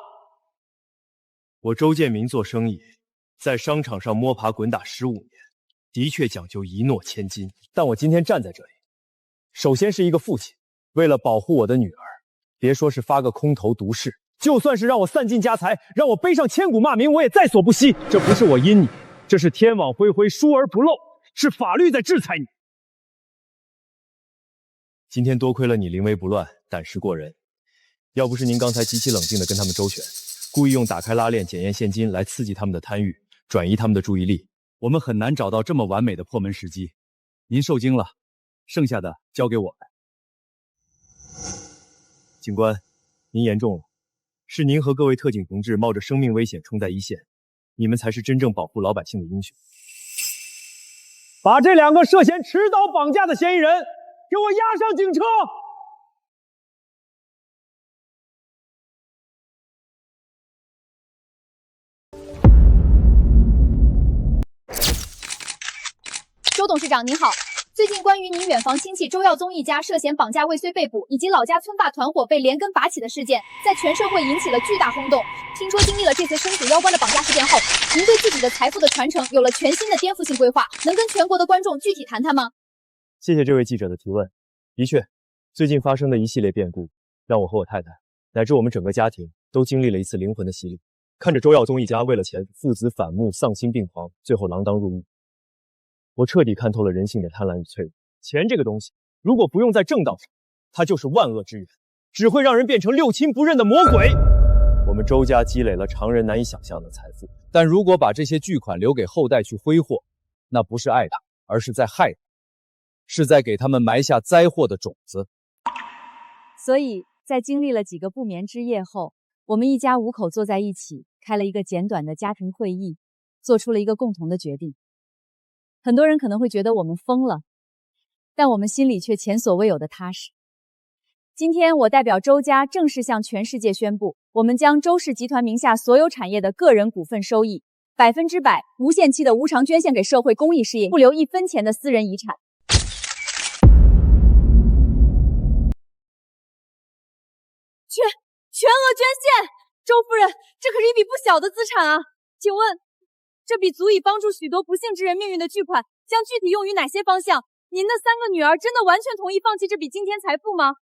我周建民做生意，在商场上摸爬滚打15年，的确讲究一诺千金。但我今天站在这里，首先是一个父亲，为了保护我的女儿，别说是发个空头毒誓，就算是让我散尽家财，让我背上千古骂名，我也在所不惜。这不是我阴你，这是天网恢恢，疏而不漏，是法律在制裁你。今天多亏了你临危不乱，胆识过人，要不是您刚才极其冷静地跟他们周旋，故意用打开拉链检验现金来刺激他们的贪欲，转移他们的注意力，我们很难找到这么完美的破门时机。您受惊了，剩下的交给我们。警官，您严重了，是您和各位特警同志冒着生命危险冲在一线，你们才是真正保护老百姓的英雄。把这2个涉嫌持刀绑架的嫌疑人给我押上警车！周董事长您好，最近关于您远房亲戚周耀宗一家涉嫌绑架未遂被捕，以及老家村霸团伙被连根拔起的事件，在全社会引起了巨大轰动。听说经历了这次生死攸关的绑架事件后，您对自己的财富的传承有了全新的颠覆性规划，能跟全国的观众具体谈谈吗？谢谢这位记者的提问。的确，最近发生的一系列变故，让我和我太太乃至我们整个家庭都经历了一次灵魂的洗礼。看着周耀宗一家为了钱父子反目、丧心病狂，最后锒铛入狱，我彻底看透了人性的贪婪与脆弱。钱这个东西，如果不用在正道上，它就是万恶之源，只会让人变成六亲不认的魔鬼。我们周家积累了常人难以想象的财富，但如果把这些巨款留给后代去挥霍，那不是爱他，而是在害他，是在给他们埋下灾祸的种子。所以在经历了几个不眠之夜后，我们一家5口坐在一起，开了一个简短的家庭会议，做出了一个共同的决定。很多人可能会觉得我们疯了，但我们心里却前所未有的踏实。今天我代表周家正式向全世界宣布，我们将周氏集团名下所有产业的个人股份收益100%无限期的无偿捐献给社会公益事业，不留1分钱的私人遗产。全额捐献，周夫人，这可是一笔不小的资产啊！请问，这笔足以帮助许多不幸之人命运的巨款，将具体用于哪些方向？您的3个女儿真的完全同意放弃这笔惊天财富吗？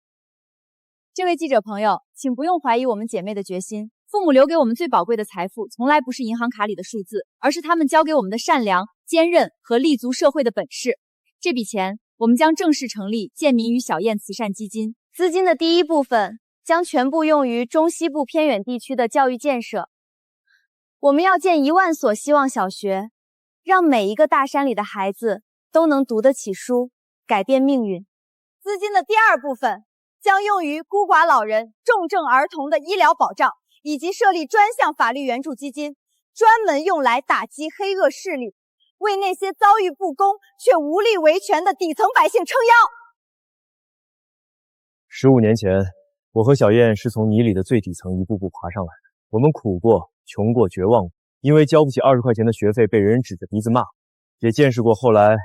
这位记者朋友，请不用怀疑我们姐妹的决心。父母留给我们最宝贵的财富，从来不是银行卡里的数字，而是他们交给我们的善良、坚韧和立足社会的本事。这笔钱，我们将正式成立建民与小燕慈善基金，资金的第一部分将全部用于中西部偏远地区的教育建设。我们要建1万所希望小学，让每一个大山里的孩子都能读得起书，改变命运。资金的第二部分将用于孤寡老人、重症儿童的医疗保障，以及设立专项法律援助基金，专门用来打击黑恶势力，为那些遭遇不公却无力维权的底层百姓撑腰。15年前，我和小燕是从泥里的最底层一步步爬上来的。我们苦过、穷过、绝望过，因为交不起20块钱的学费被人人指着鼻子骂，也见识过后来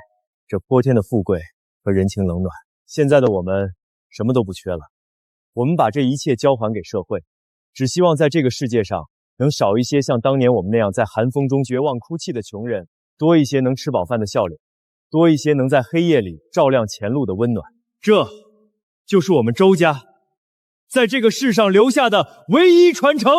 这泼天的富贵和人情冷暖。现在的我们什么都不缺了，我们把这一切交还给社会，只希望在这个世界上能少一些像当年我们那样在寒风中绝望哭泣的穷人，多一些能吃饱饭的笑脸，多一些能在黑夜里照亮前路的温暖。这就是我们周家在这个世上留下的唯一传承。